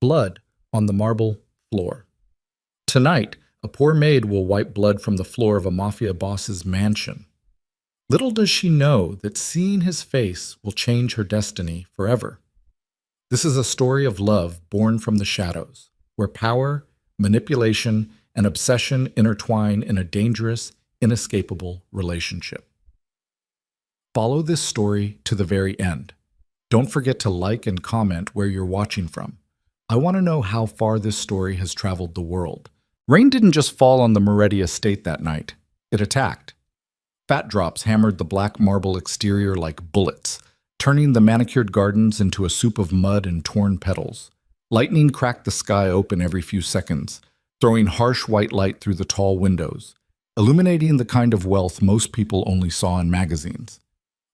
Blood on the marble floor. Tonight, a poor maid will wipe blood from the floor of a mafia boss's mansion. Little does she know that seeing his face will change her destiny forever. This is a story of love born from the shadows, where power, manipulation, and obsession intertwine in a dangerous, inescapable relationship. Follow this story to the very end. Don't forget to like and comment where you're watching from. I want to know how far this story has traveled the world. Rain didn't just fall on the Moretti estate that night. It attacked. Fat drops hammered the black marble exterior like bullets, turning the manicured gardens into a soup of mud and torn petals. Lightning cracked the sky open every few seconds, throwing harsh white light through the tall windows, illuminating the kind of wealth most people only saw in magazines.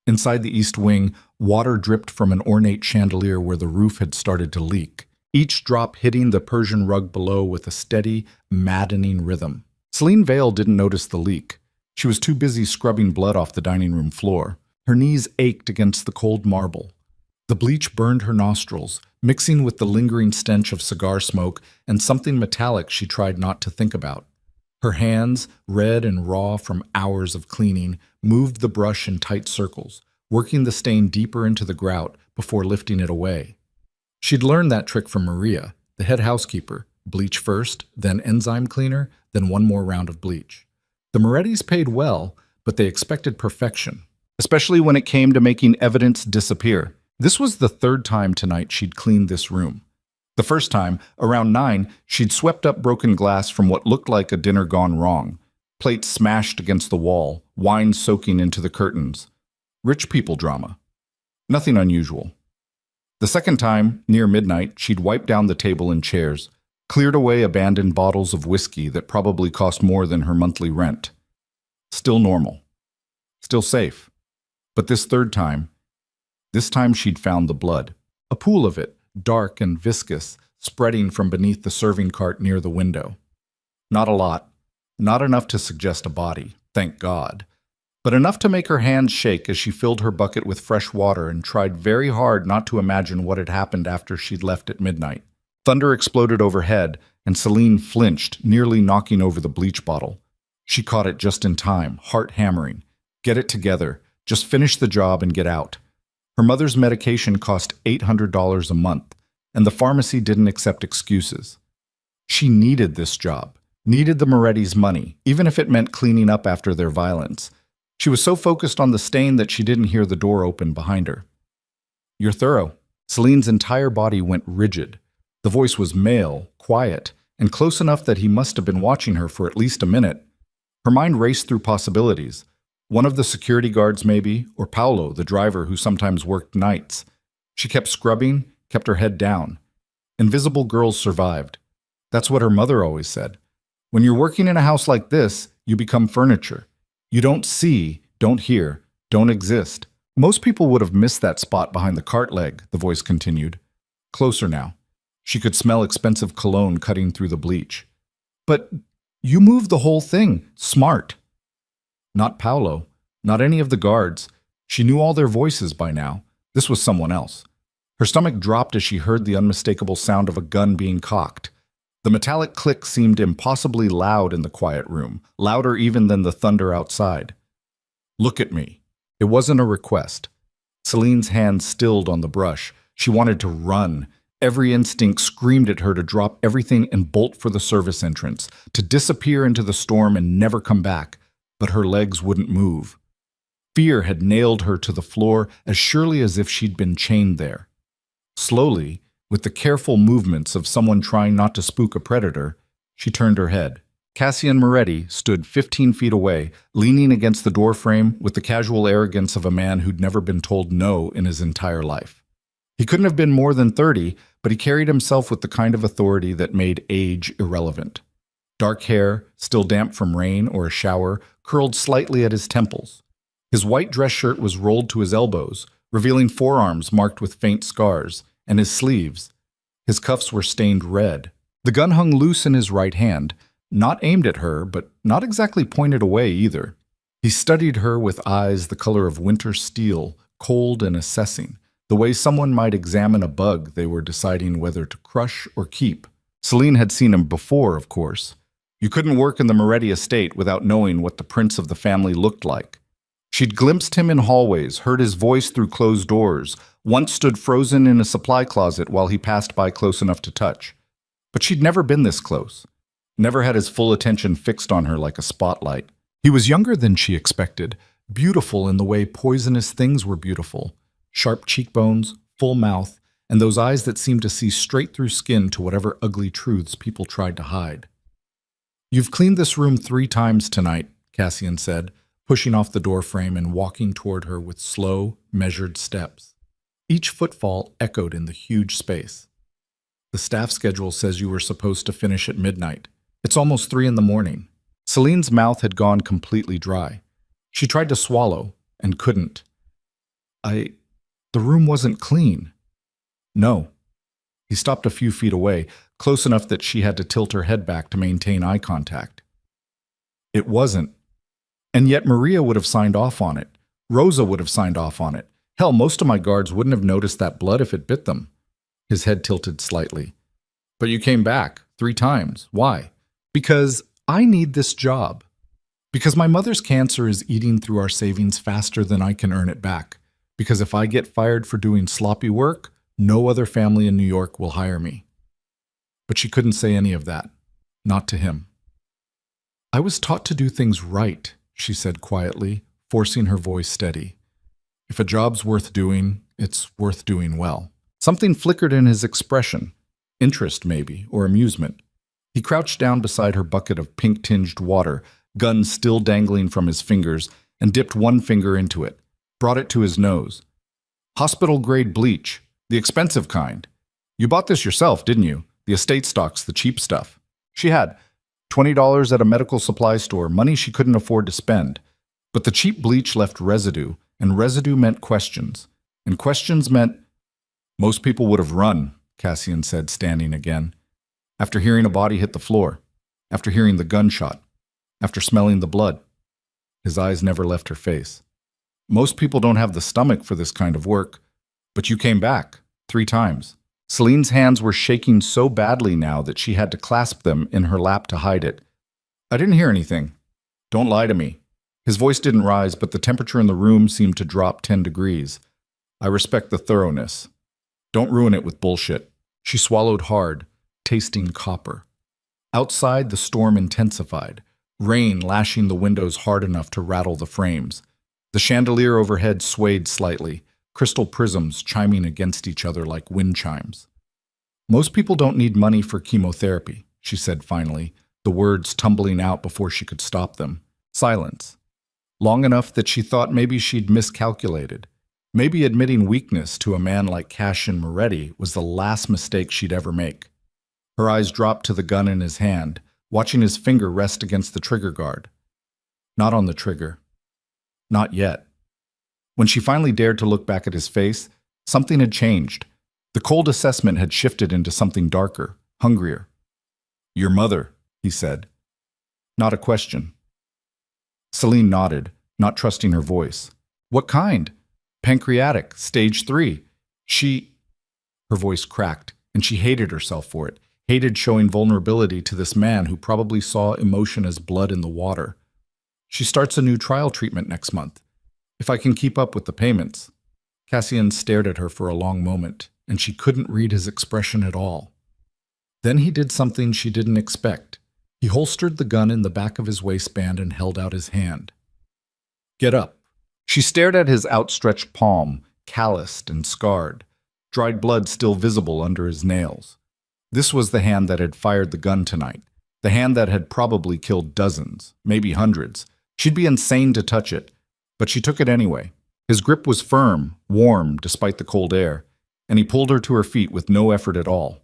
Inside the east wing, water dripped from an ornate chandelier where the roof had started to leak, each drop hitting the Persian rug below with a steady, maddening rhythm. Celine Vale didn't notice the leak. She was too busy scrubbing blood off the dining room floor. Her knees ached against the cold marble. The bleach burned her nostrils, mixing with the lingering stench of cigar smoke and something metallic she tried not to think about. Her hands, red and raw from hours of cleaning, moved the brush in tight circles, working the stain deeper into the grout before lifting it away. She'd learned that trick from Maria, the head housekeeper: bleach first, then enzyme cleaner, then one more round of bleach. The Morettis paid well, but they expected perfection, especially when it came to making evidence disappear. This was the third time tonight she'd cleaned this room. The first time, around 9, she'd swept up broken glass from what looked like a dinner gone wrong. Plates smashed against the wall, wine soaking into the curtains. Rich people drama. Nothing unusual. The second time, near midnight, she'd wiped down the table and chairs, cleared away abandoned bottles of whiskey that probably cost more than her monthly rent. Still normal. Still safe. But this time she'd found the blood. A pool of it, dark and viscous, spreading from beneath the serving cart near the window. Not a lot. Not enough to suggest a body, thank God. But enough to make her hands shake as she filled her bucket with fresh water and tried very hard not to imagine what had happened after she'd left at midnight. Thunder exploded overhead, and Celine flinched, nearly knocking over the bleach bottle. She caught it just in time, heart hammering. Get it together. Just finish the job and get out. Her mother's medication cost $800 a month, and the pharmacy didn't accept excuses. She needed this job, needed the Moretti's money, even if it meant cleaning up after their violence. She was so focused on the stain that she didn't hear the door open behind her. "You're thorough." Celine's entire body went rigid. The voice was male, quiet, and close enough that he must have been watching her for at least a minute. Her mind raced through possibilities. One of the security guards maybe, or Paolo, the driver who sometimes worked nights. She kept scrubbing, kept her head down. Invisible girls survived. That's what her mother always said. When you're working in a house like this, you become furniture. You don't see, don't hear, don't exist. Most people would have missed that spot behind the cart leg, the voice continued. Closer now. She could smell expensive cologne cutting through the bleach. But you moved the whole thing. Smart. Not Paolo. Not any of the guards. She knew all their voices by now. This was someone else. Her stomach dropped as she heard the unmistakable sound of a gun being cocked. The metallic click seemed impossibly loud in the quiet room, louder even than the thunder outside. Look at me. It wasn't a request. Celine's hand stilled on the brush. She wanted to run. Every instinct screamed at her to drop everything and bolt for the service entrance, to disappear into the storm and never come back. But her legs wouldn't move. Fear had nailed her to the floor as surely as if she'd been chained there. Slowly, with the careful movements of someone trying not to spook a predator, she turned her head. Cassian Moretti stood 15 feet away, leaning against the doorframe with the casual arrogance of a man who'd never been told no in his entire life. He couldn't have been more than 30, but he carried himself with the kind of authority that made age irrelevant. Dark hair, still damp from rain or a shower, curled slightly at his temples. His white dress shirt was rolled to his elbows, revealing forearms marked with faint scars, and his sleeves. His cuffs were stained red. The gun hung loose in his right hand, not aimed at her, but not exactly pointed away either. He studied her with eyes the color of winter steel, cold and assessing, the way someone might examine a bug they were deciding whether to crush or keep. Celine had seen him before, of course. You couldn't work in the Moretti estate without knowing what the prince of the family looked like. She'd glimpsed him in hallways, heard his voice through closed doors, once stood frozen in a supply closet while he passed by close enough to touch. But she'd never been this close, never had his full attention fixed on her like a spotlight. He was younger than she expected, beautiful in the way poisonous things were beautiful. Sharp cheekbones, full mouth, and those eyes that seemed to see straight through skin to whatever ugly truths people tried to hide. "You've cleaned this room 3 times tonight," Cassian said, pushing off the doorframe and walking toward her with slow, measured steps. Each footfall echoed in the huge space. "The staff schedule says you were supposed to finish at midnight. It's almost 3 in the morning." Celine's mouth had gone completely dry. She tried to swallow and couldn't. The room wasn't clean." "No." He stopped a few feet away, close enough that she had to tilt her head back to maintain eye contact. "It wasn't. And yet Maria would have signed off on it. Rosa would have signed off on it. Hell, most of my guards wouldn't have noticed that blood if it bit them." His head tilted slightly. "But you came back 3 times. Why?" "Because I need this job. Because my mother's cancer is eating through our savings faster than I can earn it back. Because if I get fired for doing sloppy work, no other family in New York will hire me." But she couldn't say any of that. Not to him. "I was taught to do things right," she said quietly, forcing her voice steady. "If a job's worth doing, it's worth doing well." Something flickered in his expression. Interest, maybe, or amusement. He crouched down beside her bucket of pink-tinged water, gun still dangling from his fingers, and dipped one finger into it. Brought it to his nose. "Hospital-grade bleach. The expensive kind. You bought this yourself, didn't you? The estate stock's the cheap stuff." She had. $20 at a medical supply store, money she couldn't afford to spend. But the cheap bleach left residue, and residue meant questions. And questions meant... "Most people would have run," Cassian said, standing again. "After hearing a body hit the floor. After hearing the gunshot. After smelling the blood." His eyes never left her face. "Most people don't have the stomach for this kind of work. But you came back 3 times. Celine's hands were shaking so badly now that she had to clasp them in her lap to hide it. "I didn't hear anything. Don't lie to me." His voice didn't rise, but the temperature in the room seemed to drop 10 degrees. "I respect the thoroughness. Don't ruin it with bullshit." She swallowed hard, tasting copper. Outside, the storm intensified, rain lashing the windows hard enough to rattle the frames. The chandelier overhead swayed slightly, crystal prisms chiming against each other like wind chimes. "Most people don't need money for chemotherapy," she said finally, the words tumbling out before she could stop them. Silence. Long enough that she thought maybe she'd miscalculated. Maybe admitting weakness to a man like Cassian Moretti was the last mistake she'd ever make. Her eyes dropped to the gun in his hand, watching his finger rest against the trigger guard. Not on the trigger. Not yet. When she finally dared to look back at his face, something had changed. The cold assessment had shifted into something darker, hungrier. "Your mother," he said. Not a question. Celine nodded, not trusting her voice. "What kind?" "Pancreatic, stage 3. Her voice cracked, and she hated herself for it, hated showing vulnerability to this man who probably saw emotion as blood in the water. "She starts a new trial treatment next month. If I can keep up with the payments." Cassian stared at her for a long moment, and she couldn't read his expression at all. Then he did something she didn't expect. He holstered the gun in the back of his waistband and held out his hand. "Get up." She stared at his outstretched palm, calloused and scarred, dried blood still visible under his nails. This was the hand that had fired the gun tonight, the hand that had probably killed dozens, maybe hundreds. She'd be insane to touch it, but she took it anyway. His grip was firm, warm despite the cold air, and he pulled her to her feet with no effort at all.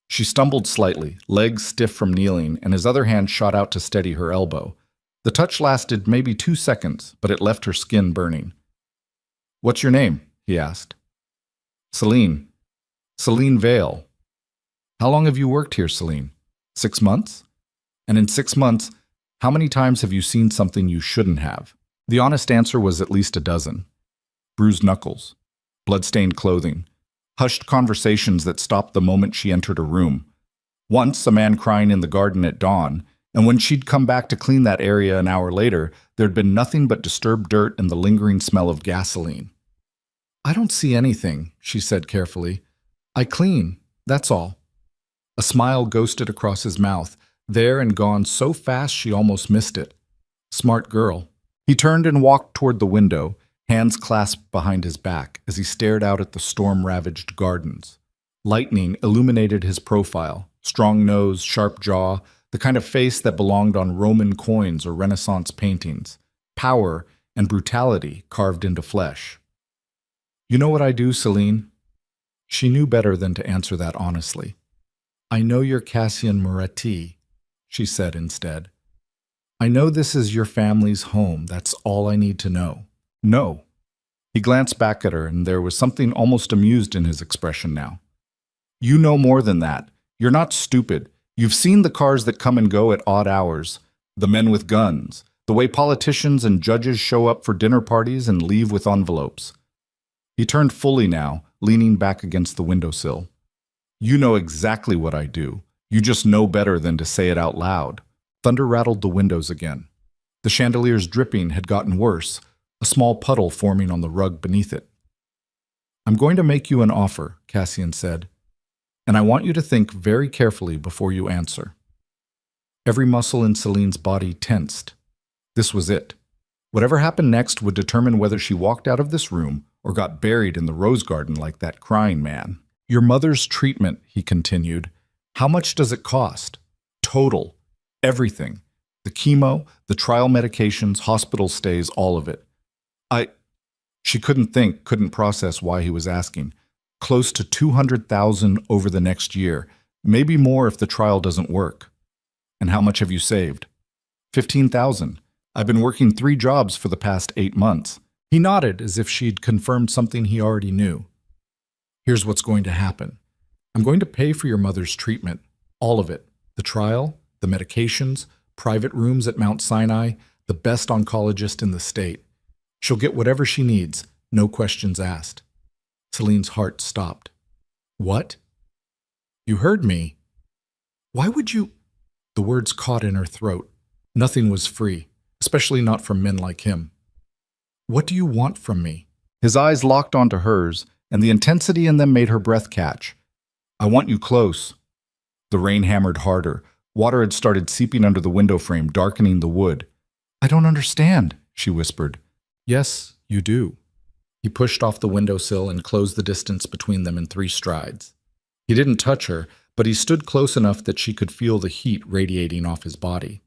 She stumbled slightly, legs stiff from kneeling, and his other hand shot out to steady her elbow. The touch lasted maybe 2 seconds, but it left her skin burning. "What's your name?" he asked. "Celine. Celine Vale." "How long have you worked here, Celine?" 6 months? "And in 6 months, how many times have you seen something you shouldn't have?" The honest answer was at least a dozen. Bruised knuckles. bloodstained clothing, hushed conversations that stopped the moment she entered a room. Once, a man crying in the garden at dawn, and when she'd come back to clean that area an hour later, there'd been nothing but disturbed dirt and the lingering smell of gasoline. "I don't see anything," she said carefully. "I clean, that's all." A smile ghosted across his mouth, there and gone so fast she almost missed it. Smart girl. He turned and walked toward the window, hands clasped behind his back, as he stared out at the storm-ravaged gardens. Lightning illuminated his profile, strong nose, sharp jaw, the kind of face that belonged on Roman coins or Renaissance paintings, power and brutality carved into flesh. "You know what I do, Celine?" She knew better than to answer that honestly. "I know you're Cassian Moretti," she said instead. "I know this is your family's home. That's all I need to know." "No." He glanced back at her, and there was something almost amused in his expression now. "You know more than that. You're not stupid. You've seen the cars that come and go at odd hours, the men with guns, the way politicians and judges show up for dinner parties and leave with envelopes." He turned fully now, leaning back against the windowsill. "You know exactly what I do. You just know better than to say it out loud." Thunder rattled the windows again. The chandelier's dripping had gotten worse, a small puddle forming on the rug beneath it. "I'm going to make you an offer," Cassian said, "and I want you to think very carefully before you answer." Every muscle in Celine's body tensed. This was it. Whatever happened next would determine whether she walked out of this room or got buried in the rose garden like that crying man. "Your mother's treatment," he continued. "How much does it cost? Total. Everything. The chemo, the trial medications, hospital stays, all of it." She couldn't think, couldn't process why he was asking. "Close to 200,000 over the next year. Maybe more if the trial doesn't work." "And how much have you saved?" 15,000. "I've been working 3 jobs for the past 8 months. He nodded as if she'd confirmed something he already knew. "Here's what's going to happen. I'm going to pay for your mother's treatment. All of it. The trial, the medications, private rooms at Mount Sinai, the best oncologist in the state. She'll get whatever she needs, no questions asked." Celine's heart stopped. "What?" "You heard me." "Why would you—" The words caught in her throat. Nothing was free, especially not from men like him. "What do you want from me?" His eyes locked onto hers, and the intensity in them made her breath catch. "I want you close." The rain hammered harder. Water had started seeping under the window frame, darkening the wood. "I don't understand," she whispered. "Yes, you do." He pushed off the windowsill and closed the distance between them in 3 strides. He didn't touch her, but he stood close enough that she could feel the heat radiating off his body.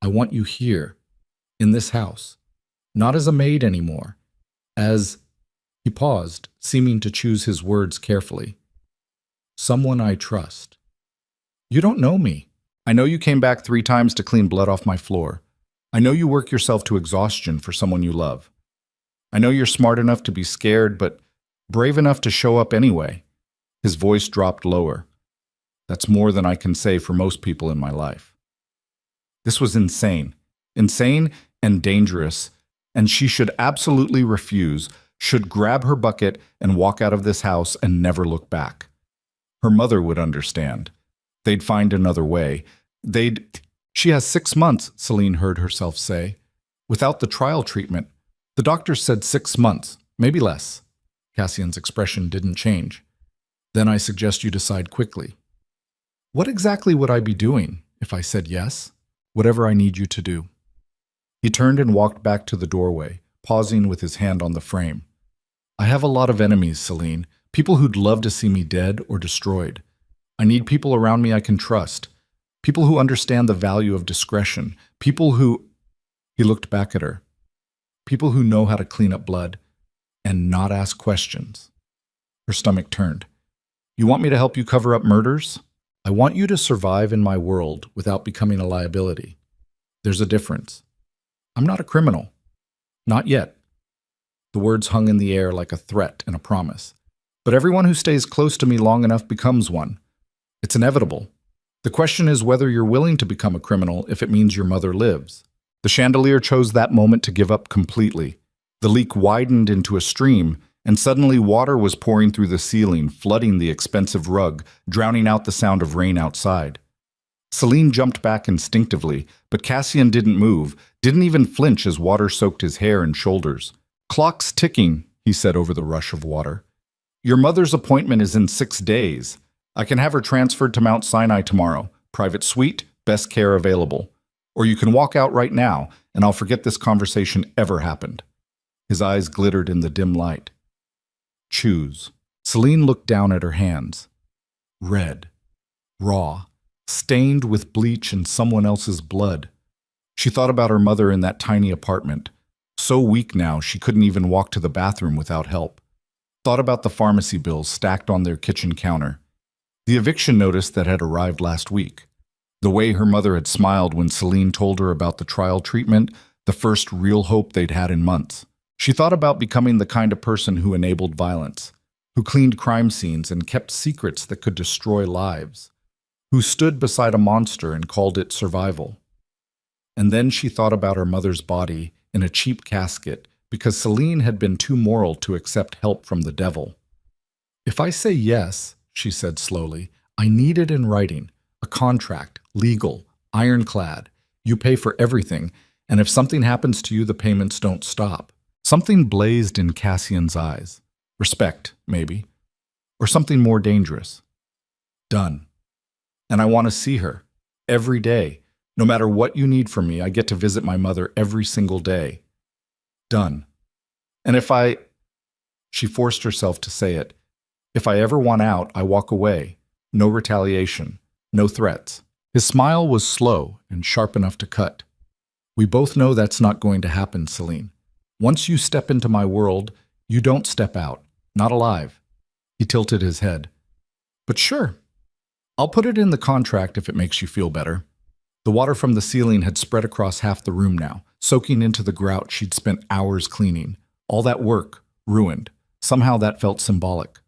"I want you here, in this house, not as a maid anymore, as—" He paused, seeming to choose his words carefully. "Someone I trust. You don't know me. I know you came back 3 times to clean blood off my floor. I know you work yourself to exhaustion for someone you love. I know you're smart enough to be scared, but brave enough to show up anyway." His voice dropped lower. "That's more than I can say for most people in my life." This was insane. Insane and dangerous, and she should absolutely refuse, should grab her bucket and walk out of this house and never look back. Her mother would understand. They'd find another way. "She has 6 months," Celine heard herself say. "Without the trial treatment. The doctor said 6 months, maybe less." Cassian's expression didn't change. "Then I suggest you decide quickly." "What exactly would I be doing if I said yes?" "Whatever I need you to do." He turned and walked back to the doorway, pausing with his hand on the frame. "I have a lot of enemies, Celine, people who'd love to see me dead or destroyed. I need people around me I can trust, people who understand the value of discretion, people who—" He looked back at her. "People who know how to clean up blood and not ask questions." Her stomach turned. "You want me to help you cover up murders? I want you to survive in my world without becoming a liability. There's a difference. I'm not a criminal. Not yet." The words hung in the air like a threat and a promise. "But everyone who stays close to me long enough becomes one. It's inevitable. The question is whether you're willing to become a criminal if it means your mother lives." The chandelier chose that moment to give up completely. The leak widened into a stream, and suddenly water was pouring through the ceiling, flooding the expensive rug, drowning out the sound of rain outside. Celine jumped back instinctively, but Cassian didn't move, didn't even flinch as water soaked his hair and shoulders. "Clock's ticking," he said over the rush of water. "Your mother's appointment is in 6 days. I can have her transferred to Mount Sinai tomorrow. Private suite, best care available. Or you can walk out right now, and I'll forget this conversation ever happened." His eyes glittered in the dim light. "Choose." Celine looked down at her hands. Red. Raw. Stained with bleach and someone else's blood. She thought about her mother in that tiny apartment. So weak now she couldn't even walk to the bathroom without help. Thought about the pharmacy bills stacked on their kitchen counter. The eviction notice that had arrived last week. The way her mother had smiled when Celine told her about the trial treatment, the first real hope they'd had in months. She thought about becoming the kind of person who enabled violence, who cleaned crime scenes and kept secrets that could destroy lives, who stood beside a monster and called it survival. And then she thought about her mother's body in a cheap casket because Celine had been too moral to accept help from the devil. "If I say yes," she said slowly, "I need it in writing, a contract, legal, ironclad. You pay for everything, and if something happens to you, the payments don't stop." Something blazed in Cassian's eyes. Respect, maybe. Or something more dangerous. "Done. And I want to see her. Every day. No matter what you need from me, I get to visit my mother every single day. Done. And if I..." She forced herself to say it. "If I ever want out, I walk away. No retaliation. No threats." His smile was slow and sharp enough to cut. "We both know that's not going to happen, Celine. Once you step into my world, you don't step out. Not alive." He tilted his head. "But sure. I'll put it in the contract if it makes you feel better." The water from the ceiling had spread across half the room now, soaking into the grout she'd spent hours cleaning. All that work, ruined. Somehow that felt symbolic.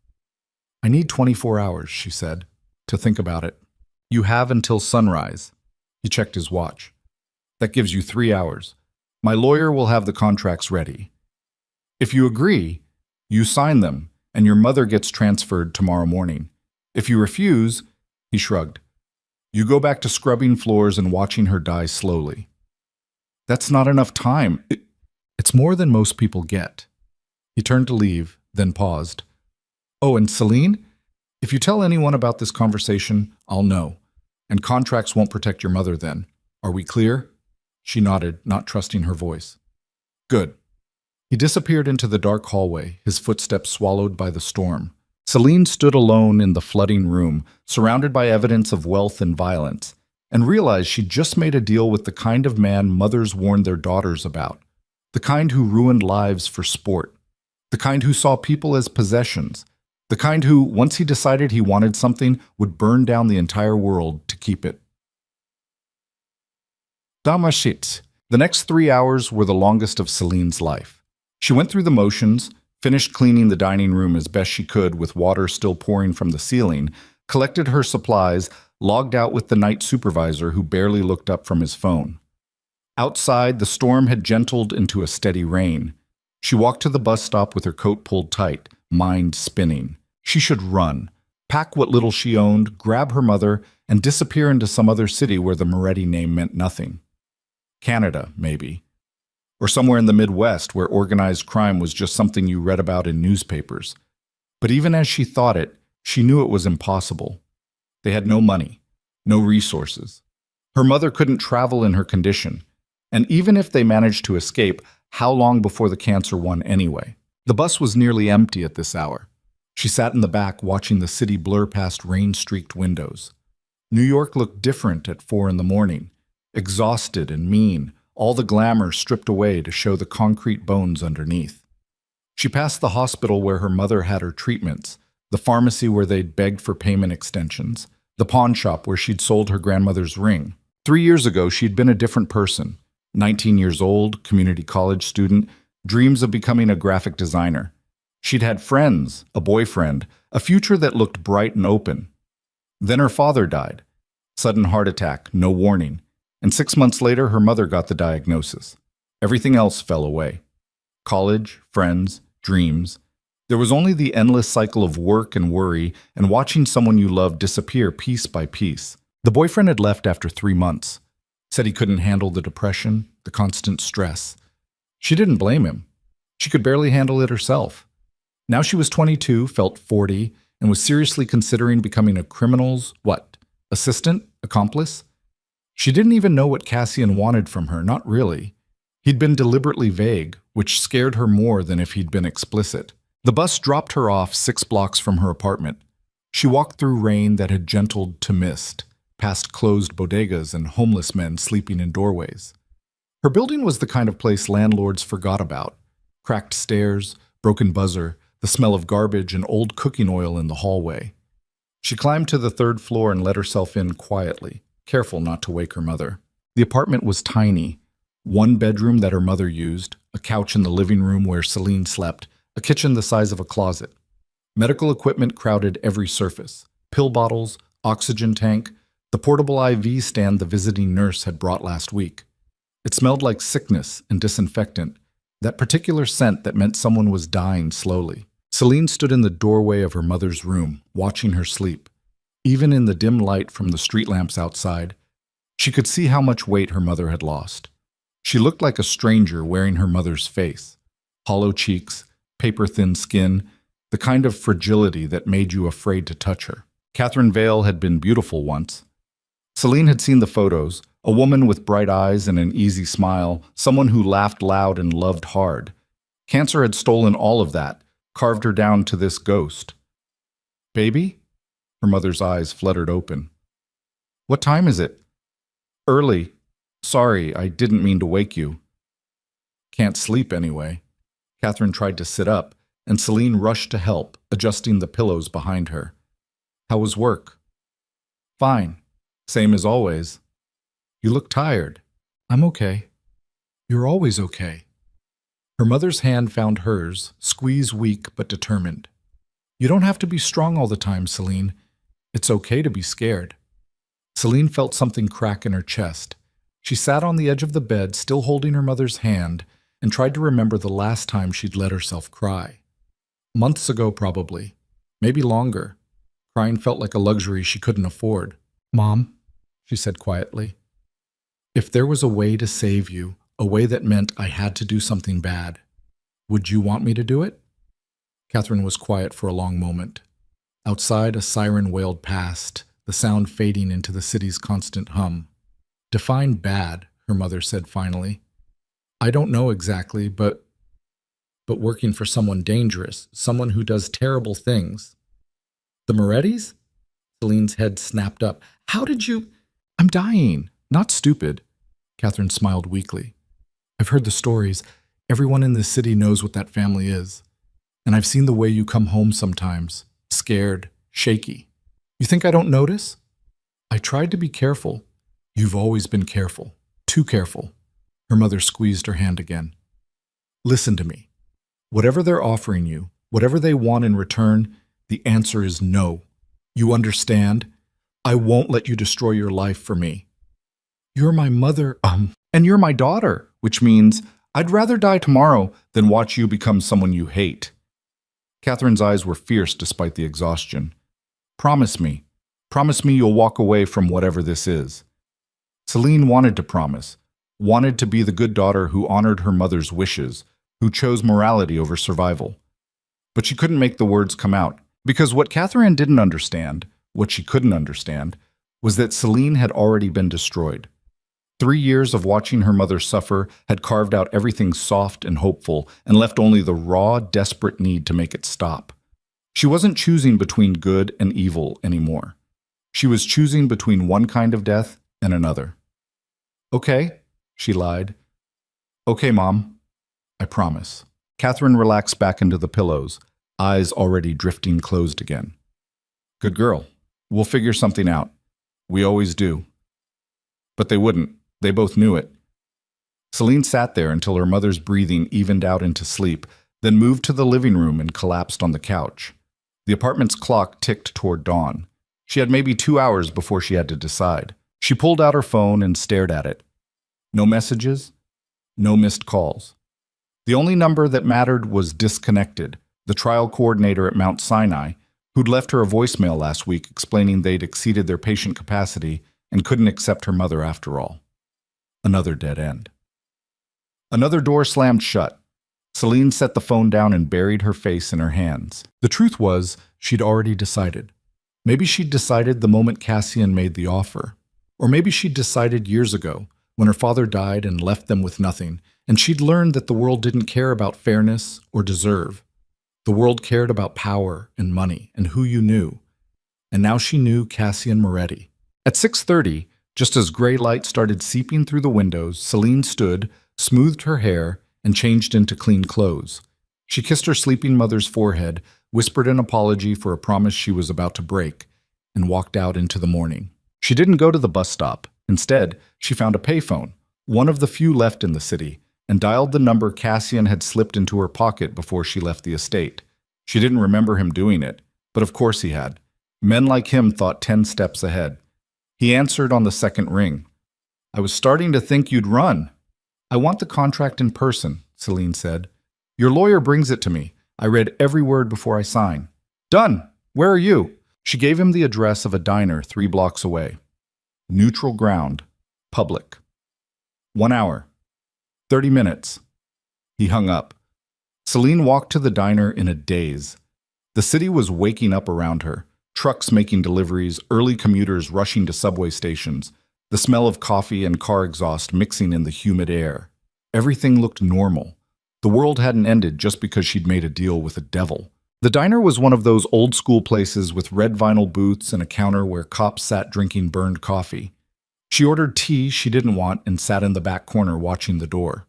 "I need 24 hours, she said, "to think about it." "You have until sunrise." He checked his watch. "That gives you 3 hours. My lawyer will have the contracts ready. If you agree, you sign them, and your mother gets transferred tomorrow morning. If you refuse," he shrugged, "you go back to scrubbing floors and watching her die slowly." "That's not enough time." It's more than most people get." He turned to leave, then paused. "Oh, and Celine, if you tell anyone about this conversation, I'll know. And contracts won't protect your mother then. Are we clear?" She nodded, not trusting her voice. "Good." He disappeared into the dark hallway, his footsteps swallowed by the storm. Celine stood alone in the flooding room, surrounded by evidence of wealth and violence, and realized she'd just made a deal with the kind of man mothers warned their daughters about, the kind who ruined lives for sport, the kind who saw people as possessions, the kind who, once he decided he wanted something, would burn down the entire world to keep it. Damashit. The next 3 hours were the longest of Celine's life. She went through the motions, finished cleaning the dining room as best she could with water still pouring from the ceiling, collected her supplies, logged out with the night supervisor who barely looked up from his phone. Outside, the storm had gentled into a steady rain. She walked to the bus stop with her coat pulled tight, mind spinning. She should run, pack what little she owned, grab her mother, and disappear into some other city where the Moretti name meant nothing. Canada, maybe. Or somewhere in the Midwest where organized crime was just something you read about in newspapers. But even as she thought it, she knew it was impossible. They had no money, no resources. Her mother couldn't travel in her condition. And even if they managed to escape, how long before the cancer won anyway? The bus was nearly empty at this hour. She sat in the back watching the city blur past rain-streaked windows. New York looked different at 4 a.m, exhausted and mean, all the glamour stripped away to show the concrete bones underneath. She passed the hospital where her mother had her treatments, the pharmacy where they'd begged for payment extensions, the pawn shop where she'd sold her grandmother's ring. 3 years ago, she'd been a different person. 19 years old, community college student, dreams of becoming a graphic designer. She'd had friends, a boyfriend, a future that looked bright and open. Then her father died. Sudden heart attack, no warning. And 6 months later, her mother got the diagnosis. Everything else fell away. College, friends, dreams. There was only the endless cycle of work and worry and watching someone you love disappear piece by piece. The boyfriend had left after 3 months. Said he couldn't handle the depression, the constant stress. She didn't blame him. She could barely handle it herself. Now she was 22, felt 40, and was seriously considering becoming a criminal's, assistant? Accomplice? She didn't even know what Cassian wanted from her, not really. He'd been deliberately vague, which scared her more than if he'd been explicit. The bus dropped her off 6 blocks from her apartment. She walked through rain that had gentled to mist, past closed bodegas and homeless men sleeping in doorways. Her building was the kind of place landlords forgot about. Cracked stairs, broken buzzer, the smell of garbage and old cooking oil in the hallway. She climbed to the 3rd floor and let herself in quietly, careful not to wake her mother. The apartment was tiny. 1 bedroom that her mother used, a couch in the living room where Celine slept, a kitchen the size of a closet. Medical equipment crowded every surface. Pill bottles, oxygen tank, the portable IV stand the visiting nurse had brought last week. It smelled like sickness and disinfectant, that particular scent that meant someone was dying slowly. Celine stood in the doorway of her mother's room, watching her sleep. Even in the dim light from the street lamps outside, she could see how much weight her mother had lost. She looked like a stranger wearing her mother's face. Hollow cheeks, paper-thin skin, the kind of fragility that made you afraid to touch her. Catherine Vale had been beautiful once. Celine had seen the photos, a woman with bright eyes and an easy smile, someone who laughed loud and loved hard. Cancer had stolen all of that, carved her down to this ghost. Baby? Her mother's eyes fluttered open. What time is it? Early. Sorry, I didn't mean to wake you. Can't sleep anyway. Catherine tried to sit up, and Celine rushed to help, adjusting the pillows behind her. How was work? Fine. Same as always. You look tired. I'm okay. You're always okay. Her mother's hand found hers, squeezed weak but determined. You don't have to be strong all the time, Celine. It's okay to be scared. Celine felt something crack in her chest. She sat on the edge of the bed, still holding her mother's hand, and tried to remember the last time she'd let herself cry. Months ago, probably. Maybe longer. Crying felt like a luxury she couldn't afford. Mom, she said quietly, if there was a way to save you, a way that meant I had to do something bad, would you want me to do it? Catherine was quiet for a long moment. Outside, a siren wailed past, the sound fading into the city's constant hum. Define bad, her mother said finally. I don't know exactly, but working for someone dangerous, someone who does terrible things. The Morettis? Celine's head snapped up. How did you? I'm dying, not stupid. Catherine smiled weakly. I've heard the stories. Everyone in this city knows what that family is. And I've seen the way you come home sometimes, scared, shaky. You think I don't notice? I tried to be careful. You've always been careful. Too careful. Her mother squeezed her hand again. Listen to me. Whatever they're offering you, whatever they want in return, the answer is no. You understand? I won't let you destroy your life for me. You're my mother, and you're my daughter, which means I'd rather die tomorrow than watch you become someone you hate. Catherine's eyes were fierce despite the exhaustion. Promise me. Promise me you'll walk away from whatever this is. Celine wanted to promise, wanted to be the good daughter who honored her mother's wishes, who chose morality over survival. But she couldn't make the words come out, because what Catherine didn't understand, what she couldn't understand, was that Celine had already been destroyed. 3 years of watching her mother suffer had carved out everything soft and hopeful and left only the raw, desperate need to make it stop. She wasn't choosing between good and evil anymore. She was choosing between one kind of death and another. Okay, she lied. Okay, Mom. I promise. Catherine relaxed back into the pillows, eyes already drifting closed again. Good girl. We'll figure something out. We always do. But they wouldn't. They both knew it. Celine sat there until her mother's breathing evened out into sleep, then moved to the living room and collapsed on the couch. The apartment's clock ticked toward dawn. She had maybe 2 hours before she had to decide. She pulled out her phone and stared at it. No messages, no missed calls. The only number that mattered was disconnected, the trial coordinator at Mount Sinai, who'd left her a voicemail last week explaining they'd exceeded their patient capacity and couldn't accept her mother after all. Another dead end. Another door slammed shut. Celine set the phone down and buried her face in her hands. The truth was, she'd already decided. Maybe she'd decided the moment Cassian made the offer. Or maybe she'd decided years ago, when her father died and left them with nothing, and she'd learned that the world didn't care about fairness or deserve. The world cared about power and money and who you knew. And now she knew Cassian Moretti. At 6:30, just as gray light started seeping through the windows, Celine stood, smoothed her hair, and changed into clean clothes. She kissed her sleeping mother's forehead, whispered an apology for a promise she was about to break, and walked out into the morning. She didn't go to the bus stop. Instead, she found a payphone, one of the few left in the city, and dialed the number Cassian had slipped into her pocket before she left the estate. She didn't remember him doing it, but of course he had. Men like him thought 10 steps ahead. He answered on the second ring. "I was starting to think you'd run." "I want the contract in person," Celine said. "Your lawyer brings it to me. I read every word before I sign." "Done. Where are you?" She gave him the address of a diner 3 blocks away. Neutral ground. Public. 1 hour. 30 minutes. He hung up. Celine walked to the diner in a daze. The city was waking up around her. Trucks making deliveries, early commuters rushing to subway stations, the smell of coffee and car exhaust mixing in the humid air. Everything looked normal. The world hadn't ended just because she'd made a deal with a devil. The diner was one of those old-school places with red vinyl booths and a counter where cops sat drinking burned coffee. She ordered tea she didn't want and sat in the back corner watching the door.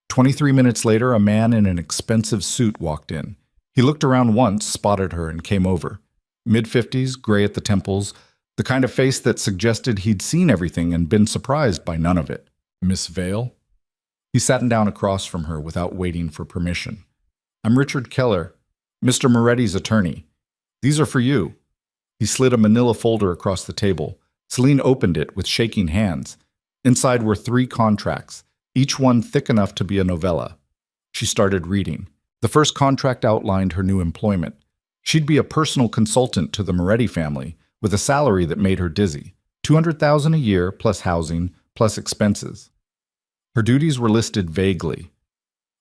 23 minutes later, a man in an expensive suit walked in. He looked around once, spotted her, and came over. Mid-50s, gray at the temples, the kind of face that suggested he'd seen everything and been surprised by none of it. "Miss Vale?" He sat down across from her without waiting for permission. "I'm Richard Keller, Mr. Moretti's attorney. These are for you." He slid a manila folder across the table. Celine opened it with shaking hands. Inside were 3 contracts, each one thick enough to be a novella. She started reading. The first contract outlined her new employment. She'd be a personal consultant to the Moretti family, with a salary that made her dizzy. $200,000 a year, plus housing, plus expenses. Her duties were listed vaguely.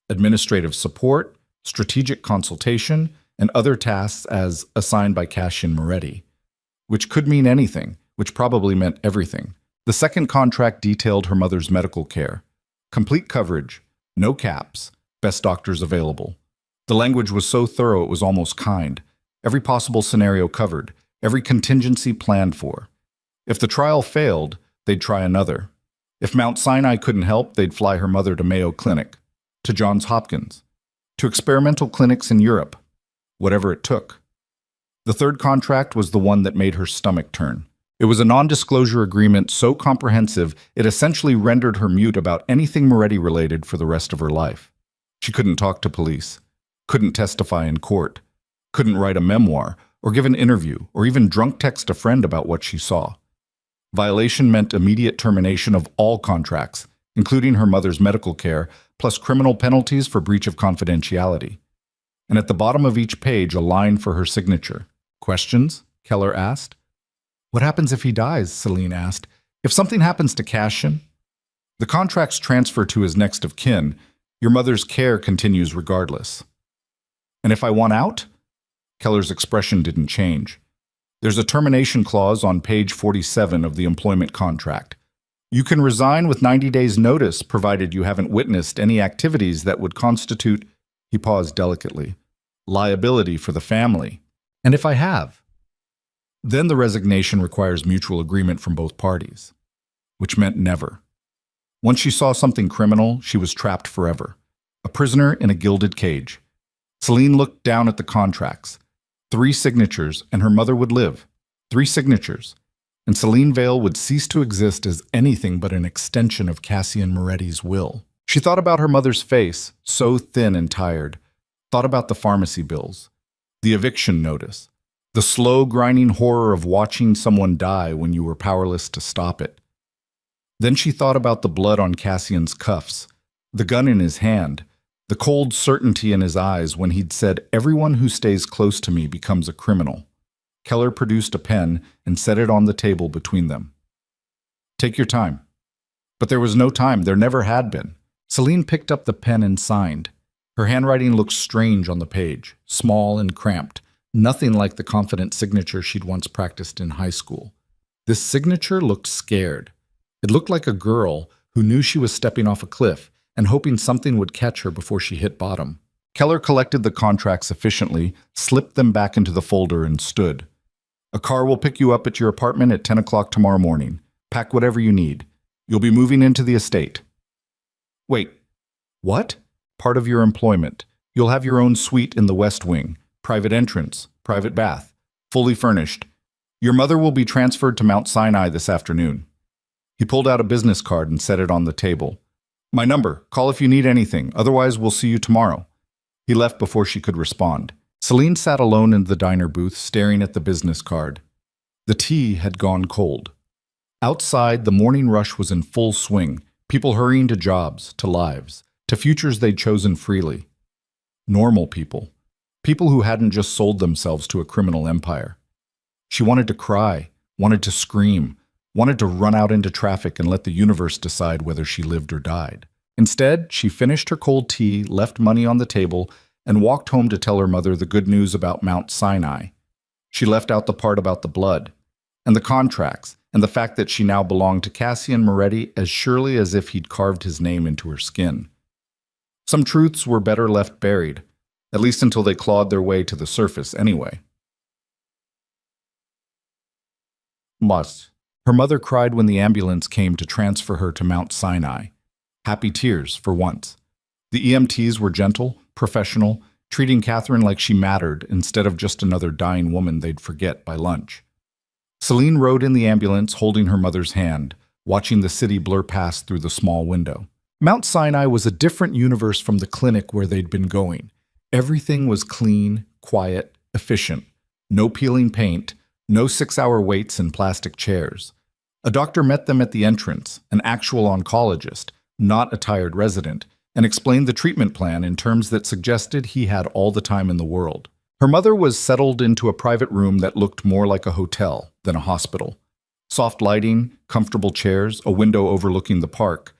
Administrative support, strategic consultation, and other tasks as assigned by Cassian Moretti. Which could mean anything, which probably meant everything. The second contract detailed her mother's medical care. Complete coverage, no caps, best doctors available. The language was so thorough it was almost kind. Every possible scenario covered, every contingency planned for. If the trial failed, they'd try another. If Mount Sinai couldn't help, they'd fly her mother to Mayo Clinic, to Johns Hopkins, to experimental clinics in Europe, whatever it took. The third contract was the one that made her stomach turn. It was a non-disclosure agreement so comprehensive it essentially rendered her mute about anything Moretti-related for the rest of her life. She couldn't talk to police, couldn't testify in court, couldn't write a memoir, or give an interview, or even drunk text a friend about what she saw. Violation meant immediate termination of all contracts, including her mother's medical care, plus criminal penalties for breach of confidentiality. And at the bottom of each page, a line for her signature. "Questions?" Keller asked. "What happens if he dies?" Celine asked. "If something happens to Cassian?" "The contract's transferred to his next of kin. Your mother's care continues regardless." "And if I want out?" Keller's expression didn't change. "There's a termination clause on page 47 of the employment contract. You can resign with 90 days' notice, provided you haven't witnessed any activities that would constitute," he paused delicately, "liability for the family." "And if I have?" "Then the resignation requires mutual agreement from both parties," which meant never. Once she saw something criminal, she was trapped forever, a prisoner in a gilded cage. Celine looked down at the contracts. 3 signatures, and her mother would live. 3 signatures, and Celine Vale would cease to exist as anything but an extension of Cassian Moretti's will. She thought about her mother's face, so thin and tired, thought about the pharmacy bills, the eviction notice, the slow, grinding horror of watching someone die when you were powerless to stop it. Then she thought about the blood on Cassian's cuffs, the gun in his hand, the cold certainty in his eyes when he'd said, "Everyone who stays close to me becomes a criminal." Keller produced a pen and set it on the table between them. "Take your time." But there was no time. There never had been. Celine picked up the pen and signed. Her handwriting looked strange on the page, small and cramped, nothing like the confident signature she'd once practiced in high school. This signature looked scared. It looked like a girl who knew she was stepping off a cliff and hoping something would catch her before she hit bottom. Keller collected the contracts efficiently, slipped them back into the folder, and stood. "A car will pick you up at your apartment at 10 o'clock tomorrow morning. Pack whatever you need. You'll be moving into the estate." "Wait, what?" "Part of your employment. You'll have your own suite in the West Wing, private entrance, private bath, fully furnished. Your mother will be transferred to Mount Sinai this afternoon." He pulled out a business card and set it on the table. "My number. Call if you need anything. Otherwise, we'll see you tomorrow." He left before she could respond. Celine sat alone in the diner booth, staring at the business card. The tea had gone cold. Outside, the morning rush was in full swing, people hurrying to jobs, to lives, to futures they'd chosen freely. Normal people. People who hadn't just sold themselves to a criminal empire. She wanted to cry, wanted to scream, wanted to run out into traffic and let the universe decide whether she lived or died. Instead, she finished her cold tea, left money on the table, and walked home to tell her mother the good news about Mount Sinai. She left out the part about the blood, and the contracts, and the fact that she now belonged to Cassian Moretti as surely as if he'd carved his name into her skin. Some truths were better left buried, at least until they clawed their way to the surface anyway. Must. Her mother cried when the ambulance came to transfer her to Mount Sinai. Happy tears, for once. The EMTs were gentle, professional, treating Catherine like she mattered instead of just another dying woman they'd forget by lunch. Celine rode in the ambulance holding her mother's hand, watching the city blur past through the small window. Mount Sinai was a different universe from the clinic where they'd been going. Everything was clean, quiet, efficient. No peeling paint, no 6-hour waits in plastic chairs. A doctor met them at the entrance, an actual oncologist, not a tired resident, and explained the treatment plan in terms that suggested he had all the time in the world. Her mother was settled into a private room that looked more like a hotel than a hospital. Soft lighting, comfortable chairs, a window overlooking the park.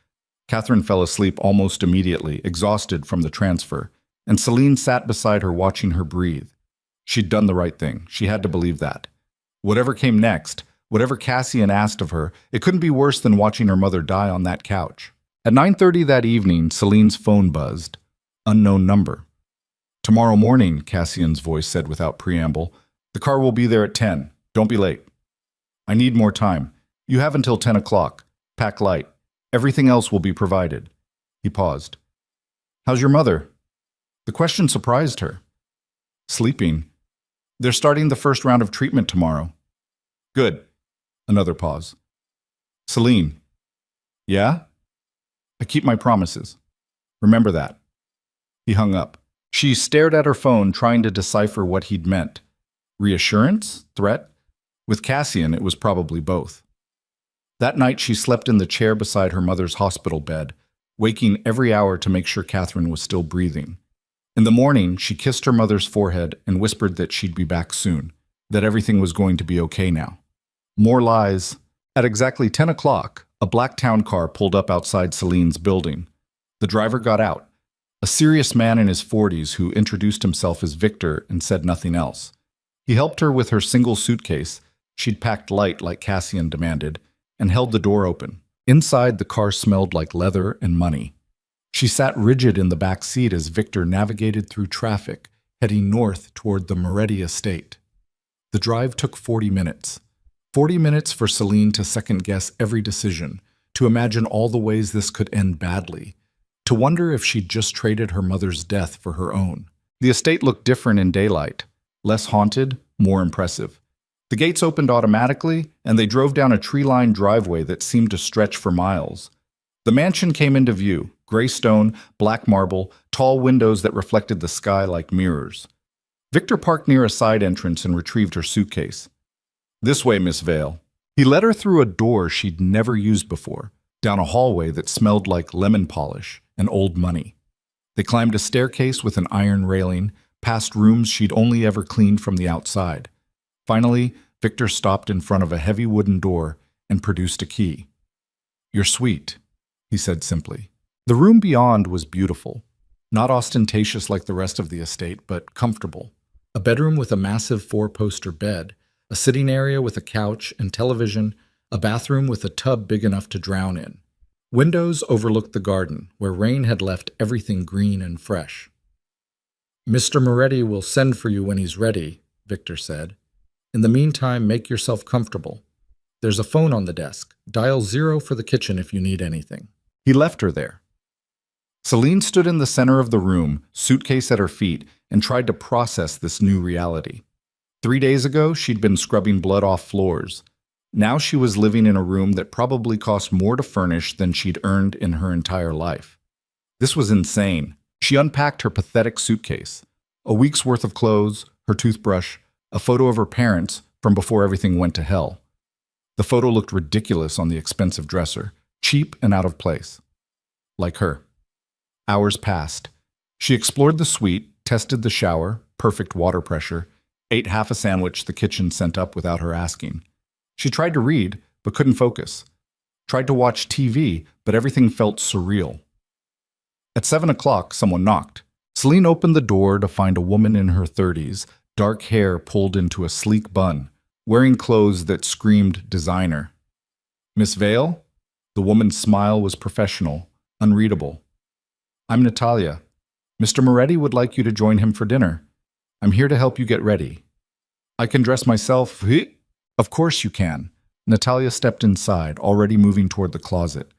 Catherine fell asleep almost immediately, exhausted from the transfer, and Celine sat beside her watching her breathe. She'd done the right thing. She had to believe that. Whatever came next, whatever Cassian asked of her, it couldn't be worse than watching her mother die on that couch. At 9:30 that evening, Celine's phone buzzed. Unknown number. "Tomorrow morning," Cassian's voice said without preamble. "The car will be there at 10. Don't be late." "I need more time. You have until 10 o'clock. Pack light. Everything else will be provided." He paused. "How's your mother?" The question surprised her. "Sleeping. They're starting the first round of treatment tomorrow." "Good." Another pause. "Celine." "Yeah?" "I keep my promises. Remember that." He hung up. She stared at her phone, trying to decipher what he'd meant. Reassurance? Threat? With Cassian, it was probably both. That night, she slept in the chair beside her mother's hospital bed, waking every hour to make sure Catherine was still breathing. In the morning, she kissed her mother's forehead and whispered that she'd be back soon, that everything was going to be okay now. More lies. At exactly 10 o'clock, a black town car pulled up outside Celine's building. The driver got out. A serious man in his 40s who introduced himself as Victor and said nothing else. He helped her with her single suitcase, she'd packed light like Cassian demanded, and held the door open. Inside, the car smelled like leather and money. She sat rigid in the back seat as Victor navigated through traffic, heading north toward the Moretti estate. The drive took 40 minutes. 40 minutes for Celine to second-guess every decision, to imagine all the ways this could end badly, to wonder if she'd just traded her mother's death for her own. The estate looked different in daylight, less haunted, more impressive. The gates opened automatically, and they drove down a tree-lined driveway that seemed to stretch for miles. The mansion came into view, gray stone, black marble, tall windows that reflected the sky like mirrors. Victor parked near a side entrance and retrieved her suitcase. "This way, Miss Vale." He led her through a door she'd never used before, down a hallway that smelled like lemon polish and old money. They climbed a staircase with an iron railing, past rooms she'd only ever cleaned from the outside. Finally, Victor stopped in front of a heavy wooden door and produced a key. "Your suite," he said simply. The room beyond was beautiful. Not ostentatious like the rest of the estate, but comfortable. A bedroom with a massive four-poster bed, a sitting area with a couch and television, a bathroom with a tub big enough to drown in. Windows overlooked the garden, where rain had left everything green and fresh. "Mr. Moretti will send for you when he's ready," Victor said. "In the meantime, make yourself comfortable. There's a phone on the desk. Dial 0 for the kitchen if you need anything." He left her there. Celine stood in the center of the room, suitcase at her feet, and tried to process this new reality. 3 days ago, she'd been scrubbing blood off floors. Now she was living in a room that probably cost more to furnish than she'd earned in her entire life. This was insane. She unpacked her pathetic suitcase. A week's worth of clothes, her toothbrush, a photo of her parents from before everything went to hell. The photo looked ridiculous on the expensive dresser, cheap and out of place. Like her. Hours passed. She explored the suite, tested the shower, perfect water pressure, ate half a sandwich the kitchen sent up without her asking. She tried to read, but couldn't focus. Tried to watch TV, but everything felt surreal. At 7 o'clock, someone knocked. Celine opened the door to find a woman in her 30s, dark hair pulled into a sleek bun, wearing clothes that screamed designer. "Miss Vale?" The woman's smile was professional, unreadable. "I'm Natalia. Mr. Moretti would like you to join him for dinner. I'm here to help you get ready." "I can dress myself." "Of course you can." Natalia stepped inside, already moving toward the closet.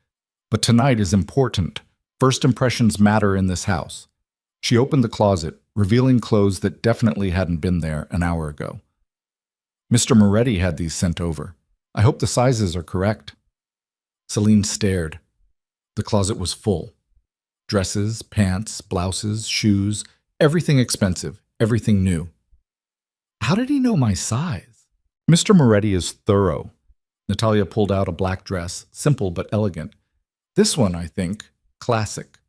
"But tonight is important. First impressions matter in this house." She opened the closet, revealing clothes that definitely hadn't been there an hour ago. "Mr. Moretti had these sent over. I hope the sizes are correct." Celine stared. The closet was full. Dresses, pants, blouses, shoes, everything expensive, everything new. "How did he know my size?" "Mr. Moretti is thorough." Natalia pulled out a black dress, simple but elegant. "This one, I think, classic."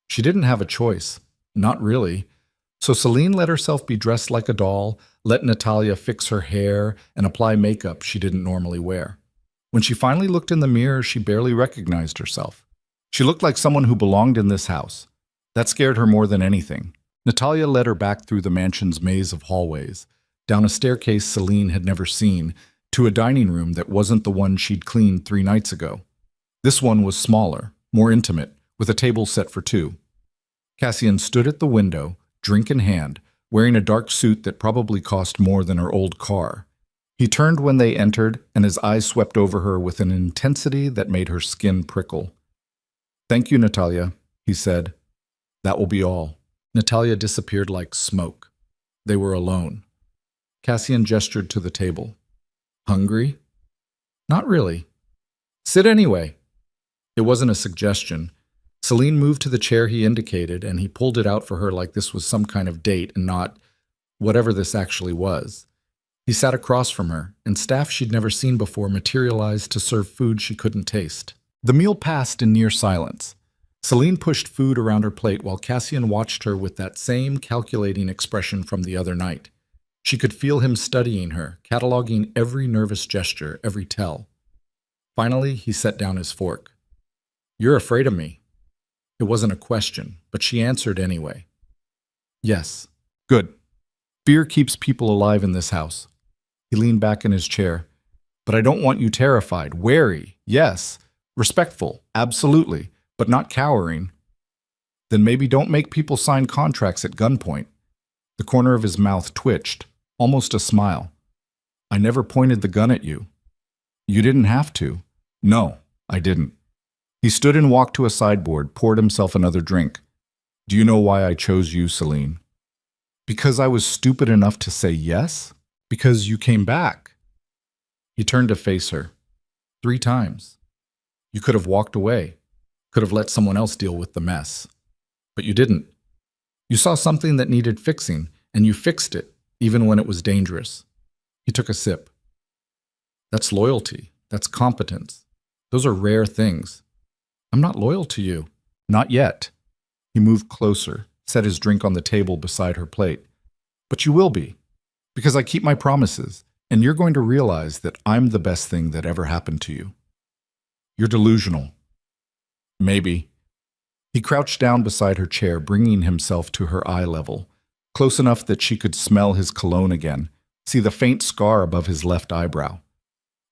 She didn't have a choice. Not really. So Celine let herself be dressed like a doll, let Natalia fix her hair and apply makeup she didn't normally wear. When she finally looked in the mirror, she barely recognized herself. She looked like someone who belonged in this house. That scared her more than anything. Natalia led her back through the mansion's maze of hallways, down a staircase Celine had never seen, to a dining room that wasn't the one she'd cleaned 3 nights ago. This one was smaller, more intimate, with a table set for 2. Cassian stood at the window, drink in hand, wearing a dark suit that probably cost more than her old car. He turned when they entered, and his eyes swept over her with an intensity that made her skin prickle. "Thank you, Natalia," he said. "That will be all." Natalia disappeared like smoke. They were alone. Cassian gestured to the table. "Hungry?" "Not really." "Sit anyway." It wasn't a suggestion. Celine moved to the chair he indicated, and he pulled it out for her like this was some kind of date and not whatever this actually was. He sat across from her, and staff she'd never seen before materialized to serve food she couldn't taste. The meal passed in near silence. Celine pushed food around her plate while Cassian watched her with that same calculating expression from the other night. She could feel him studying her, cataloging every nervous gesture, every tell. Finally, he set down his fork. "You're afraid of me." It wasn't a question, but she answered anyway. "Yes." "Good. Fear keeps people alive in this house." He leaned back in his chair. "But I don't want you terrified. Wary, yes. Respectful, absolutely, but not cowering." "Then maybe don't make people sign contracts at gunpoint." The corner of his mouth twitched, almost a smile. "I never pointed the gun at you." "You didn't have to." "No, I didn't." He stood and walked to a sideboard, poured himself another drink. "Do you know why I chose you, Celine?" "Because I was stupid enough to say yes? Because you came back?" He turned to face her. 3 times. You could have walked away, could have let someone else deal with the mess. But you didn't. You saw something that needed fixing, and you fixed it, even when it was dangerous. He took a sip. "That's loyalty. That's competence. Those are rare things." "I'm not loyal to you." "Not yet." He moved closer, set his drink on the table beside her plate. But you will be, because I keep my promises, and you're going to realize that I'm the best thing that ever happened to you. You're delusional. Maybe. He crouched down beside her chair, bringing himself to her eye level, close enough that she could smell his cologne again, see the faint scar above his left eyebrow.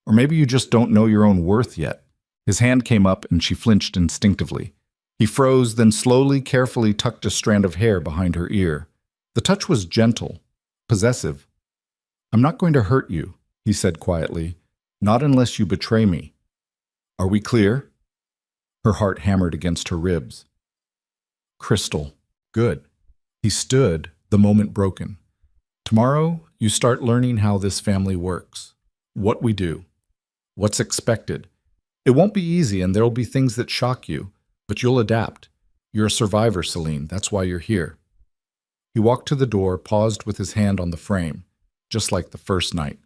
Or maybe you just don't know your own worth yet. His hand came up and she flinched instinctively. He froze, then slowly, carefully tucked a strand of hair behind her ear. The touch was gentle, possessive. I'm not going to hurt you, he said quietly, not unless you betray me. Are we clear? Her heart hammered against her ribs. Crystal. Good. He stood, the moment broken. Tomorrow, you start learning how this family works, what we do, what's expected. It won't be easy and there'll be things that shock you, but you'll adapt. You're a survivor, Celine. That's why you're here. He walked to the door, paused with his hand on the frame, just like the first night.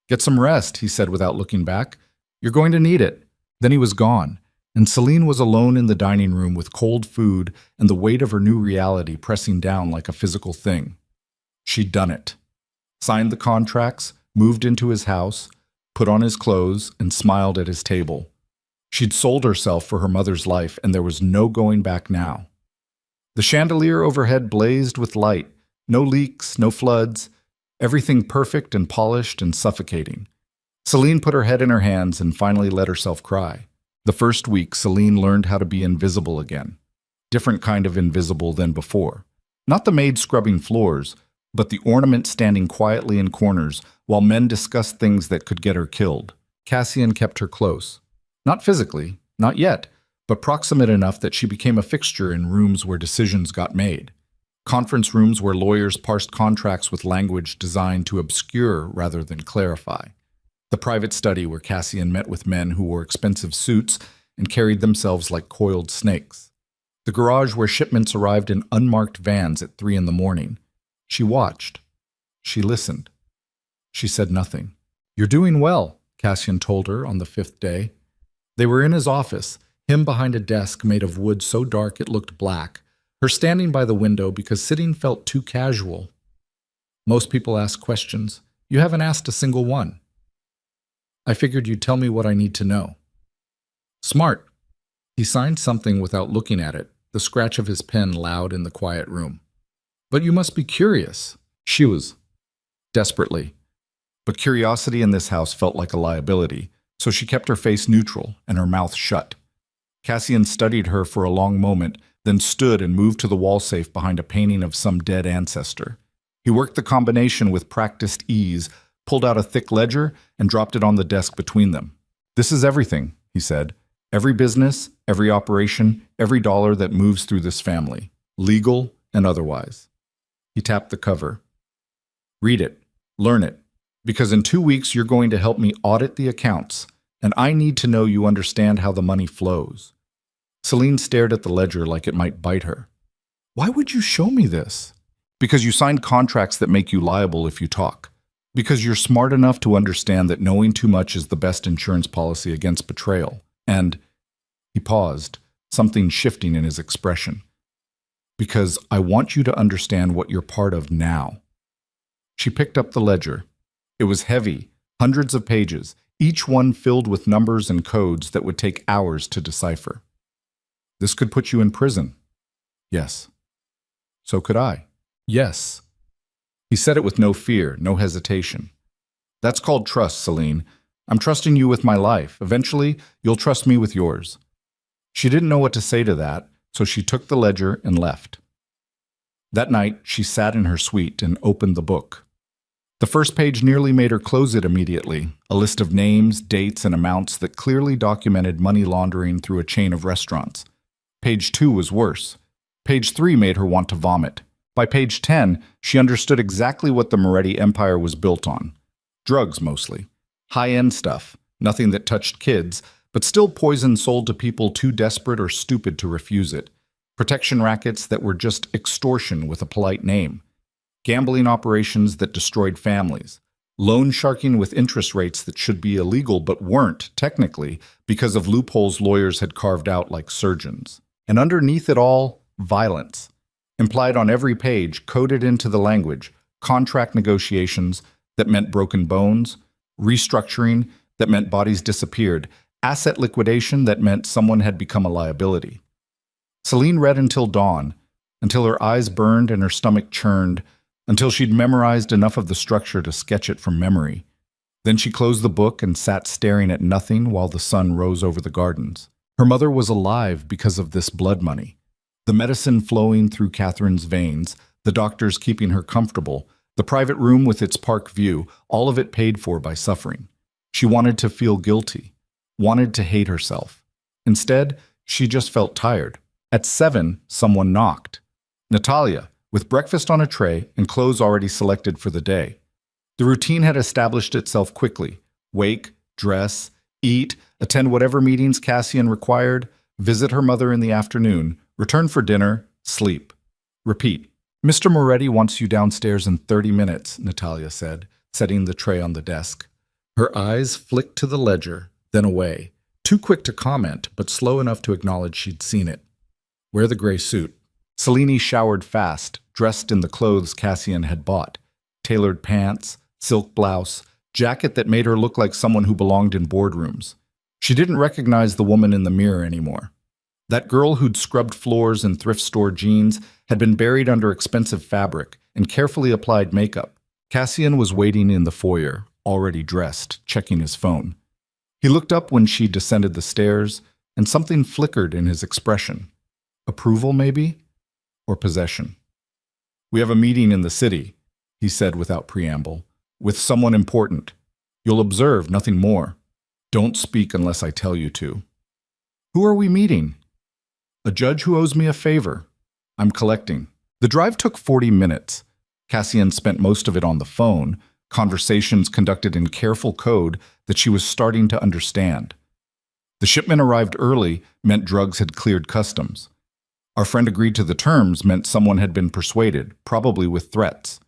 Get some rest, he said without looking back. You're going to need it. Then he was gone, and Celine was alone in the dining room with cold food and the weight of her new reality pressing down like a physical thing. She'd done it. Signed the contracts, moved into his house, put on his clothes, and smiled at his table. She'd sold herself for her mother's life, and there was no going back now. The chandelier overhead blazed with light, no leaks, no floods, everything perfect and polished and suffocating. Celine put her head in her hands and finally let herself cry. The first week, Celine learned how to be invisible again. Different kind of invisible than before. Not the maid scrubbing floors, but the ornament standing quietly in corners while men discussed things that could get her killed. Cassian kept her close. Not physically, not yet, but proximate enough that she became a fixture in rooms where decisions got made. Conference rooms where lawyers parsed contracts with language designed to obscure rather than clarify. The private study where Cassian met with men who wore expensive suits and carried themselves like coiled snakes. The garage where shipments arrived in unmarked vans at 3 a.m. She watched. She listened. She said nothing. You're doing well, Cassian told her on the 5th day. They were in his office, him behind a desk made of wood so dark it looked black, her standing by the window because sitting felt too casual. Most people ask questions. You haven't asked a single one. I figured you'd tell me what I need to know. Smart. He signed something without looking at it, the scratch of his pen loud in the quiet room. But you must be curious. She was. Desperately. But curiosity in this house felt like a liability, so she kept her face neutral and her mouth shut. Cassian studied her for a long moment, then stood and moved to the wall safe behind a painting of some dead ancestor. He worked the combination with practiced ease, pulled out a thick ledger, and dropped it on the desk between them. This is everything, he said. Every business, every operation, every dollar that moves through this family, legal and otherwise. He tapped the cover. Read it. Learn it. Because in 2 weeks you're going to help me audit the accounts, and I need to know you understand how the money flows. Celine stared at the ledger like it might bite her. Why would you show me this? Because you signed contracts that make you liable if you talk. Because you're smart enough to understand that knowing too much is the best insurance policy against betrayal. And he paused, something shifting in his expression. Because I want you to understand what you're part of now. She picked up the ledger. It was heavy, hundreds of pages, each one filled with numbers and codes that would take hours to decipher. This could put you in prison. Yes. So could I. Yes. He said it with no fear, no hesitation. That's called trust, Celine. I'm trusting you with my life. Eventually, you'll trust me with yours. She didn't know what to say to that, so she took the ledger and left. That night, she sat in her suite and opened the book. The first page nearly made her close it immediately, a list of names, dates, and amounts that clearly documented money laundering through a chain of restaurants. Page 2 was worse. Page 3 made her want to vomit. By page 10, she understood exactly what the Moretti empire was built on. Drugs, mostly. High-end stuff, nothing that touched kids, but still poison sold to people too desperate or stupid to refuse it. Protection rackets that were just extortion with a polite name. Gambling operations that destroyed families. Loan sharking with interest rates that should be illegal but weren't, technically, because of loopholes lawyers had carved out like surgeons. And underneath it all, violence. Implied on every page, coded into the language, contract negotiations that meant broken bones, restructuring that meant bodies disappeared, asset liquidation that meant someone had become a liability. Celine read until dawn, until her eyes burned and her stomach churned, until she'd memorized enough of the structure to sketch it from memory. Then she closed the book and sat staring at nothing while the sun rose over the gardens. Her mother was alive because of this blood money. The medicine flowing through Catherine's veins, the doctors keeping her comfortable, the private room with its park view, all of it paid for by suffering. She wanted to feel guilty, wanted to hate herself. Instead, she just felt tired. At 7, someone knocked. Natalia, with breakfast on a tray and clothes already selected for the day. The routine had established itself quickly. Wake, dress, eat, attend whatever meetings Cassian required, visit her mother in the afternoon, return for dinner, sleep. Repeat. Mr. Moretti wants you downstairs in 30 minutes, Natalia said, setting the tray on the desk. Her eyes flicked to the ledger, then away. Too quick to comment, but slow enough to acknowledge she'd seen it. Wear the gray suit. Selene showered fast, dressed in the clothes Cassian had bought. Tailored pants, silk blouse, jacket that made her look like someone who belonged in boardrooms. She didn't recognize the woman in the mirror anymore. That girl who'd scrubbed floors in thrift store jeans had been buried under expensive fabric and carefully applied makeup. Cassian was waiting in the foyer, already dressed, checking his phone. He looked up when she descended the stairs, and something flickered in his expression. Approval, maybe? Or possession? We have a meeting in the city, he said without preamble, with someone important. You'll observe, nothing more. Don't speak unless I tell you to. Who are we meeting? A judge who owes me a favor. I'm collecting. The drive took 40 minutes. Cassian spent most of it on the phone, conversations conducted in careful code that she was starting to understand. The shipment arrived early meant drugs had cleared customs. Our friend agreed to the terms meant someone had been persuaded, probably with threats.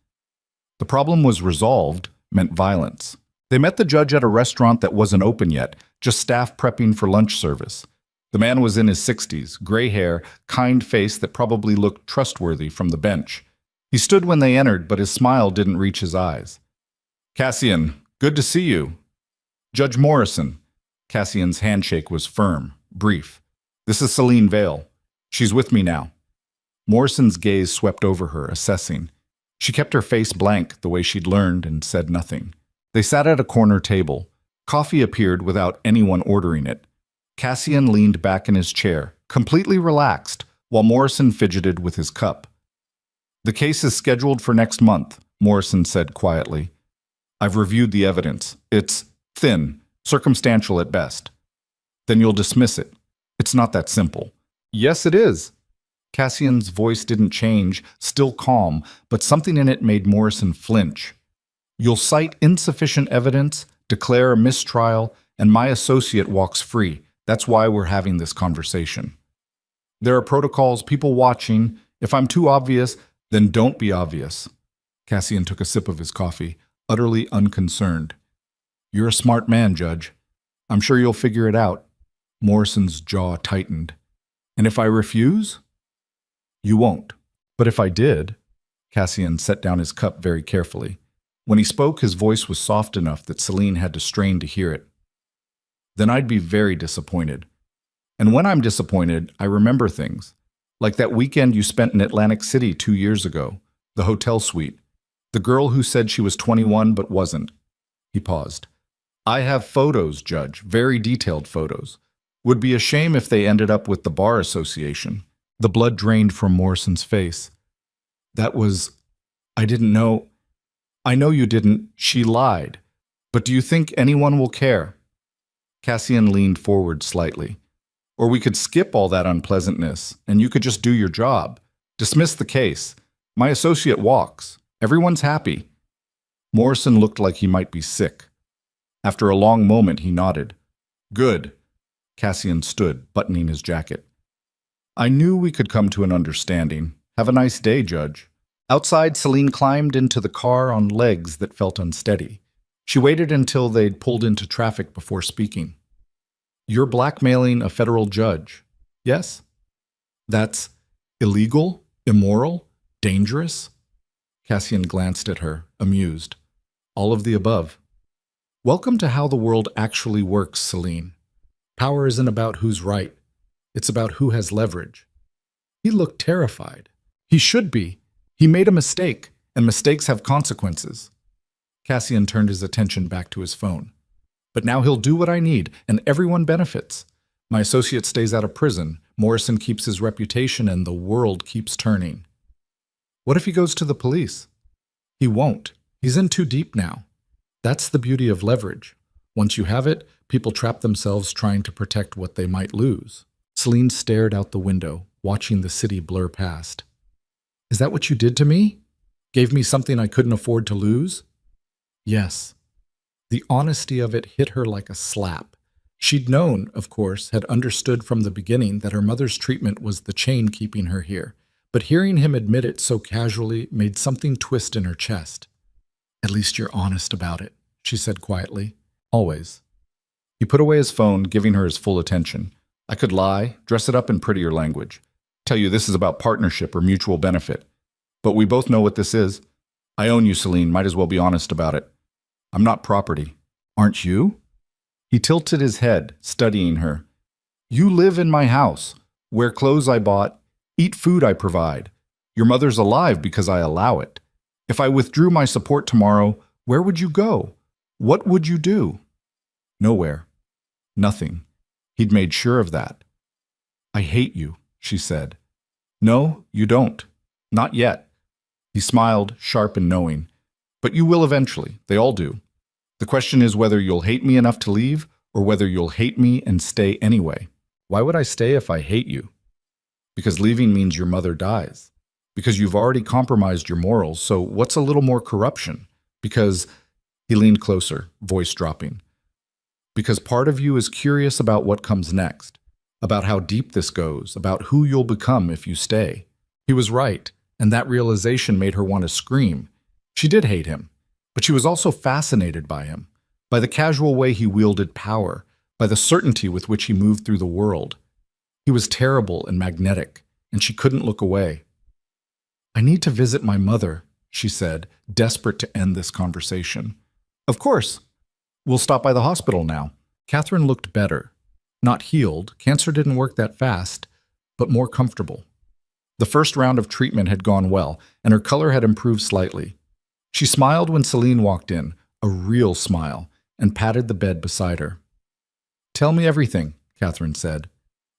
The problem was resolved meant violence. They met the judge at a restaurant that wasn't open yet, just staff prepping for lunch service. The man was in his 60s, gray hair, kind face that probably looked trustworthy from the bench. He stood when they entered, but his smile didn't reach his eyes. Cassian, good to see you. Judge Morrison. Cassian's handshake was firm, brief. This is Celine Vale. She's with me now. Morrison's gaze swept over her, assessing. She kept her face blank the way she'd learned and said nothing. They sat at a corner table. Coffee appeared without anyone ordering it. Cassian leaned back in his chair, completely relaxed, while Morrison fidgeted with his cup. The case is scheduled for next month, Morrison said quietly. I've reviewed the evidence. It's thin, circumstantial at best. Then you'll dismiss it. It's not that simple. Yes, it is. Cassian's voice didn't change, still calm, but something in it made Morrison flinch. You'll cite insufficient evidence, declare a mistrial, and my associate walks free. That's why we're having this conversation. There are protocols, people watching. If I'm too obvious, then don't be obvious. Cassian took a sip of his coffee, utterly unconcerned. You're a smart man, Judge. I'm sure you'll figure it out. Morrison's jaw tightened. And if I refuse? You won't. But if I did? Cassian set down his cup very carefully. When he spoke, his voice was soft enough that Celine had to strain to hear it. Then I'd be very disappointed. And when I'm disappointed, I remember things. Like that weekend you spent in Atlantic City 2 years ago, the hotel suite, the girl who said she was 21 but wasn't. He paused. I have photos, Judge, very detailed photos. Would be a shame if they ended up with the Bar Association. The blood drained from Morrison's face. I didn't know. I know you didn't. She lied. But do you think anyone will care? Cassian leaned forward slightly. Or we could skip all that unpleasantness, and you could just do your job. Dismiss the case. My associate walks. Everyone's happy. Morrison looked like he might be sick. After a long moment, he nodded. Good. Cassian stood, buttoning his jacket. I knew we could come to an understanding. Have a nice day, Judge. Outside, Celine climbed into the car on legs that felt unsteady. She waited until they'd pulled into traffic before speaking. You're blackmailing a federal judge. Yes? Illegal? Immoral? Dangerous? Cassian glanced at her, amused. All of the above. Welcome to how the world actually works, Celine. Power isn't about who's right. It's about who has leverage. He looked terrified. He should be. He made a mistake, and mistakes have consequences. Cassian turned his attention back to his phone. But now he'll do what I need, and everyone benefits. My associate stays out of prison, Morrison keeps his reputation, and the world keeps turning. What if he goes to the police? He won't. He's in too deep now. That's the beauty of leverage. Once you have it, people trap themselves trying to protect what they might lose. Celine stared out the window, watching the city blur past. Is that what you did to me? Gave me something I couldn't afford to lose? Yes. The honesty of it hit her like a slap. She'd known, of course, had understood from the beginning that her mother's treatment was the chain keeping her here, but hearing him admit it so casually made something twist in her chest. At least you're honest about it, she said quietly. Always. He put away his phone, giving her his full attention. I could lie, dress it up in prettier language. Tell you this is about partnership or mutual benefit. But we both know what this is. I own you, Celine. Might as well be honest about it. I'm not property. Aren't you? He tilted his head, studying her. You live in my house, wear clothes I bought, eat food I provide. Your mother's alive because I allow it. If I withdrew my support tomorrow, where would you go? What would you do? Nowhere. Nothing. He'd made sure of that. I hate you, she said. No, you don't. Not yet. He smiled, sharp and knowing. But you will eventually. They all do. The question is whether you'll hate me enough to leave or whether you'll hate me and stay anyway. Why would I stay if I hate you? Because leaving means your mother dies. Because you've already compromised your morals, so what's a little more corruption? Because, he leaned closer, voice dropping. Because part of you is curious about what comes next, about how deep this goes, about who you'll become if you stay. He was right, and that realization made her want to scream. She did hate him, but she was also fascinated by him, by the casual way he wielded power, by the certainty with which he moved through the world. He was terrible and magnetic, and she couldn't look away. I need to visit my mother, she said, desperate to end this conversation. Of course. We'll stop by the hospital now. Catherine looked better. Not healed, cancer didn't work that fast, but more comfortable. The first round of treatment had gone well, and her color had improved slightly. She smiled when Celine walked in, a real smile, and patted the bed beside her. Tell me everything, Catherine said.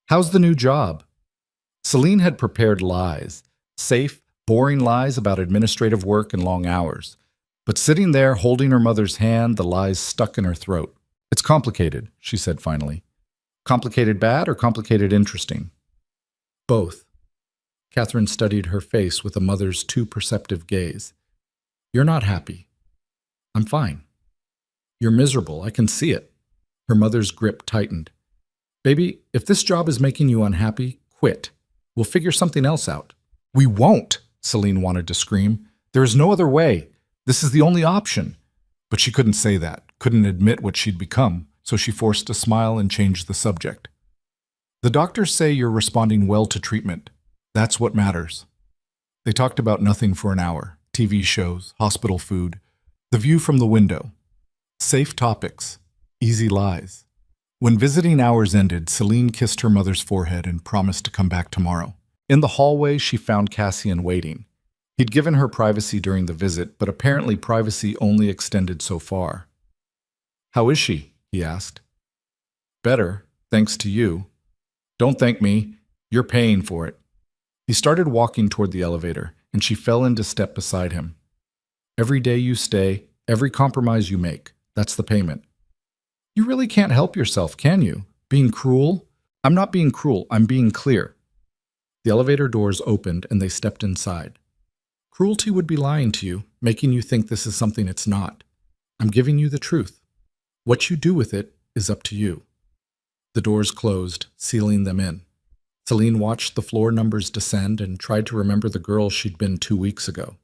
How's the new job? Celine had prepared lies, safe, boring lies about administrative work and long hours. But sitting there, holding her mother's hand, the lies stuck in her throat. It's complicated, she said finally. Complicated bad or complicated interesting? Both. Catherine studied her face with a mother's too perceptive gaze. You're not happy. I'm fine. You're miserable, I can see it. Her mother's grip tightened. Baby, if this job is making you unhappy, quit. We'll figure something else out. We won't, Celine wanted to scream. There is no other way. This is the only option. But she couldn't say that, couldn't admit what she'd become, so she forced a smile and changed the subject. The doctors say you're responding well to treatment. That's what matters. They talked about nothing for an hour. TV shows, hospital food, the view from the window. Safe topics, easy lies. When visiting hours ended, Celine kissed her mother's forehead and promised to come back tomorrow. In the hallway, she found Cassian waiting. He'd given her privacy during the visit, but apparently privacy only extended so far. How is she? He asked. Better, thanks to you. Don't thank me. You're paying for it. He started walking toward the elevator, and she fell into step beside him. Every day you stay, every compromise you make, that's the payment. You really can't help yourself, can you? Being cruel? I'm not being cruel, I'm being clear. The elevator doors opened and they stepped inside. Cruelty would be lying to you, making you think this is something it's not. I'm giving you the truth. What you do with it is up to you. The doors closed, sealing them in. Celine watched the floor numbers descend and tried to remember the girl she'd been 2 weeks ago.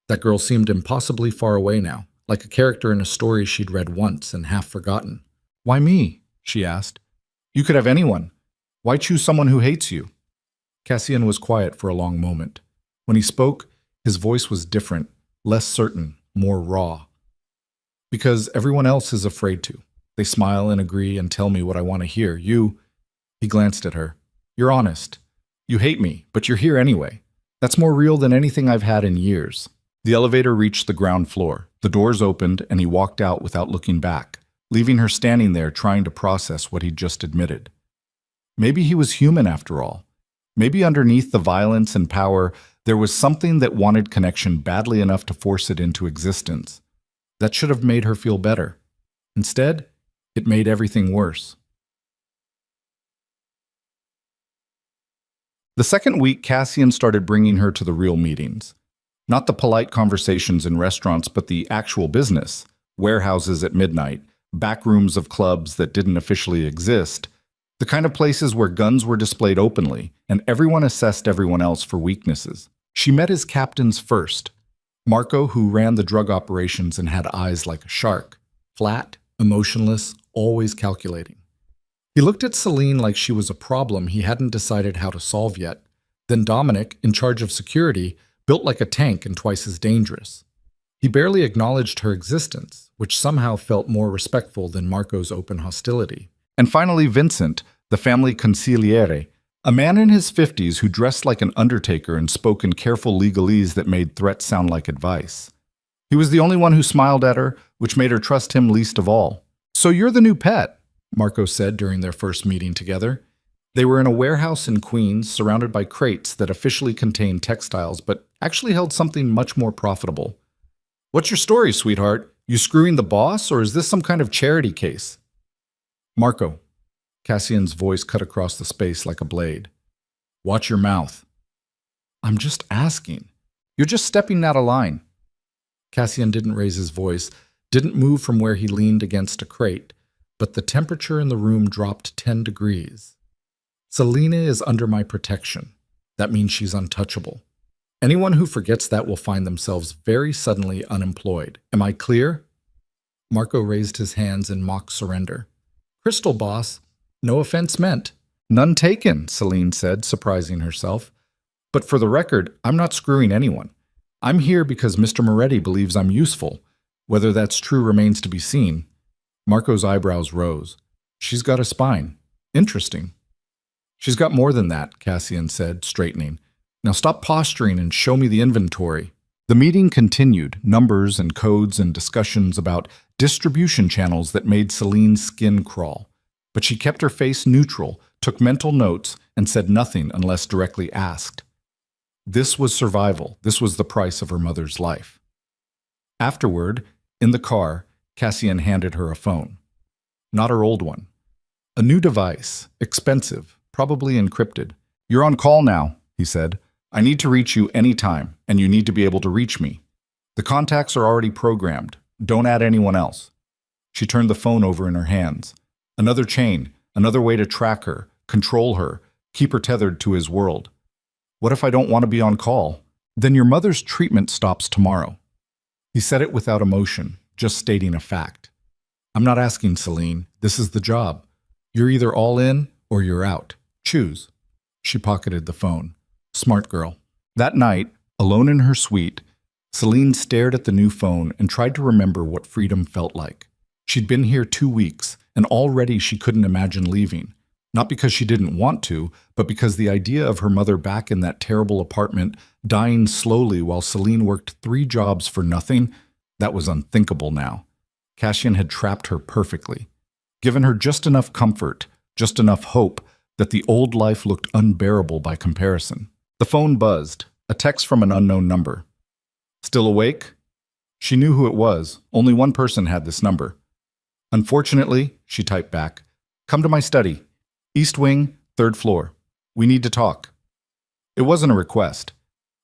That girl seemed impossibly far away now, like a character in a story she'd read once and half forgotten. Why me? She asked. You could have anyone. Why choose someone who hates you? Cassian was quiet for a long moment. When he spoke, his voice was different, less certain, more raw. Because everyone else is afraid to. They smile and agree and tell me what I want to hear. He glanced at her. You're honest. You hate me, but you're here anyway. That's more real than anything I've had in years. The elevator reached the ground floor. The doors opened and he walked out without looking back, leaving her standing there trying to process what he'd just admitted. Maybe he was human after all. Maybe underneath the violence and power, there was something that wanted connection badly enough to force it into existence. That should have made her feel better. Instead, it made everything worse. The second week, Cassian started bringing her to the real meetings. Not the polite conversations in restaurants, but the actual business. Warehouses at midnight, back rooms of clubs that didn't officially exist, the kind of places where guns were displayed openly, and everyone assessed everyone else for weaknesses. She met his captains first. Marco, who ran the drug operations and had eyes like a shark. Flat, emotionless, always calculating. He looked at Celine like she was a problem he hadn't decided how to solve yet. Then Dominic, in charge of security, built like a tank and twice as dangerous. He barely acknowledged her existence, which somehow felt more respectful than Marco's open hostility. And finally Vincent, the family consigliere, a man in his 50s who dressed like an undertaker and spoke in careful legalese that made threats sound like advice. He was the only one who smiled at her, which made her trust him least of all. "So you're the new pet," Marco said during their first meeting together. They were in a warehouse in Queens, surrounded by crates that officially contained textiles, but actually held something much more profitable. "What's your story, sweetheart? You screwing the boss, or is this some kind of charity case?" "Marco." Cassian's voice cut across the space like a blade. "Watch your mouth." "I'm just asking. You're just stepping out of line." Cassian didn't raise his voice, didn't move from where he leaned against a crate, but the temperature in the room dropped 10 degrees. "Selena is under my protection. That means she's untouchable. Anyone who forgets that will find themselves very suddenly unemployed. Am I clear?" Marco raised his hands in mock surrender. "Crystal, boss. No offense meant." "None taken," Celine said, surprising herself. "But for the record, I'm not screwing anyone. I'm here because Mr. Moretti believes I'm useful. Whether that's true remains to be seen." Marco's eyebrows rose. "She's got a spine. Interesting." "She's got more than that," Cassian said, straightening. "Now stop posturing and show me the inventory." The meeting continued, numbers and codes and discussions about distribution channels that made Celine's skin crawl. But she kept her face neutral, took mental notes, and said nothing unless directly asked. This was survival. This was the price of her mother's life. Afterward, in the car, Cassian handed her a phone. Not her old one. A new device, expensive, probably encrypted. "You're on call now," he said. "I need to reach you anytime, and you need to be able to reach me. The contacts are already programmed. Don't add anyone else." She turned the phone over in her hands. Another chain, another way to track her, control her, keep her tethered to his world. "What if I don't want to be on call?" "Then your mother's treatment stops tomorrow." He said it without emotion, just stating a fact. "I'm not asking, Celine. This is the job. You're either all in or you're out. Choose." She pocketed the phone. Smart girl. That night, alone in her suite, Celine stared at the new phone and tried to remember what freedom felt like. She'd been here 2 weeks, and already she couldn't imagine leaving. Not because she didn't want to, but because the idea of her mother back in that terrible apartment, dying slowly while Celine worked 3 jobs for nothing, that was unthinkable now. Cassian had trapped her perfectly, given her just enough comfort, just enough hope, that the old life looked unbearable by comparison. The phone buzzed, a text from an unknown number. "Still awake?" She knew who it was. Only one person had this number. "Unfortunately," she typed back, "come to my study. East Wing, 3rd floor. We need to talk." It wasn't a request.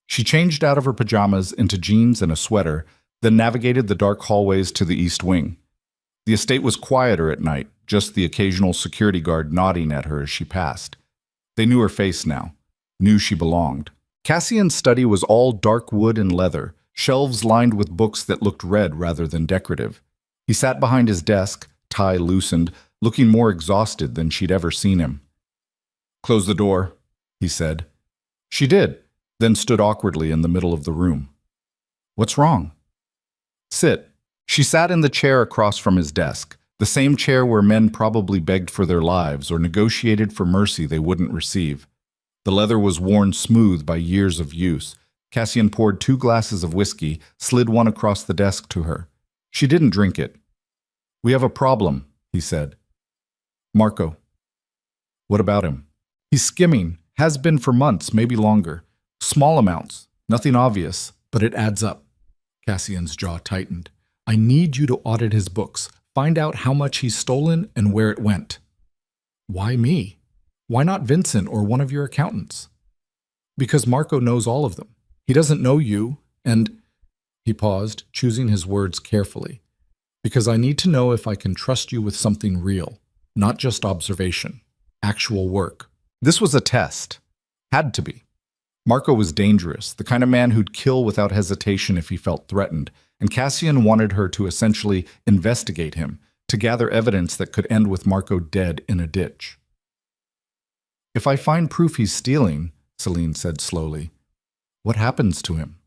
She changed out of her pajamas into jeans and a sweater, then navigated the dark hallways to the East Wing. The estate was quieter at night, just the occasional security guard nodding at her as she passed. They knew her face now, knew she belonged. Cassian's study was all dark wood and leather, shelves lined with books that looked read rather than decorative. He sat behind his desk, tie loosened, looking more exhausted than she'd ever seen him. "Close the door," he said. She did, then stood awkwardly in the middle of the room. What's wrong? Sit. She sat in the chair across from his desk, the same chair where men probably begged for their lives or negotiated for mercy they wouldn't receive. The leather was worn smooth by years of use. Cassian poured 2 glasses of whiskey, slid one across the desk to her. She didn't drink it. We have a problem, he said. Marco. What about him? He's skimming, has been for months, maybe longer. Small amounts, nothing obvious, but it adds up. Cassian's jaw tightened. I need you to audit his books, find out how much he's stolen and where it went. Why me? Why not Vincent or one of your accountants? Because Marco knows all of them. He doesn't know you, and... He paused, choosing his words carefully. Because I need to know if I can trust you with something real, not just observation, actual work. This was a test. Had to be. Marco was dangerous, the kind of man who'd kill without hesitation if he felt threatened, and Cassian wanted her to essentially investigate him, to gather evidence that could end with Marco dead in a ditch. If I find proof he's stealing, Celine said slowly, what happens to him?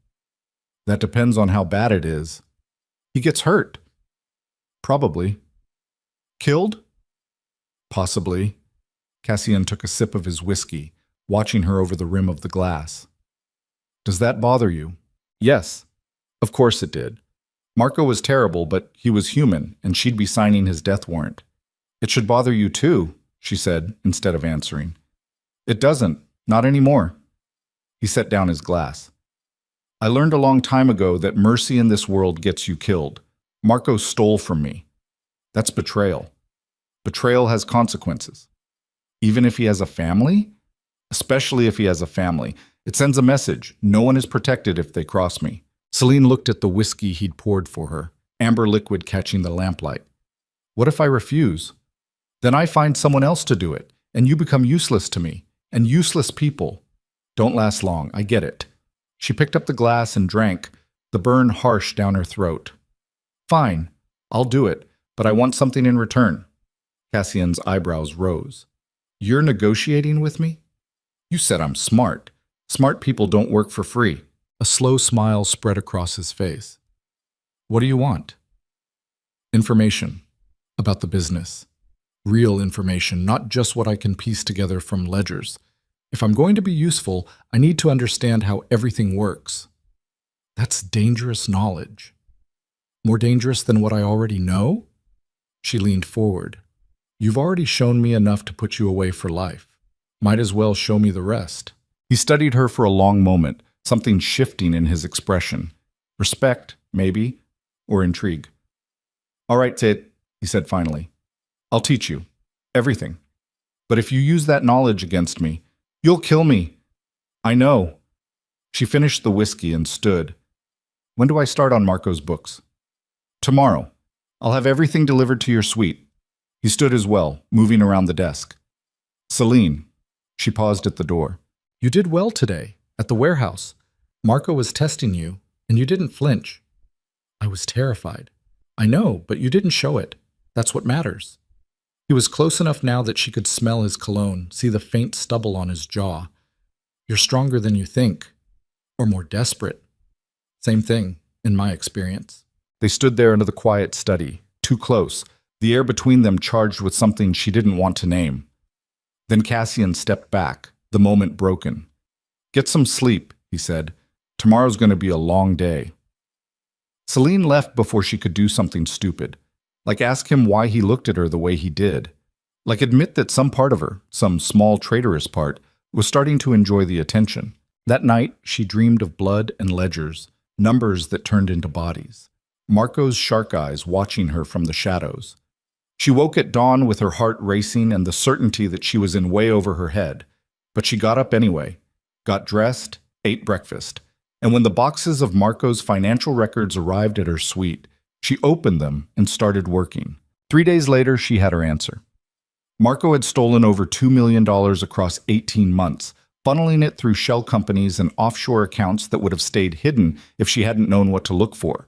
That depends on how bad it is. He gets hurt. Probably. Killed? Possibly. Cassian took a sip of his whiskey, watching her over the rim of the glass. Does that bother you? Yes. Of course it did. Marco was terrible, but he was human, and she'd be signing his death warrant. It should bother you too, she said, instead of answering. It doesn't. Not anymore. He set down his glass. I learned a long time ago that mercy in this world gets you killed. Marco stole from me. That's betrayal. Betrayal has consequences. Even if he has a family? Especially if he has a family. It sends a message. No one is protected if they cross me. Celine looked at the whiskey he'd poured for her, amber liquid catching the lamplight. What if I refuse? Then I find someone else to do it, and you become useless to me. And useless people don't last long, I get it. She picked up the glass and drank, the burn harsh down her throat. Fine, I'll do it, but I want something in return. Cassian's eyebrows rose. You're negotiating with me? You said I'm smart. Smart people don't work for free. A slow smile spread across his face. What do you want? Information about the business. Real information, not just what I can piece together from ledgers. If I'm going to be useful, I need to understand how everything works. That's dangerous knowledge. More dangerous than what I already know? She leaned forward. You've already shown me enough to put you away for life. Might as well show me the rest. He studied her for a long moment, something shifting in his expression. Respect, maybe, or intrigue. All right, Tit, he said finally. I'll teach you. Everything. But if you use that knowledge against me, you'll kill me. I know. She finished the whiskey and stood. When do I start on Marco's books? Tomorrow. I'll have everything delivered to your suite. He stood as well, moving around the desk. Celine. She paused at the door. You did well today, at the warehouse. Marco was testing you, and you didn't flinch. I was terrified. I know, but you didn't show it. That's what matters. He was close enough now that she could smell his cologne, see the faint stubble on his jaw. You're stronger than you think, or more desperate. Same thing, in my experience. They stood there into the quiet study, too close, the air between them charged with something she didn't want to name. Then Cassian stepped back, the moment broken. Get some sleep, he said. Tomorrow's going to be a long day. Celine left before she could do something stupid. Like ask him why he looked at her the way he did. Like admit that some part of her, some small traitorous part, was starting to enjoy the attention. That night, she dreamed of blood and ledgers, numbers that turned into bodies. Marco's shark eyes watching her from the shadows. She woke at dawn with her heart racing and the certainty that she was in way over her head. But she got up anyway, got dressed, ate breakfast. And when the boxes of Marco's financial records arrived at her suite, she opened them and started working. 3 days later, she had her answer. Marco had stolen over $2 million across 18 months, funneling it through shell companies and offshore accounts that would have stayed hidden if she hadn't known what to look for.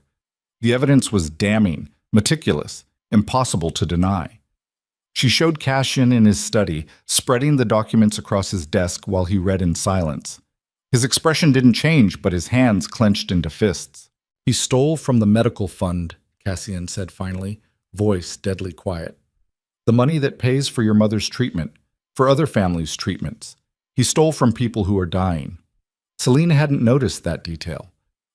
The evidence was damning, meticulous, impossible to deny. She showed Cassian in his study, spreading the documents across his desk while he read in silence. His expression didn't change, but his hands clenched into fists. He stole from the medical fund, Cassian said finally, voice deadly quiet. The money that pays for your mother's treatment, for other families' treatments. He stole from people who are dying. Celine hadn't noticed that detail.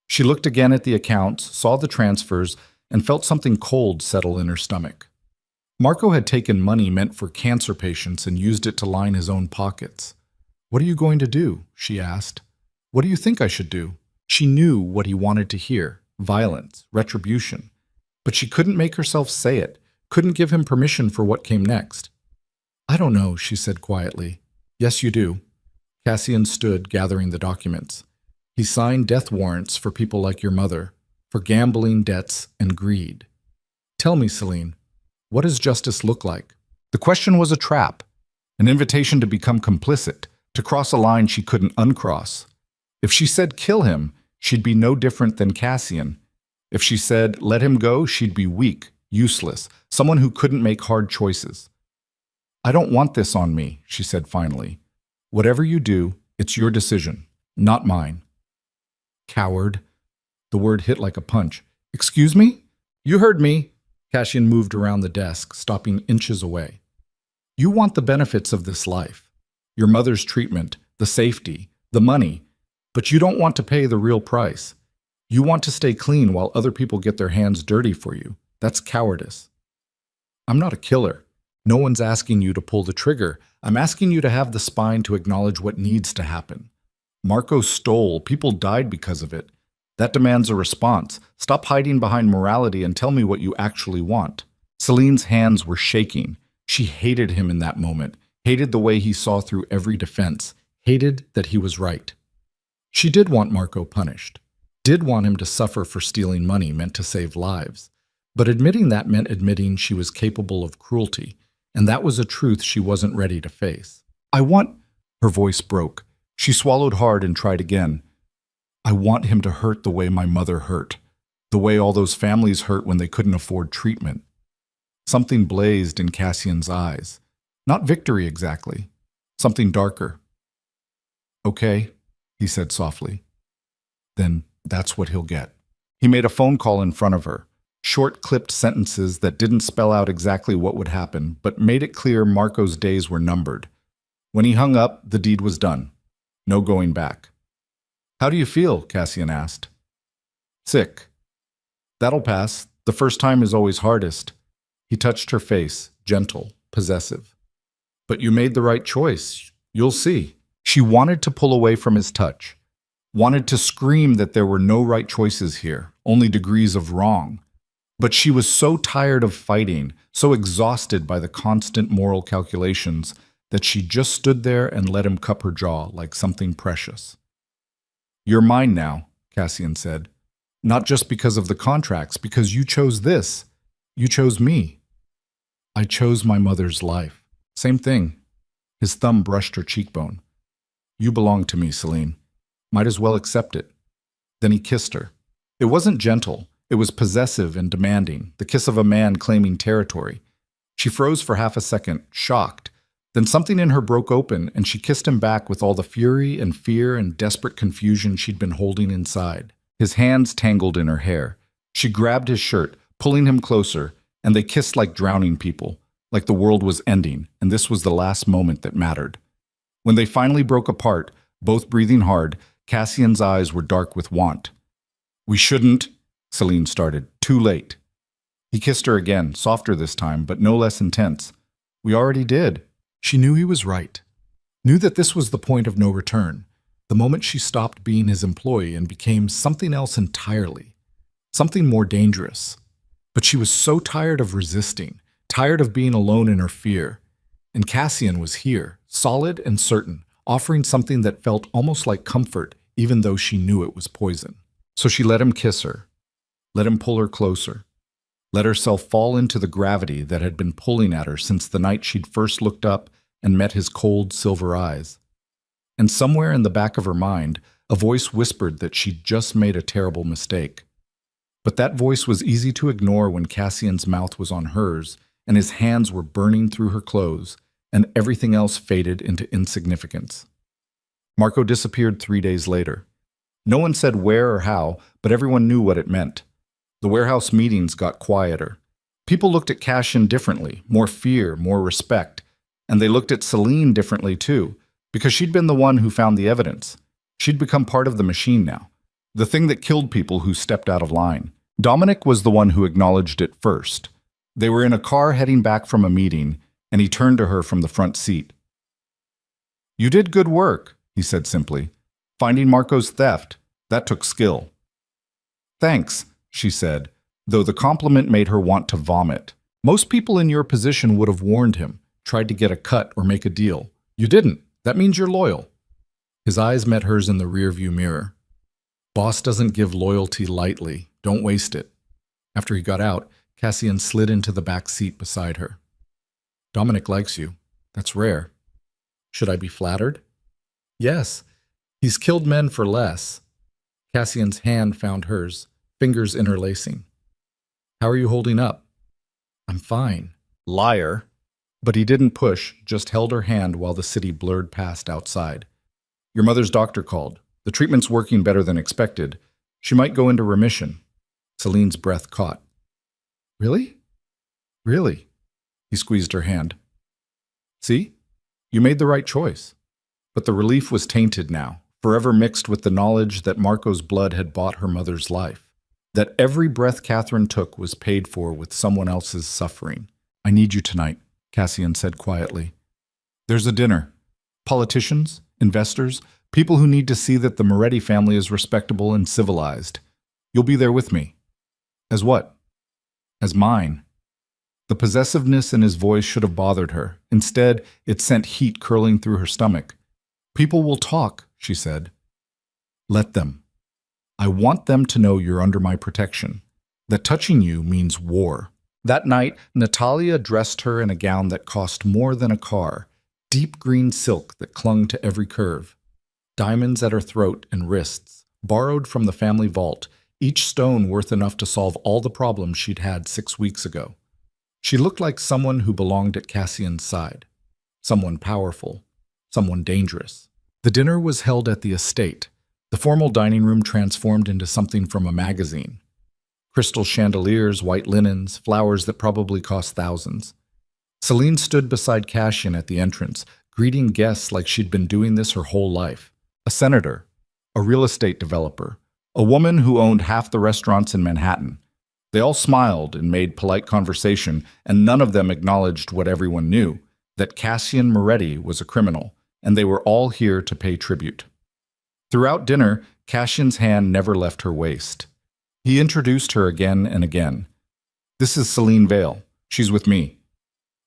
She looked again at the accounts, saw the transfers, and felt something cold settle in her stomach. Marco had taken money meant for cancer patients and used it to line his own pockets. "What are you going to do?" she asked. "What do you think I should do?" She knew what he wanted to hear, violence, retribution. But she couldn't make herself say it, couldn't give him permission for what came next. "I don't know," she said quietly. "Yes, you do." Cassian stood, gathering the documents. "He signed death warrants for people like your mother, for gambling, debts, and greed. Tell me, Celine, what does justice look like?" The question was a trap, an invitation to become complicit, to cross a line she couldn't uncross. If she said kill him, she'd be no different than Cassian. If she said let him go, she'd be weak, useless, someone who couldn't make hard choices. "I don't want this on me," she said finally. "Whatever you do, it's your decision, not mine." "Coward." The word hit like a punch. "Excuse me?" "You heard me." Cassian moved around the desk, stopping inches away. "You want the benefits of this life. Your mother's treatment, the safety, the money, but you don't want to pay the real price. You want to stay clean while other people get their hands dirty for you. That's cowardice." "I'm not a killer. No one's asking you to pull the trigger. I'm asking you to have the spine to acknowledge what needs to happen. Marco stole. People died because of it. That demands a response. Stop hiding behind morality and tell me what you actually want." Celine's hands were shaking. She hated him in that moment, hated the way he saw through every defense, hated that he was right. She did want Marco punished, did want him to suffer for stealing money meant to save lives. But admitting that meant admitting she was capable of cruelty, and that was a truth she wasn't ready to face. "I want—" Her voice broke. She swallowed hard and tried again. "I want him to hurt the way my mother hurt, the way all those families hurt when they couldn't afford treatment." Something blazed in Cassian's eyes. Not victory exactly, something darker. "Okay," he said softly. "Then that's what he'll get." He made a phone call in front of her. Short, clipped sentences that didn't spell out exactly what would happen, but made it clear Marco's days were numbered. When he hung up, the deed was done. No going back. "How do you feel?" Cassian asked. "Sick." "That'll pass. The first time is always hardest." He touched her face, gentle, possessive. "But you made the right choice. You'll see." She wanted to pull away from his touch, wanted to scream that there were no right choices here, only degrees of wrong. But she was so tired of fighting, so exhausted by the constant moral calculations, that she just stood there and let him cup her jaw like something precious. "You're mine now," Cassian said. "Not just because of the contracts, because you chose this. You chose me." "I chose my mother's life." "Same thing." His thumb brushed her cheekbone. "You belong to me, Celine. Might as well accept it." Then he kissed her. It wasn't gentle. It was possessive and demanding, the kiss of a man claiming territory. She froze for half a second, shocked. Then something in her broke open, and she kissed him back with all the fury and fear and desperate confusion she'd been holding inside. His hands tangled in her hair. She grabbed his shirt, pulling him closer, and they kissed like drowning people, like the world was ending, and this was the last moment that mattered. When they finally broke apart, both breathing hard, Cassian's eyes were dark with want. "We shouldn't," Celine started. "Too late." He kissed her again, softer this time, but no less intense. "We already did." She knew he was right. Knew that this was the point of no return, the moment she stopped being his employee and became something else entirely, something more dangerous. But she was so tired of resisting, tired of being alone in her fear. And Cassian was here, solid and certain, offering something that felt almost like comfort, even though she knew it was poison. So she let him kiss her, let him pull her closer, let herself fall into the gravity that had been pulling at her since the night she'd first looked up and met his cold silver eyes. And somewhere in the back of her mind, a voice whispered that she'd just made a terrible mistake. But that voice was easy to ignore when Cassian's mouth was on hers, and his hands were burning through her clothes, and everything else faded into insignificance. Marco disappeared 3 days later. No one said where or how, but everyone knew what it meant. The warehouse meetings got quieter. People looked at Cassian differently, more fear, more respect. And they looked at Celine differently too, because she'd been the one who found the evidence. She'd become part of the machine now, the thing that killed people who stepped out of line. Dominic was the one who acknowledged it first. They were in a car heading back from a meeting, and he turned to her from the front seat. "You did good work," he said simply. "Finding Marco's theft, that took skill." "Thanks," she said, though the compliment made her want to vomit. "Most people in your position would have warned him, tried to get a cut or make a deal. You didn't. That means you're loyal." His eyes met hers in the rearview mirror. Boss doesn't give loyalty lightly. Don't waste it. After he got out, Cassian slid into the back seat beside her. "Dominic likes you. That's rare. Should I be flattered?" "Yes. He's killed men for less." Cassian's hand found hers, fingers interlacing. "How are you holding up?" "I'm fine." Liar. But he didn't push, just held her hand while the city blurred past outside. "Your mother's doctor called. The treatment's working better than expected. She might go into remission." Celine's breath caught. "Really? Really?" He squeezed her hand. "See? You made the right choice." But the relief was tainted now, forever mixed with the knowledge that Marco's blood had bought her mother's life, that every breath Catherine took was paid for with someone else's suffering. "I need you tonight," Cassian said quietly. "There's a dinner. Politicians, investors, people who need to see that the Moretti family is respectable and civilized. You'll be there with me." "As what?" "As mine." The possessiveness in his voice should have bothered her. Instead, it sent heat curling through her stomach. "People will talk," she said. "Let them. I want them to know you're under my protection, that touching you means war." That night, Natalia dressed her in a gown that cost more than a car, deep green silk that clung to every curve, diamonds at her throat and wrists, borrowed from the family vault, each stone worth enough to solve all the problems she'd had 6 weeks ago. She looked like someone who belonged at Cassian's side, someone powerful, someone dangerous. The dinner was held at the estate, the formal dining room transformed into something from a magazine. Crystal chandeliers, white linens, flowers that probably cost thousands. Celine stood beside Cassian at the entrance, greeting guests like she'd been doing this her whole life. A senator, a real estate developer, a woman who owned half the restaurants in Manhattan. They all smiled and made polite conversation, and none of them acknowledged what everyone knew, that Cassian Moretti was a criminal, and they were all here to pay tribute. Throughout dinner, Cassian's hand never left her waist. He introduced her again and again. "This is Celine Vale. She's with me."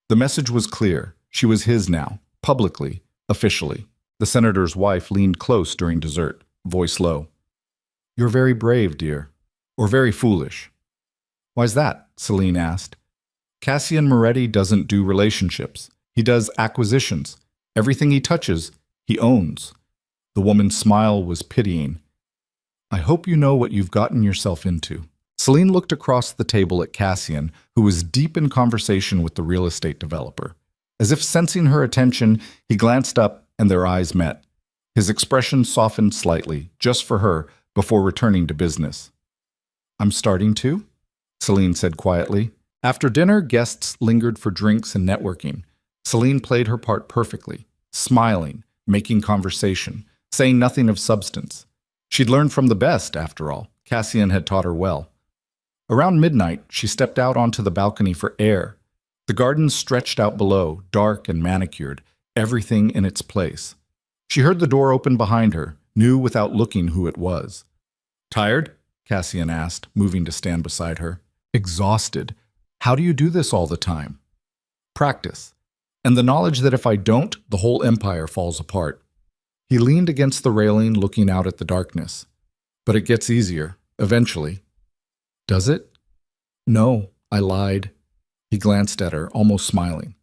The message was clear. She was his now, publicly, officially. The senator's wife leaned close during dessert, voice low. "You're very brave, dear. Or very foolish." "Why's that?" Celine asked. "Cassian Moretti doesn't do relationships. He does acquisitions. Everything he touches, he owns." The woman's smile was pitying. "I hope you know what you've gotten yourself into." Celine looked across the table at Cassian, who was deep in conversation with the real estate developer. As if sensing her attention, he glanced up and their eyes met. His expression softened slightly, just for her, before returning to business. "I'm starting to," Celine said quietly. After dinner, guests lingered for drinks and networking. Celine played her part perfectly, smiling, making conversation, saying nothing of substance. She'd learned from the best, after all. Cassian had taught her well. Around midnight, she stepped out onto the balcony for air. The garden stretched out below, dark and manicured, everything in its place. She heard the door open behind her, knew without looking who it was. "Tired?" Cassian asked, moving to stand beside her. "Exhausted. How do you do this all the time?" "Practice. And the knowledge that if I don't, the whole empire falls apart." He leaned against the railing, looking out at the darkness. "But it gets easier, eventually." "Does it?" "No," I lied. He glanced at her, almost smiling.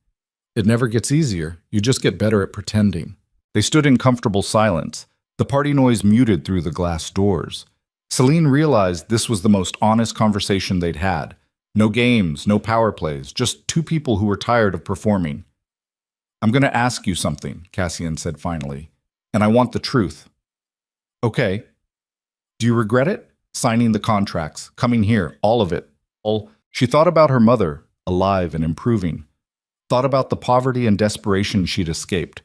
"It never gets easier. You just get better at pretending." They stood in comfortable silence, the party noise muted through the glass doors. Celine realized this was the most honest conversation they'd had. No games, no power plays, just two people who were tired of performing. "I'm going to ask you something," Cassian said finally. and I want the truth. Okay. Do you regret it? Signing the contracts, coming here, all of it. All. She thought about her mother, alive and improving. Thought about the poverty and desperation she'd escaped.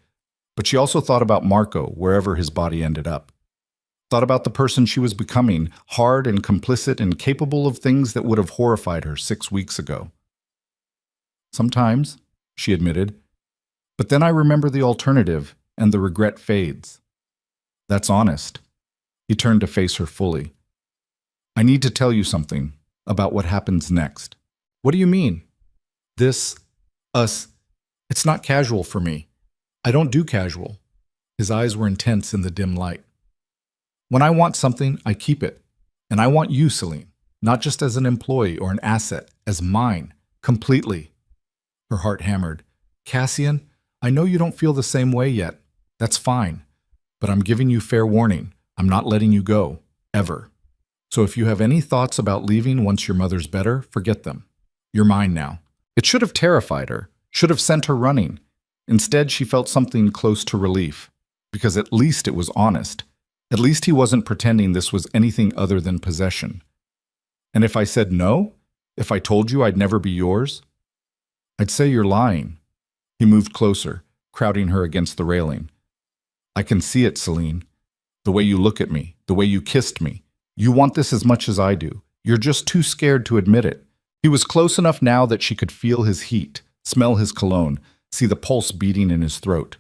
But she also thought about Marco, wherever his body ended up. Thought about the person she was becoming, hard and complicit and capable of things that would have horrified her 6 weeks ago. Sometimes, she admitted. But then I remember the alternative, and the regret fades. That's honest. He turned to face her fully. I need to tell you something about what happens next. What do you mean? This, us, it's not casual for me. I don't do casual. His eyes were intense in the dim light. When I want something, I keep it. And I want you, Celine, not just as an employee or an asset, as mine, completely. Her heart hammered. Cassian, I know you don't feel the same way yet. That's fine. But I'm giving you fair warning. I'm not letting you go, ever. So if you have any thoughts about leaving once your mother's better, forget them. You're mine now. It should have terrified her, should have sent her running. Instead, she felt something close to relief, because at least it was honest. At least he wasn't pretending this was anything other than possession. And if I said no, if I told you I'd never be yours, I'd say you're lying. He moved closer, crowding her against the railing. I can see it, Celine. The way you look at me, the way you kissed me. You want this as much as I do. You're just too scared to admit it. He was close enough now that she could feel his heat, smell his cologne, see the pulse beating in his throat.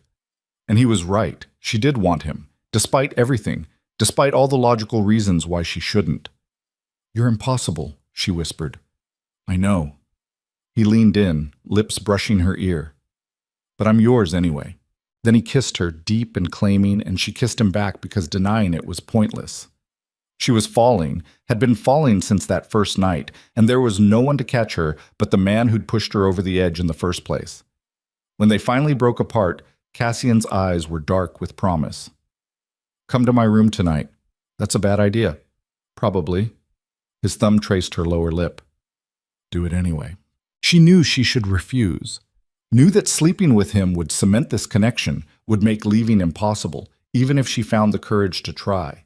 And he was right. She did want him, despite everything, despite all the logical reasons why she shouldn't. You're impossible, she whispered. I know. He leaned in, lips brushing her ear. But I'm yours anyway. Then he kissed her, deep and claiming, and she kissed him back because denying it was pointless. She was falling, had been falling since that first night, and there was no one to catch her but the man who'd pushed her over the edge in the first place. When they finally broke apart, Cassian's eyes were dark with promise. Come to my room tonight. That's a bad idea. Probably. His thumb traced her lower lip. Do it anyway. She knew she should refuse. Knew that sleeping with him would cement this connection, would make leaving impossible, even if she found the courage to try.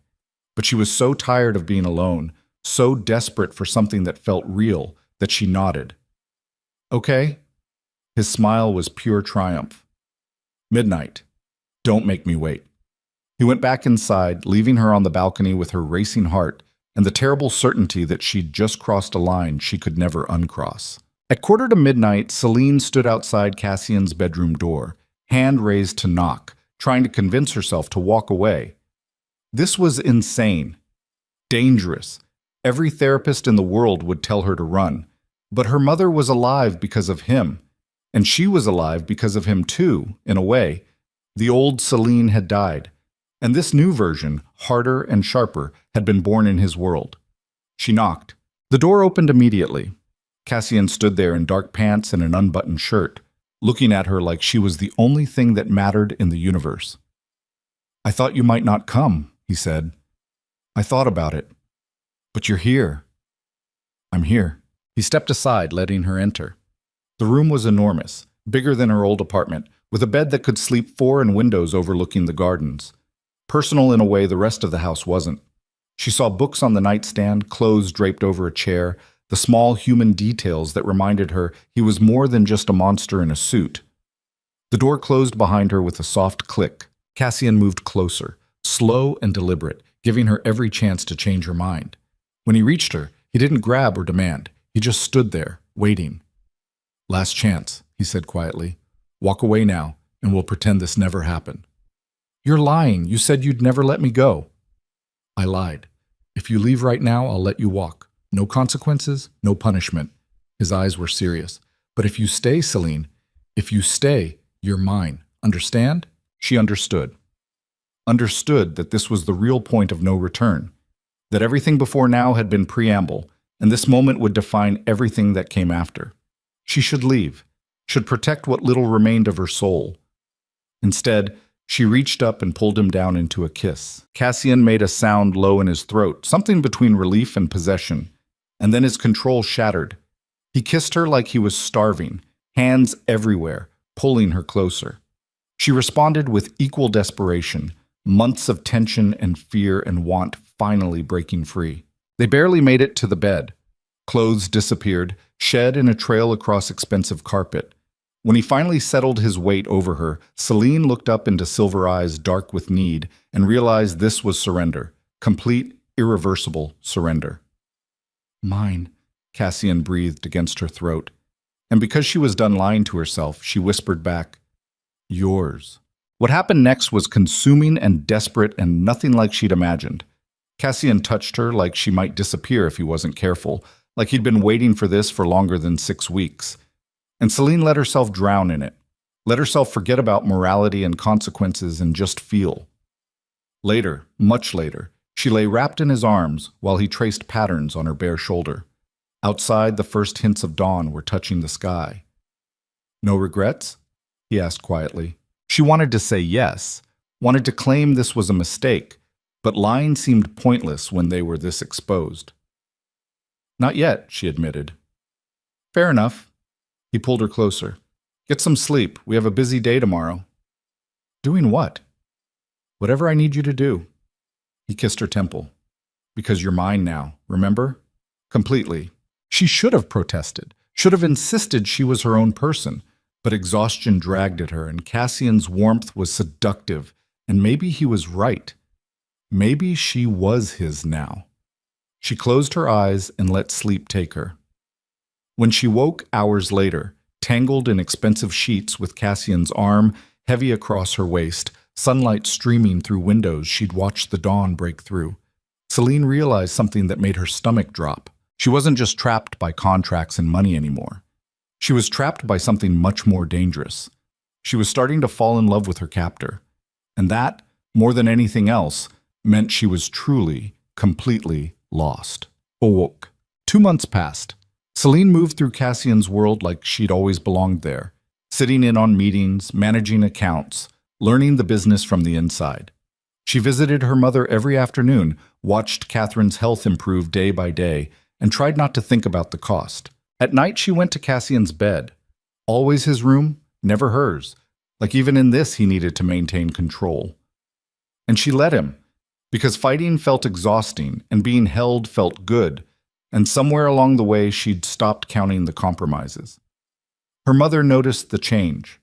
But she was so tired of being alone, so desperate for something that felt real, that she nodded. Okay? His smile was pure triumph. Midnight. Don't make me wait. He went back inside, leaving her on the balcony with her racing heart and the terrible certainty that she'd just crossed a line she could never uncross. At 1:45, Celine stood outside Cassian's bedroom door, hand raised to knock, trying to convince herself to walk away. This was insane. Dangerous. Every therapist in the world would tell her to run. But her mother was alive because of him. And she was alive because of him too, in a way. The old Celine had died. And this new version, harder and sharper, had been born in his world. She knocked. The door opened immediately. Cassian stood there in dark pants and an unbuttoned shirt, looking at her like she was the only thing that mattered in the universe. I thought you might not come, he said. I thought about it. But you're here. I'm here. He stepped aside, letting her enter. The room was enormous, bigger than her old apartment, with a bed that could sleep 4 and windows overlooking the gardens. Personal in a way the rest of the house wasn't. She saw books on the nightstand, clothes draped over a chair, the small human details that reminded her he was more than just a monster in a suit. The door closed behind her with a soft click. Cassian moved closer, slow and deliberate, giving her every chance to change her mind. When he reached her, he didn't grab or demand. He just stood there, waiting. Last chance, he said quietly. Walk away now, and we'll pretend this never happened. You're lying. You said you'd never let me go. I lied. If you leave right now, I'll let you walk. No consequences, no punishment. His eyes were serious. But if you stay, Celine, if you stay, you're mine. Understand? She understood. Understood that this was the real point of no return. That everything before now had been preamble, and this moment would define everything that came after. She should leave, should protect what little remained of her soul. Instead, she reached up and pulled him down into a kiss. Cassian made a sound low in his throat, something between relief and possession, and then his control shattered. He kissed her like he was starving, hands everywhere, pulling her closer. She responded with equal desperation, months of tension and fear and want finally breaking free. They barely made it to the bed. Clothes disappeared, shed in a trail across expensive carpet. When he finally settled his weight over her, Celine looked up into silver eyes dark with need and realized this was surrender. Complete, irreversible surrender. Mine, Cassian breathed against her throat. And because she was done lying to herself, she whispered back, yours. What happened next was consuming and desperate and nothing like she'd imagined. Cassian touched her like she might disappear if he wasn't careful, like he'd been waiting for this for longer than 6 weeks. And Celine let herself drown in it, let herself forget about morality and consequences and just feel. Later, much later, she lay wrapped in his arms while he traced patterns on her bare shoulder. Outside, the first hints of dawn were touching the sky. No regrets? He asked quietly. She wanted to say yes, wanted to claim this was a mistake, but lying seemed pointless when they were this exposed. Not yet, she admitted. Fair enough. He pulled her closer. Get some sleep. We have a busy day tomorrow. Doing what? Whatever I need you to do. He kissed her temple. Because you're mine now, remember? Completely. She should have protested, should have insisted she was her own person, but exhaustion dragged at her, and Cassian's warmth was seductive, and maybe he was right. Maybe she was his now. She closed her eyes and let sleep take her. When she woke hours later, tangled in expensive sheets with Cassian's arm heavy across her waist, sunlight streaming through windows she'd watched the dawn break through, Celine realized something that made her stomach drop. She wasn't just trapped by contracts and money anymore. She was trapped by something much more dangerous. She was starting to fall in love with her captor. And that, more than anything else, meant she was truly, completely lost. Awoke. 2 months passed. Celine moved through Cassian's world like she'd always belonged there, sitting in on meetings, managing accounts, learning the business from the inside. She visited her mother every afternoon, watched Catherine's health improve day by day, and tried not to think about the cost. At night, she went to Cassian's bed. Always his room, never hers. Like even in this, he needed to maintain control. And she let him, because fighting felt exhausting and being held felt good, and somewhere along the way, she'd stopped counting the compromises. Her mother noticed the change.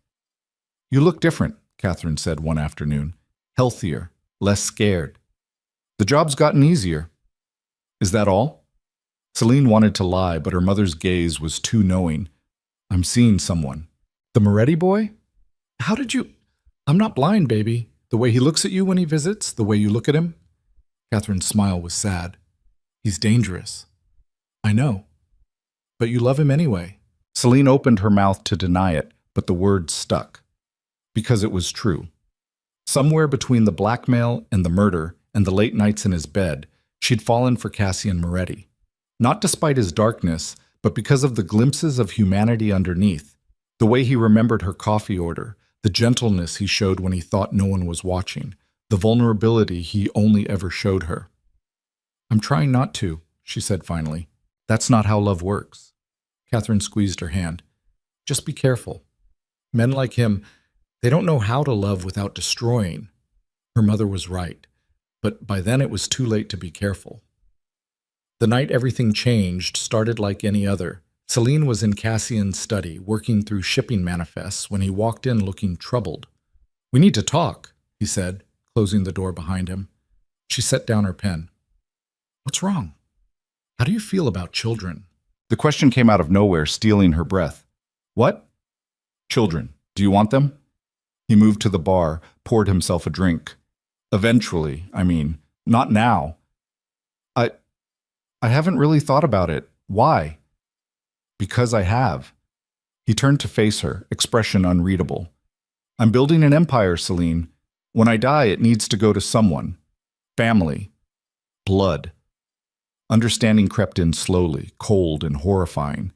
You look different, Catherine said one afternoon. Healthier, less scared. The job's gotten easier. Is that all? Celine wanted to lie, but her mother's gaze was too knowing. I'm seeing someone. The Moretti boy? How did you... I'm not blind, baby. The way he looks at you when he visits, the way you look at him. Catherine's smile was sad. He's dangerous. I know. But you love him anyway. Celine opened her mouth to deny it, but the words stuck. Because it was true. Somewhere between the blackmail and the murder and the late nights in his bed, she'd fallen for Cassian Moretti. Not despite his darkness, but because of the glimpses of humanity underneath, the way he remembered her coffee order, the gentleness he showed when he thought no one was watching, the vulnerability he only ever showed her. I'm trying not to, she said finally. That's not how love works. Catherine squeezed her hand. Just be careful. Men like him, they don't know how to love without destroying. Her mother was right, but by then it was too late to be careful. The night everything changed started like any other. Celine was in Cassian's study, working through shipping manifests when he walked in looking troubled. We need to talk, he said, closing the door behind him. She set down her pen. What's wrong? How do you feel about children? The question came out of nowhere, stealing her breath. What? Children. Do you want them? He moved to the bar, poured himself a drink. Eventually, not now. I haven't really thought about it. Why? Because I have. He turned to face her, expression unreadable. I'm building an empire, Celine. When I die, it needs to go to someone. Family. Blood. Understanding crept in slowly, cold and horrifying.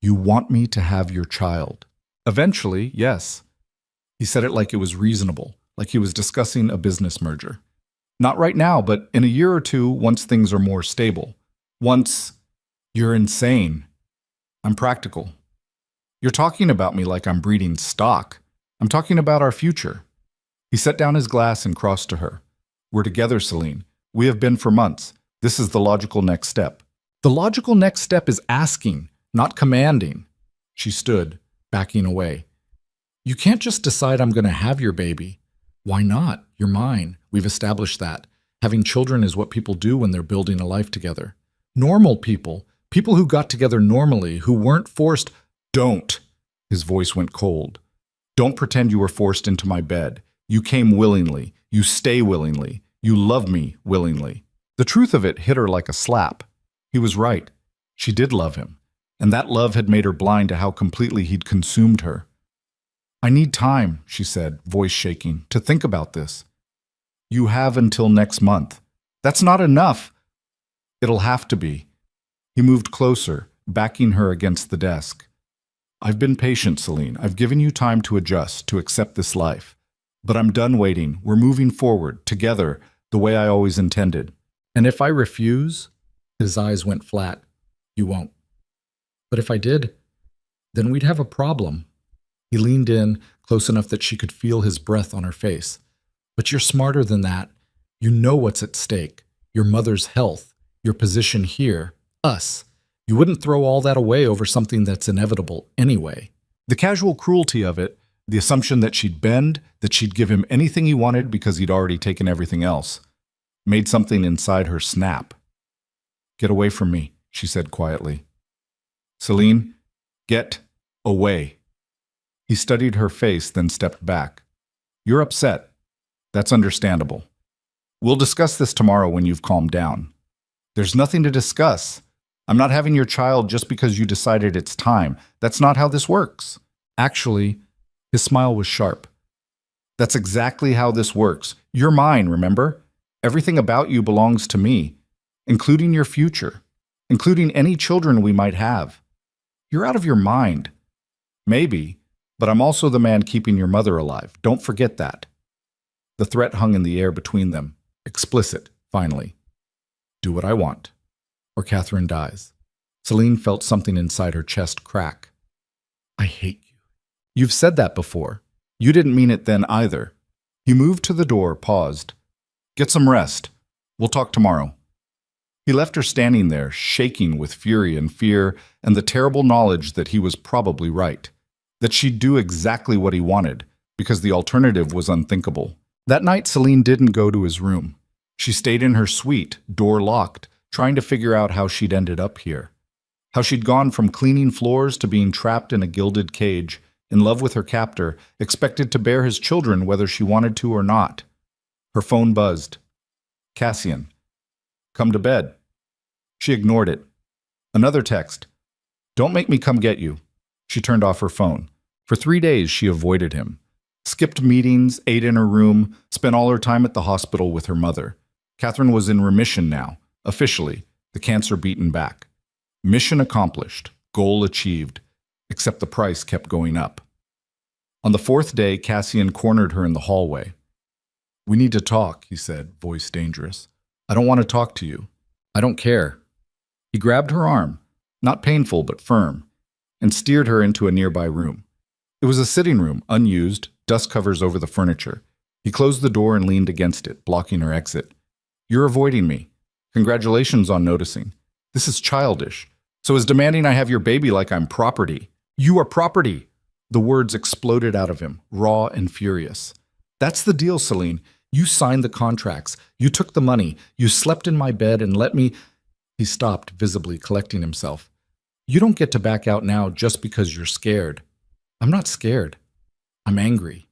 You want me to have your child? Eventually, yes. He said it like it was reasonable, like he was discussing a business merger. Not right now, but in a year or two, once things are more stable. Once... You're insane. I'm practical. You're talking about me like I'm breeding stock. I'm talking about our future. He set down his glass and crossed to her. We're together, Celine. We have been for months. This is the logical next step. The logical next step is asking, not commanding. She stood, backing away. You can't just decide I'm going to have your baby. Why not? You're mine. We've established that. Having children is what people do when they're building a life together. Normal people, people who got together normally, who weren't forced. Don't. His voice went cold. Don't pretend you were forced into my bed. You came willingly. You stay willingly. You love me willingly. The truth of it hit her like a slap. He was right. She did love him, and that love had made her blind to how completely he'd consumed her. I need time, she said, voice shaking, to think about this. You have until next month. That's not enough. It'll have to be. He moved closer, backing her against the desk. I've been patient, Celine. I've given you time to adjust, to accept this life. But I'm done waiting. We're moving forward, together, the way I always intended. And if I refuse? His eyes went flat. You won't. But if I did, then we'd have a problem. He leaned in, close enough that she could feel his breath on her face. But you're smarter than that. You know what's at stake. Your mother's health, your position here, us. You wouldn't throw all that away over something that's inevitable anyway. The casual cruelty of it, the assumption that she'd bend, that she'd give him anything he wanted because he'd already taken everything else, made something inside her snap. Get away from me, she said quietly. Celine, get away. He studied her face, then stepped back. You're upset. That's understandable. We'll discuss this tomorrow when you've calmed down. There's nothing to discuss. I'm not having your child just because you decided it's time. That's not how this works. Actually, his smile was sharp. That's exactly how this works. You're mine, remember? Everything about you belongs to me, including your future, including any children we might have. You're out of your mind. Maybe, but I'm also the man keeping your mother alive. Don't forget that. The threat hung in the air between them, explicit, finally. Do what I want, or Catherine dies. Celine felt something inside her chest crack. I hate you. You've said that before. You didn't mean it then either. He moved to the door, paused. Get some rest. We'll talk tomorrow. He left her standing there, shaking with fury and fear and the terrible knowledge that he was probably right, that she'd do exactly what he wanted, because the alternative was unthinkable. That night, Celine didn't go to his room. She stayed in her suite, door locked, trying to figure out how she'd ended up here. How she'd gone from cleaning floors to being trapped in a gilded cage, in love with her captor, expected to bear his children whether she wanted to or not. Her phone buzzed. Cassian. Come to bed. She ignored it. Another text. Don't make me come get you. She turned off her phone. For 3 days, she avoided him. Skipped meetings, ate in her room, spent all her time at the hospital with her mother. Catherine was in remission now, officially, the cancer beaten back. Mission accomplished, goal achieved, except the price kept going up. On the 4th day, Cassian cornered her in the hallway. We need to talk, he said, voice dangerous. I don't want to talk to you. I don't care. He grabbed her arm, not painful but firm, and steered her into a nearby room. It was a sitting room, unused, dust covers over the furniture. He closed the door and leaned against it, blocking her exit. You're avoiding me. Congratulations on noticing. This is childish. So is demanding I have your baby like I'm property. You are property. The words exploded out of him, raw and furious. That's the deal, Celine. You signed the contracts. You took the money. You slept in my bed and let me... He stopped, visibly collecting himself. You don't get to back out now just because you're scared. I'm not scared. I'm angry.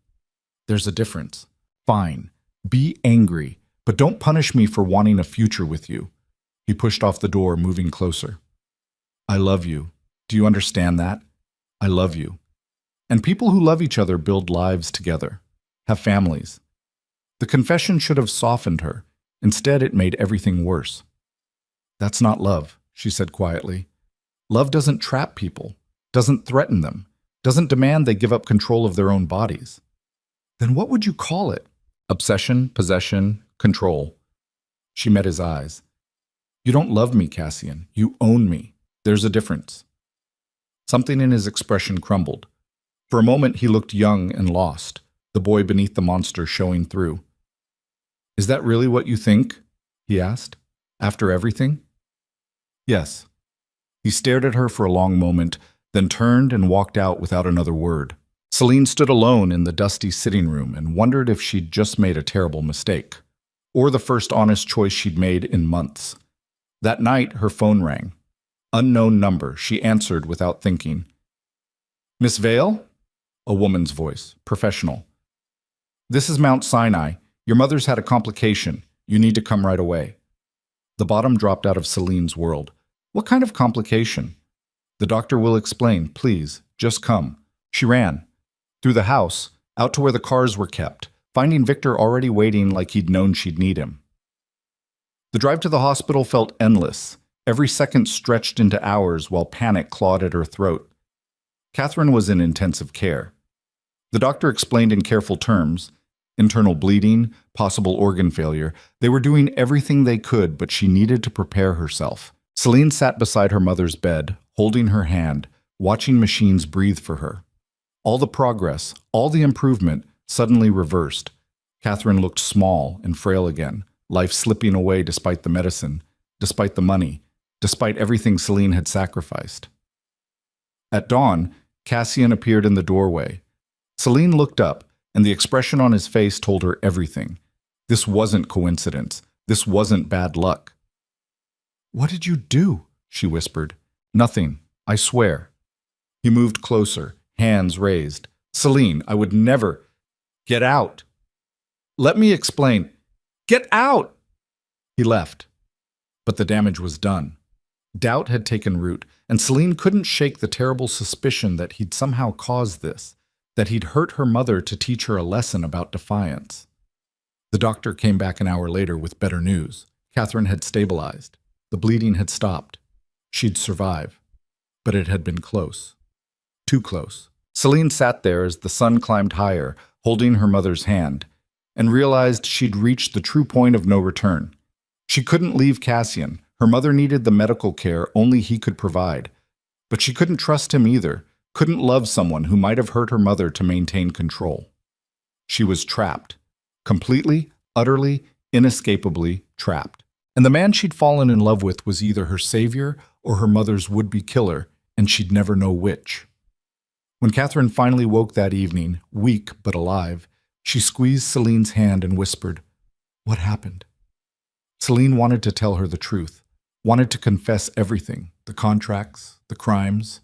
There's a difference. Fine. Be angry, but don't punish me for wanting a future with you. He pushed off the door, moving closer. I love you. Do you understand that? I love you. And people who love each other build lives together, have families. The confession should have softened her. Instead, it made everything worse. That's not love, she said quietly. Love doesn't trap people, doesn't threaten them, doesn't demand they give up control of their own bodies. Then what would you call it? Obsession, possession, control. She met his eyes. You don't love me, Cassian. You own me. There's a difference. Something in his expression crumbled. For a moment, he looked young and lost, the boy beneath the monster showing through. Is that really what you think? He asked. After everything? Yes. He stared at her for a long moment, then turned and walked out without another word. Celine stood alone in the dusty sitting room and wondered if she'd just made a terrible mistake, or the first honest choice she'd made in months. That night, her phone rang. Unknown number. She answered without thinking. Miss Vale? A woman's voice, professional. This is Mount Sinai. Your mother's had a complication. You need to come right away. The bottom dropped out of Celine's world. What kind of complication? The doctor will explain. Please, just come. She ran. Through the house, out to where the cars were kept, finding Victor already waiting like he'd known she'd need him. The drive to the hospital felt endless. Every second stretched into hours while panic clawed at her throat. Catherine was in intensive care. The doctor explained in careful terms. Internal bleeding, possible organ failure. They were doing everything they could, but she needed to prepare herself. Celine sat beside her mother's bed, holding her hand, watching machines breathe for her. All the progress, all the improvement, suddenly reversed. Catherine looked small and frail again, life slipping away despite the medicine, despite the money, despite everything Celine had sacrificed. At dawn, Cassian appeared in the doorway. Celine looked up, and the expression on his face told her everything. This wasn't coincidence. This wasn't bad luck. What did you do? She whispered. Nothing, I swear. He moved closer, hands raised. Celine, I would never. Get out. Let me explain. Get out! He left. But the damage was done. Doubt had taken root, and Celine couldn't shake the terrible suspicion that he'd somehow caused this, that he'd hurt her mother to teach her a lesson about defiance. The doctor came back an hour later with better news. Catherine had stabilized. The bleeding had stopped. She'd survive. But it had been close. Too close. Celine sat there as the sun climbed higher, holding her mother's hand, and realized she'd reached the true point of no return. She couldn't leave Cassian. Her mother needed the medical care only he could provide. But she couldn't trust him either, couldn't love someone who might have hurt her mother to maintain control. She was trapped. Completely, utterly, inescapably trapped. And the man she'd fallen in love with was either her savior or her mother's would-be killer, and she'd never know which. When Catherine finally woke that evening, weak but alive, she squeezed Celine's hand and whispered, "What happened?" Celine wanted to tell her the truth, wanted to confess everything, the contracts, the crimes,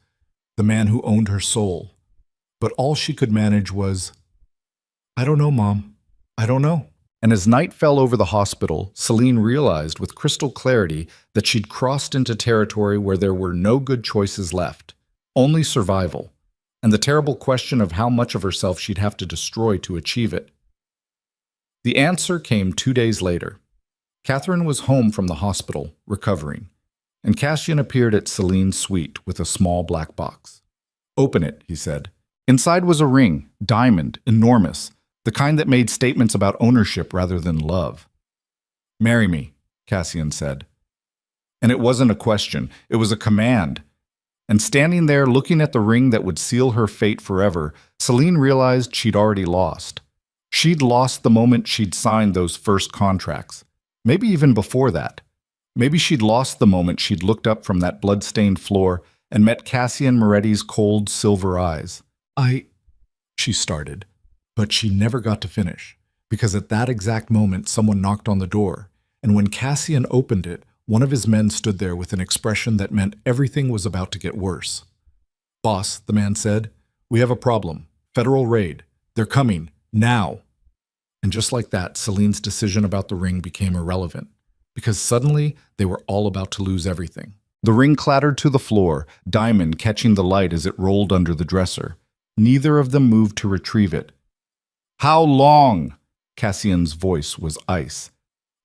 the man who owned her soul. But all she could manage was, "I don't know, Mom. I don't know." And as night fell over the hospital, Celine realized with crystal clarity that she'd crossed into territory where there were no good choices left, only survival, and the terrible question of how much of herself she'd have to destroy to achieve it. The answer came 2 days later. Catherine was home from the hospital, recovering, and Cassian appeared at Celine's suite with a small black box. "Open it," he said. Inside was a ring, diamond, enormous, the kind that made statements about ownership rather than love. "Marry me," Cassian said. And it wasn't a question, it was a command. And standing there looking at the ring that would seal her fate forever, Celine realized she'd already lost. She'd lost the moment she'd signed those first contracts. Maybe even before that. Maybe she'd lost the moment she'd looked up from that blood-stained floor and met Cassian Moretti's cold silver eyes. She started, but she never got to finish, because at that exact moment someone knocked on the door, and when Cassian opened it, one of his men stood there with an expression that meant everything was about to get worse. "Boss," the man said, "we have a problem. Federal raid. They're coming. Now." And just like that, Celine's decision about the ring became irrelevant, because suddenly they were all about to lose everything. The ring clattered to the floor, diamond catching the light as it rolled under the dresser. Neither of them moved to retrieve it. "How long?" Cassian's voice was ice.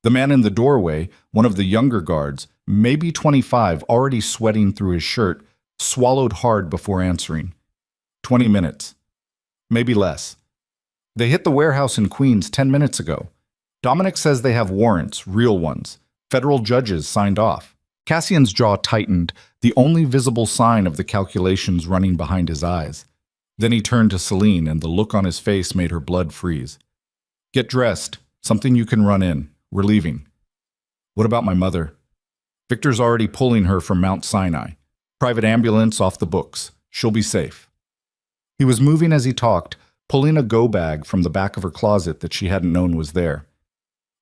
The man in the doorway, one of the younger guards, maybe 25, already sweating through his shirt, swallowed hard before answering. 20 minutes. Maybe less. They hit the warehouse in Queens 10 minutes ago. Dominic says they have warrants, real ones. Federal judges signed off. Cassian's jaw tightened, the only visible sign of the calculations running behind his eyes. Then he turned to Celine, and the look on his face made her blood freeze. Get dressed. Something you can run in. We're leaving. What about my mother? Victor's already pulling her from Mount Sinai. Private ambulance off the books. She'll be safe. He was moving as he talked, pulling a go bag from the back of her closet that she hadn't known was there.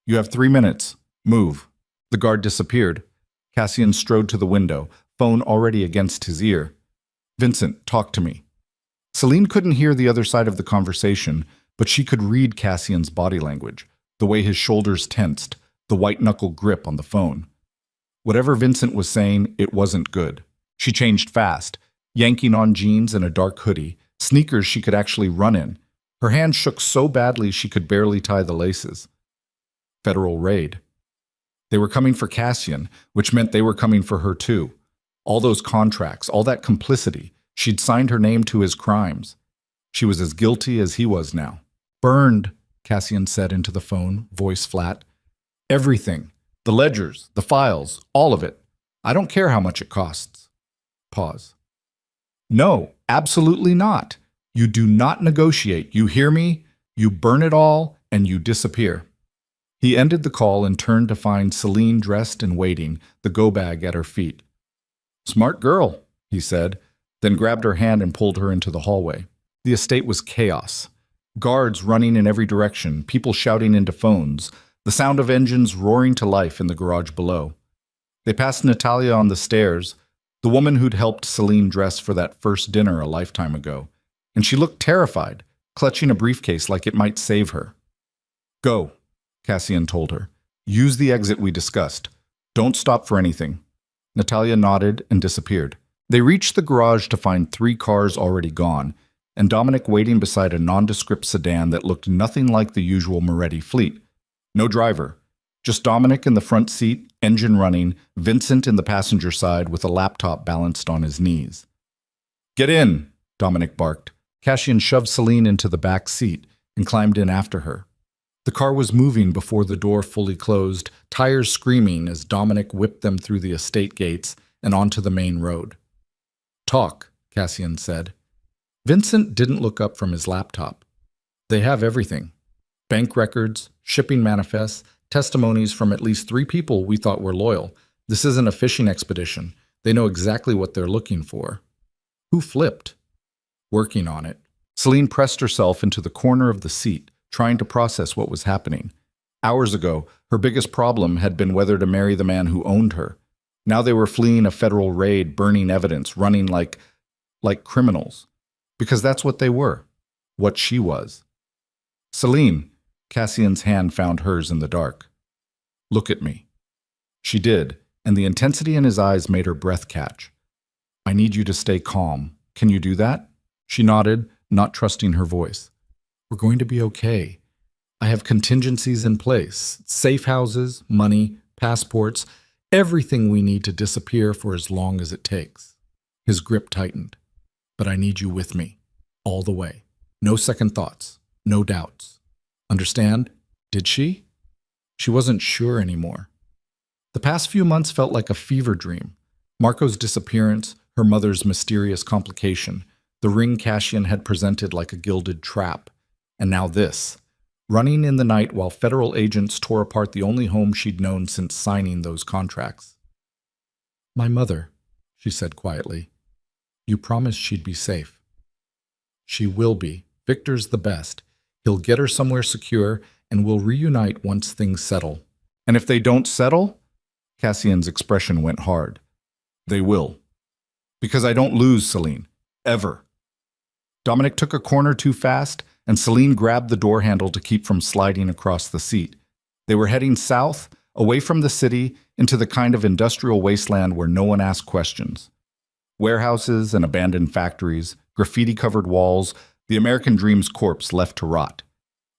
You have 3 minutes. Move. The guard disappeared. Cassian strode to the window, phone already against his ear. Vincent, talk to me. Celine couldn't hear the other side of the conversation, but she could read Cassian's body language, the way his shoulders tensed, the white-knuckle grip on the phone. Whatever Vincent was saying, it wasn't good. She changed fast, yanking on jeans and a dark hoodie, sneakers she could actually run in. Her hand shook so badly she could barely tie the laces. Federal raid. They were coming for Cassian, which meant they were coming for her too. All those contracts, all that complicity, she'd signed her name to his crimes. She was as guilty as he was now. Burned, Cassian said into the phone, voice flat. Everything. The ledgers, the files, all of it. I don't care how much it costs. Pause. No, absolutely not. You do not negotiate. You hear me? You burn it all, and you disappear. He ended the call and turned to find Celine dressed and waiting, the go-bag at her feet. Smart girl, he said, then grabbed her hand and pulled her into the hallway. The estate was chaos. Guards running in every direction, people shouting into phones, the sound of engines roaring to life in the garage below. They passed Natalia on the stairs, the woman who'd helped Celine dress for that first dinner a lifetime ago, and she looked terrified, clutching a briefcase like it might save her. Go, Cassian told her. Use the exit we discussed. Don't stop for anything. Natalia nodded and disappeared. They reached the garage to find 3 cars already gone, and Dominic waiting beside a nondescript sedan that looked nothing like the usual Moretti fleet. No driver. Just Dominic in the front seat, engine running, Vincent in the passenger side with a laptop balanced on his knees. Get in, Dominic barked. Cassian shoved Celine into the back seat and climbed in after her. The car was moving before the door fully closed, tires screaming as Dominic whipped them through the estate gates and onto the main road. Talk, Cassian said. Vincent didn't look up from his laptop. They have everything. Bank records, shipping manifests, testimonies from at least 3 people we thought were loyal. This isn't a fishing expedition. They know exactly what they're looking for. Who flipped? Working on it. Celine pressed herself into the corner of the seat, trying to process what was happening. Hours ago, her biggest problem had been whether to marry the man who owned her. Now they were fleeing a federal raid, burning evidence, running like criminals. Because that's what they were. What she was. Celine, Cassian's hand found hers in the dark. Look at me. She did, and the intensity in his eyes made her breath catch. I need you to stay calm. Can you do that? She nodded, not trusting her voice. We're going to be okay. I have contingencies in place. Safe houses, money, passports, everything we need to disappear for as long as it takes. His grip tightened. But I need you with me. All the way. No second thoughts. No doubts. Understand? Did she? She wasn't sure anymore. The past few months felt like a fever dream. Marco's disappearance, her mother's mysterious complication, the ring Cassian had presented like a gilded trap. And now this. Running in the night while federal agents tore apart the only home she'd known since signing those contracts. My mother, she said quietly. You promised she'd be safe. She will be. Victor's the best. He'll get her somewhere secure, and we'll reunite once things settle. And if they don't settle? Cassian's expression went hard. They will. Because I don't lose, Celine. Ever. Dominic took a corner too fast, and Celine grabbed the door handle to keep from sliding across the seat. They were heading south, away from the city, into the kind of industrial wasteland where no one asked questions. Warehouses and abandoned factories, graffiti-covered walls, the American dream's corpse left to rot.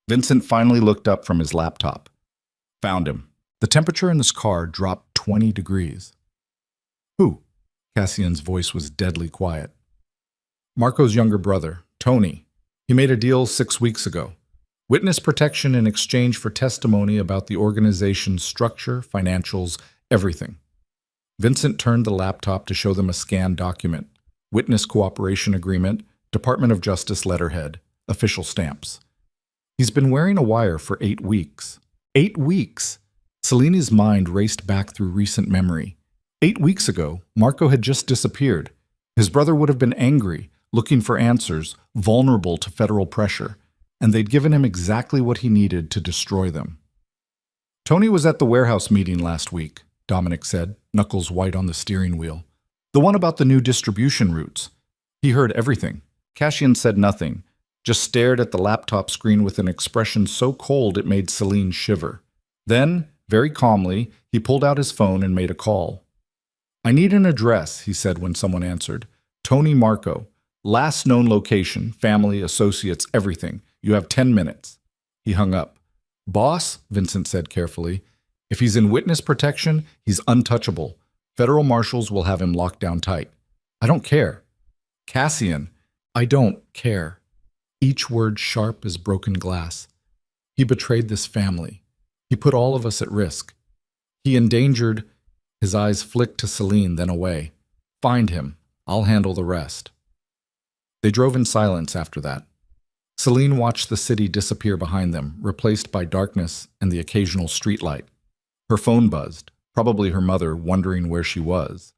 Vincent finally looked up from his laptop. Found him. The temperature in this car dropped 20 degrees. Who? Cassian's voice was deadly quiet. Marco's younger brother, Tony. He made a deal 6 weeks ago. Witness protection in exchange for testimony about the organization's structure, financials, everything. Vincent turned the laptop to show them a scanned document. Witness cooperation agreement, Department of Justice letterhead, official stamps. He's been wearing a wire for 8 weeks. 8 weeks! Selene's mind raced back through recent memory. 8 weeks ago, Marco had just disappeared. His brother would have been angry, looking for answers, vulnerable to federal pressure, and they'd given him exactly what he needed to destroy them. Tony was at the warehouse meeting last week, Dominic said, knuckles white on the steering wheel. The one about the new distribution routes. He heard everything. Cassian said nothing, just stared at the laptop screen with an expression so cold it made Selene shiver. Then, very calmly, he pulled out his phone and made a call. I need an address, he said when someone answered. Tony Marco. Last known location, family, associates, everything. You have 10 minutes. He hung up. Boss, Vincent said carefully, if he's in witness protection, he's untouchable. Federal marshals will have him locked down tight. I don't care. Cassian, I don't care. Each word sharp as broken glass. He betrayed this family. He put all of us at risk. He endangered. His eyes flicked to Selene, then away. Find him. I'll handle the rest. They drove in silence after that. Selene watched the city disappear behind them, replaced by darkness and the occasional streetlight. Her phone buzzed, probably her mother wondering where she was.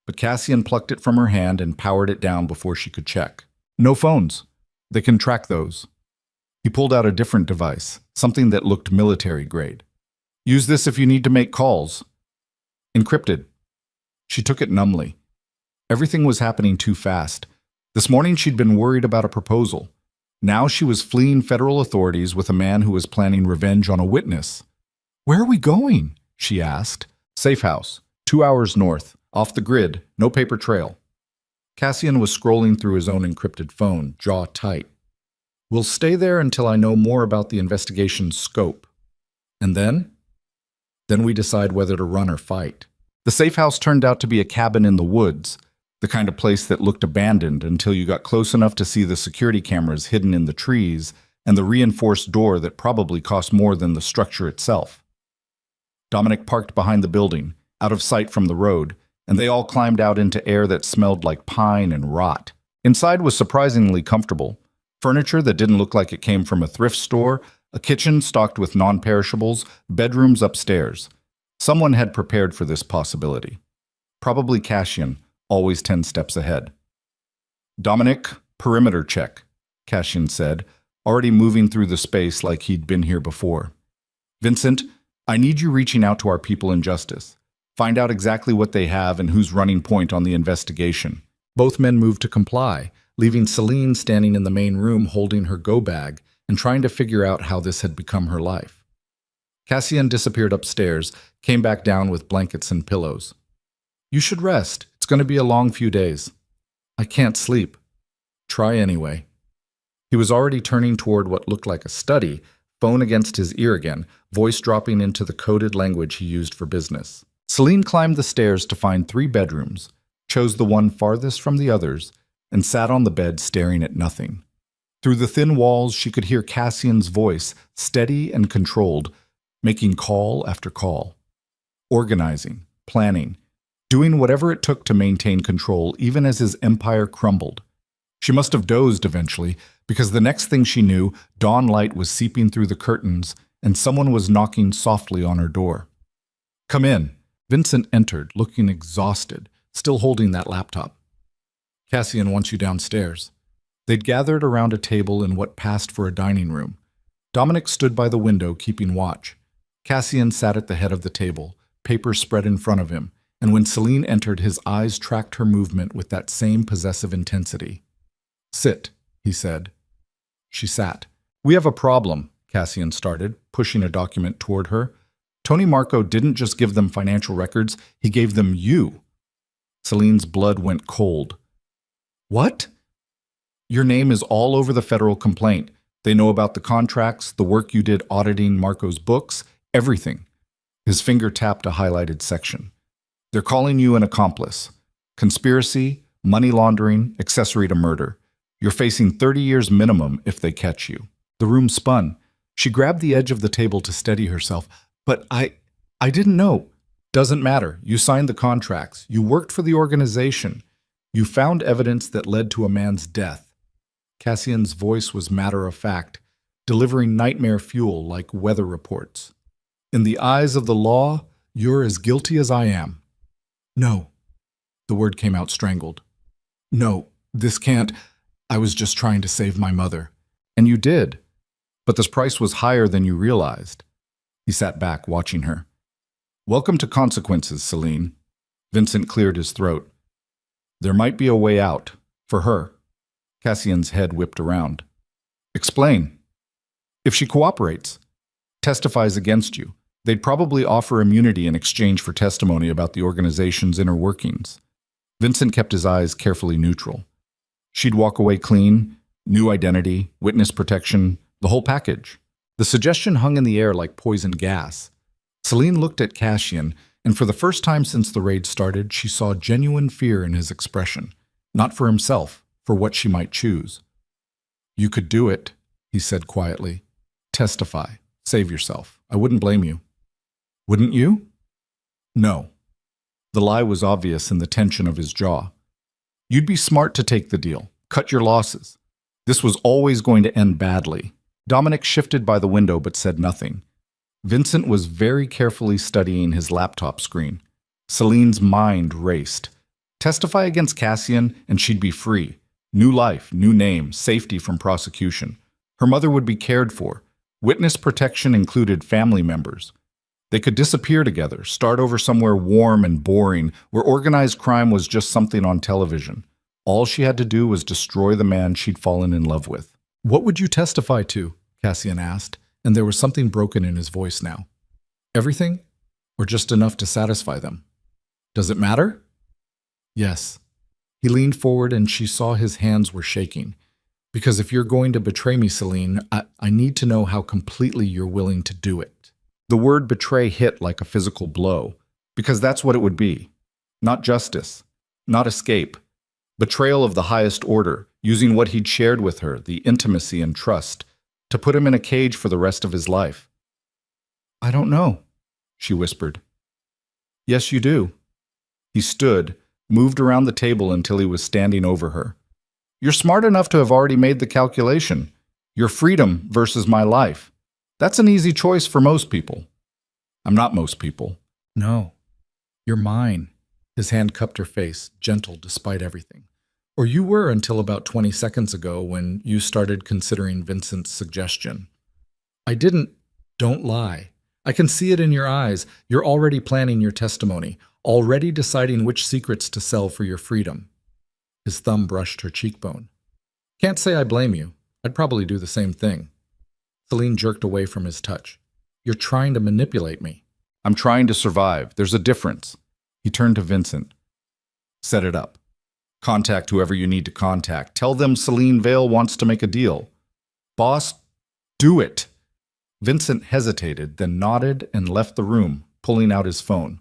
But Cassian plucked it from her hand and powered it down before she could check. No phones. They can track those. He pulled out a different device, something that looked military grade. Use this if you need to make calls. Encrypted. She took it numbly. Everything was happening too fast. This morning she'd been worried about a proposal. Now she was fleeing federal authorities with a man who was planning revenge on a witness. Where are we going? She asked. Safe house, 2 hours north, off the grid, no paper trail. Cassian was scrolling through his own encrypted phone, jaw tight. We'll stay there until I know more about the investigation's scope. And then? Then we decide whether to run or fight. The safe house turned out to be a cabin in the woods, the kind of place that looked abandoned until you got close enough to see the security cameras hidden in the trees and the reinforced door that probably cost more than the structure itself. Dominic parked behind the building, out of sight from the road, and they all climbed out into air that smelled like pine and rot. Inside was surprisingly comfortable. Furniture that didn't look like it came from a thrift store, a kitchen stocked with non-perishables, bedrooms upstairs. Someone had prepared for this possibility. Probably Cassian, always 10 steps ahead. Dominic, perimeter check, Cassian said, already moving through the space like he'd been here before. Vincent, I need you reaching out to our people in justice. Find out exactly what they have and who's running point on the investigation. Both men moved to comply, leaving Selene standing in the main room holding her go-bag and trying to figure out how this had become her life. Cassian disappeared upstairs, came back down with blankets and pillows. You should rest. It's going to be a long few days. I can't sleep. Try anyway. He was already turning toward what looked like a study, phone against his ear again, voice dropping into the coded language he used for business. Selene climbed the stairs to find 3 bedrooms, chose the one farthest from the others, and sat on the bed staring at nothing. Through the thin walls, she could hear Cassian's voice, steady and controlled, making call after call. Organizing, planning, doing whatever it took to maintain control even as his empire crumbled. She must have dozed eventually, because the next thing she knew, dawn light was seeping through the curtains and someone was knocking softly on her door. Come in. Vincent entered, looking exhausted, still holding that laptop. Cassian wants you downstairs. They'd gathered around a table in what passed for a dining room. Dominic stood by the window, keeping watch. Cassian sat at the head of the table, papers spread in front of him, and when Selene entered, his eyes tracked her movement with that same possessive intensity. Sit, he said. She sat. We have a problem, Cassian started, pushing a document toward her. Tony Marco didn't just give them financial records, he gave them you. Selene's blood went cold. What? Your name is all over the federal complaint. They know about the contracts, the work you did auditing Marco's books, everything. His finger tapped a highlighted section. They're calling you an accomplice. Conspiracy, money laundering, accessory to murder. You're facing 30 years minimum if they catch you. The room spun. She grabbed the edge of the table to steady herself. But I didn't know. Doesn't matter. You signed the contracts. You worked for the organization. You found evidence that led to a man's death. Cassian's voice was matter-of-fact, delivering nightmare fuel like weather reports. In the eyes of the law, you're as guilty as I am. No. The word came out strangled. No, this can't. I was just trying to save my mother. And you did. But this price was higher than you realized. He sat back, watching her. Welcome to consequences, Celine. Vincent cleared his throat. There might be a way out. For her. Cassian's head whipped around. Explain. If she cooperates, testifies against you, they'd probably offer immunity in exchange for testimony about the organization's inner workings. Vincent kept his eyes carefully neutral. She'd walk away clean, new identity, witness protection, the whole package. The suggestion hung in the air like poison gas. Celine looked at Cassian, and for the first time since the raid started, she saw genuine fear in his expression. Not for himself, for what she might choose. You could do it, he said quietly. Testify. Save yourself. I wouldn't blame you. Wouldn't you? No. The lie was obvious in the tension of his jaw. You'd be smart to take the deal. Cut your losses. This was always going to end badly. Dominic shifted by the window but said nothing. Vincent was very carefully studying his laptop screen. Celine's mind raced. Testify against Cassian and she'd be free. New life, new name, safety from prosecution. Her mother would be cared for. Witness protection included family members. They could disappear together, start over somewhere warm and boring, where organized crime was just something on television. All she had to do was destroy the man she'd fallen in love with. What would you testify to? Cassian asked, and there was something broken in his voice now. Everything? Or just enough to satisfy them? Does it matter? Yes. He leaned forward and she saw his hands were shaking. Because if you're going to betray me, Celine, I need to know how completely you're willing to do it. The word betray hit like a physical blow, because that's what it would be. Not justice, not escape. Betrayal of the highest order, using what he'd shared with her, the intimacy and trust, to put him in a cage for the rest of his life. I don't know, she whispered. Yes, you do. He stood, moved around the table until he was standing over her. You're smart enough to have already made the calculation. Your freedom versus my life. That's an easy choice for most people. I'm not most people. No, you're mine. His hand cupped her face, gentle despite everything. Or you were until about 20 seconds ago when you started considering Vincent's suggestion. I didn't. Don't lie. I can see it in your eyes. You're already planning your testimony, already deciding which secrets to sell for your freedom. His thumb brushed her cheekbone. Can't say I blame you. I'd probably do the same thing. Celine jerked away from his touch. You're trying to manipulate me. I'm trying to survive. There's a difference. He turned to Vincent. Set it up. Contact whoever you need to contact. Tell them Celine Vale wants to make a deal. Boss, do it. Vincent hesitated, then nodded and left the room, pulling out his phone.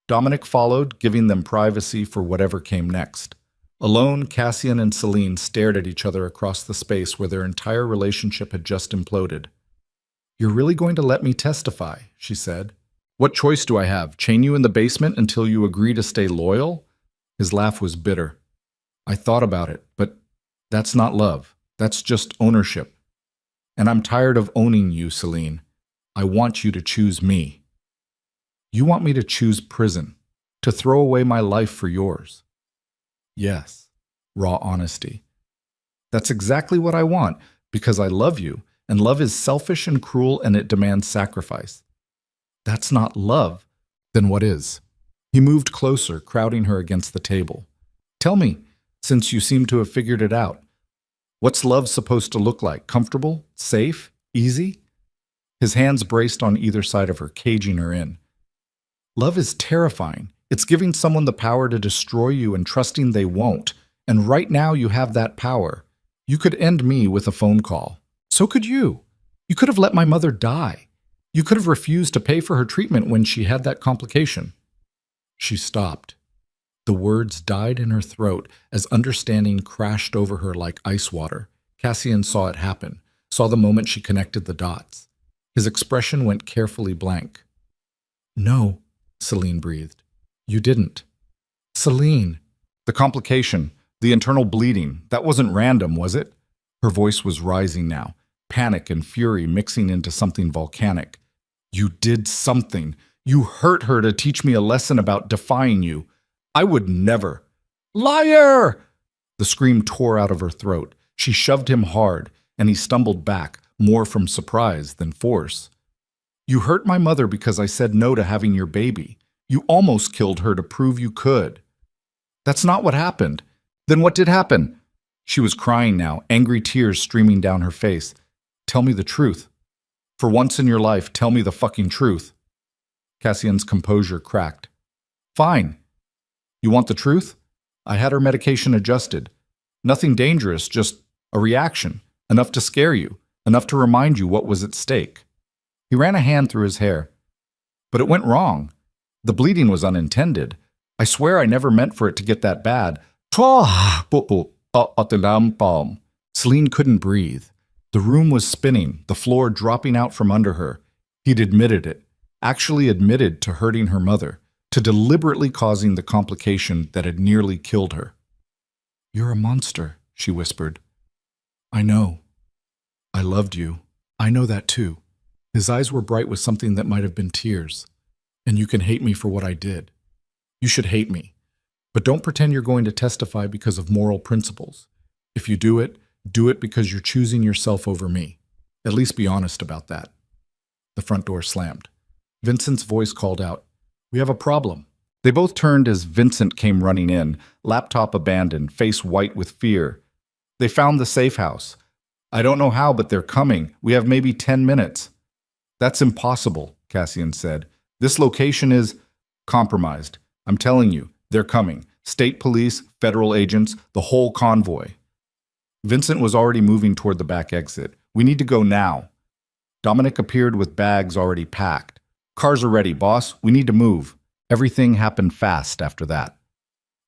Dominic followed, giving them privacy for whatever came next. Alone, Cassian and Celine stared at each other across the space where their entire relationship had just imploded. You're really going to let me testify, she said. What choice do I have? Chain you in the basement until you agree to stay loyal? His laugh was bitter. I thought about it, but that's not love. That's just ownership. And I'm tired of owning you, Celine. I want you to choose me. You want me to choose prison, to throw away my life for yours. Yes, raw honesty. That's exactly what I want, because I love you, and love is selfish and cruel and it demands sacrifice. That's not love. Then what is? He moved closer, crowding her against the table. Tell me, since you seem to have figured it out, what's love supposed to look like? Comfortable? Safe? Easy? His hands braced on either side of her, caging her in. Love is terrifying. It's giving someone the power to destroy you and trusting they won't. And right now you have that power. You could end me with a phone call. So could you. You could have let my mother die. You could have refused to pay for her treatment when she had that complication. She stopped. The words died in her throat as understanding crashed over her like ice water. Cassian saw it happen, saw the moment she connected the dots. His expression went carefully blank. No, Celine breathed. You didn't. Celine. The complication, the internal bleeding, that wasn't random, was it? Her voice was rising now, panic and fury mixing into something volcanic. You did something. You hurt her to teach me a lesson about defying you. I would never. Liar! The scream tore out of her throat. She shoved him hard, and he stumbled back, more from surprise than force. You hurt my mother because I said no to having your baby. You almost killed her to prove you could. That's not what happened. Then what did happen? She was crying now, angry tears streaming down her face. Tell me the truth. For once in your life, tell me the fucking truth. Cassian's composure cracked. Fine. You want the truth? I had her medication adjusted. Nothing dangerous, just a reaction, enough to scare you, enough to remind you what was at stake. He ran a hand through his hair. But it went wrong. The bleeding was unintended. I swear I never meant for it to get that bad. Celine couldn't breathe. The room was spinning, the floor dropping out from under her. He'd admitted it, actually admitted to hurting her mother, to deliberately causing the complication that had nearly killed her. You're a monster, she whispered. I know. I loved you. I know that too. His eyes were bright with something that might have been tears. And you can hate me for what I did. You should hate me. But don't pretend you're going to testify because of moral principles. If you do it because you're choosing yourself over me. At least be honest about that. The front door slammed. Vincent's voice called out, We have a problem. They both turned as Vincent came running in, laptop abandoned, face white with fear. They found the safe house. I don't know how, but they're coming. We have maybe 10 minutes. That's impossible, Cassian said. This location is compromised. I'm telling you, they're coming. State police, federal agents, the whole convoy. Vincent was already moving toward the back exit. We need to go now. Dominic appeared with bags already packed. Cars are ready, boss. We need to move. Everything happened fast after that.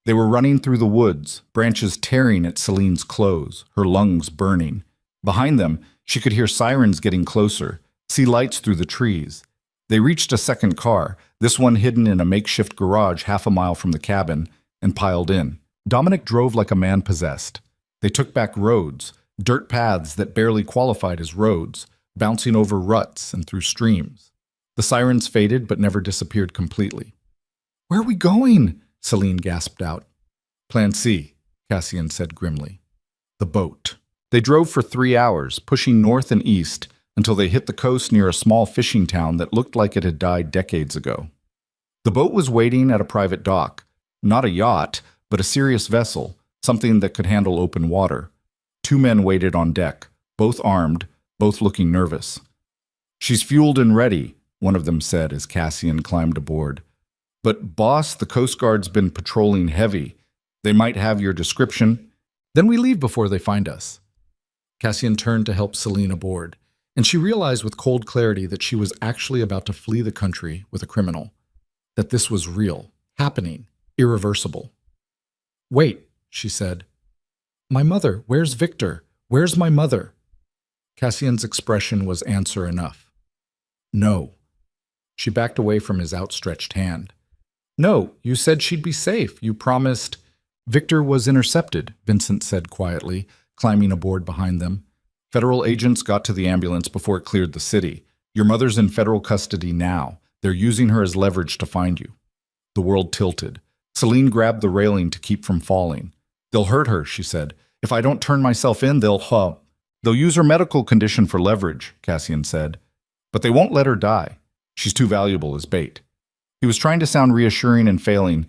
They were running through the woods, branches tearing at Celine's clothes, her lungs burning. Behind them, she could hear sirens getting closer, see lights through the trees. They reached a second car, this one hidden in a makeshift garage half a mile from the cabin, and piled in. Dominic drove like a man possessed. They took back roads, dirt paths that barely qualified as roads, bouncing over ruts and through streams. The sirens faded but never disappeared completely. Where are we going? Celine gasped out. Plan C, Cassian said grimly. The boat. They drove for 3 hours, pushing north and east, until they hit the coast near a small fishing town that looked like it had died decades ago. The boat was waiting at a private dock, not a yacht, but a serious vessel, something that could handle open water. 2 men waited on deck, both armed, both looking nervous. She's fueled and ready, one of them said as Cassian climbed aboard. But boss, the Coast Guard's been patrolling heavy. They might have your description. Then we leave before they find us. Cassian turned to help Celine aboard, and she realized with cold clarity that she was actually about to flee the country with a criminal. That this was real, happening, irreversible. Wait, she said. My mother, where's Victor? Where's my mother? Cassian's expression was answer enough. No. She backed away from his outstretched hand. No, you said she'd be safe. You promised. Victor was intercepted, Vincent said quietly, climbing aboard behind them. Federal agents got to the ambulance before it cleared the city. Your mother's in federal custody now. They're using her as leverage to find you. The world tilted. Celine grabbed the railing to keep from falling. They'll hurt her, she said. If I don't turn myself in, they'll use her medical condition for leverage, Cassian said. But they won't let her die. She's too valuable as bait. He was trying to sound reassuring and failing.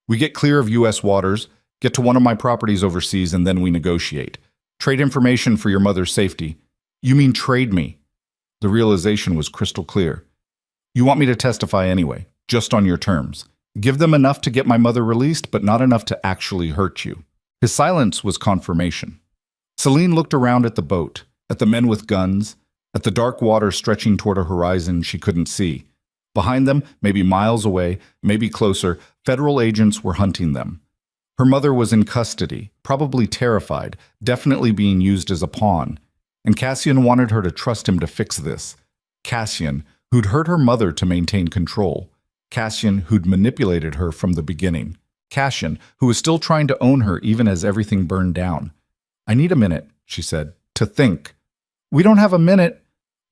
We get clear of U.S. waters, get to one of my properties overseas, and then we negotiate. Trade information for your mother's safety. You mean trade me? The realization was crystal clear. You want me to testify anyway, just on your terms. Give them enough to get my mother released, but not enough to actually hurt you. His silence was confirmation. Celine looked around at the boat, at the men with guns, at the dark water stretching toward a horizon she couldn't see. Behind them, maybe miles away, maybe closer, federal agents were hunting them. Her mother was in custody, probably terrified, definitely being used as a pawn. And Cassian wanted her to trust him to fix this. Cassian, who'd hurt her mother to maintain control. Cassian, who'd manipulated her from the beginning. Cassian, who was still trying to own her even as everything burned down. I need a minute, she said. To think. We don't have a minute.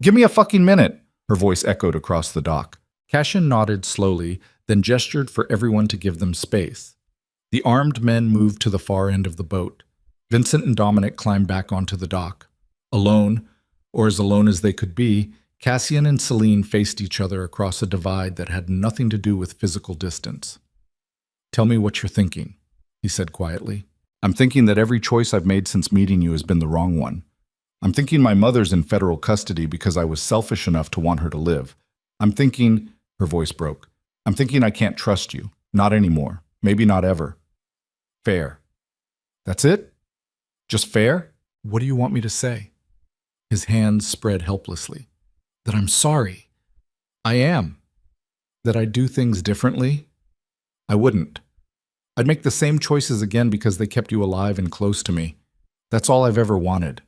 Give me a fucking minute, her voice echoed across the dock. Cassian nodded slowly, then gestured for everyone to give them space. The armed men moved to the far end of the boat. Vincent and Dominic climbed back onto the dock. Alone, or as alone as they could be, Cassian and Celine faced each other across a divide that had nothing to do with physical distance. Tell me what you're thinking, he said quietly. I'm thinking that every choice I've made since meeting you has been the wrong one. I'm thinking my mother's in federal custody because I was selfish enough to want her to live. I'm thinking, her voice broke, I'm thinking I can't trust you. Not anymore. Maybe not ever. Fair. That's it? Just fair? What do you want me to say? His hands spread helplessly. That I'm sorry. I am. That I do things differently? I wouldn't. I'd make the same choices again because they kept you alive and close to me. That's all I've ever wanted.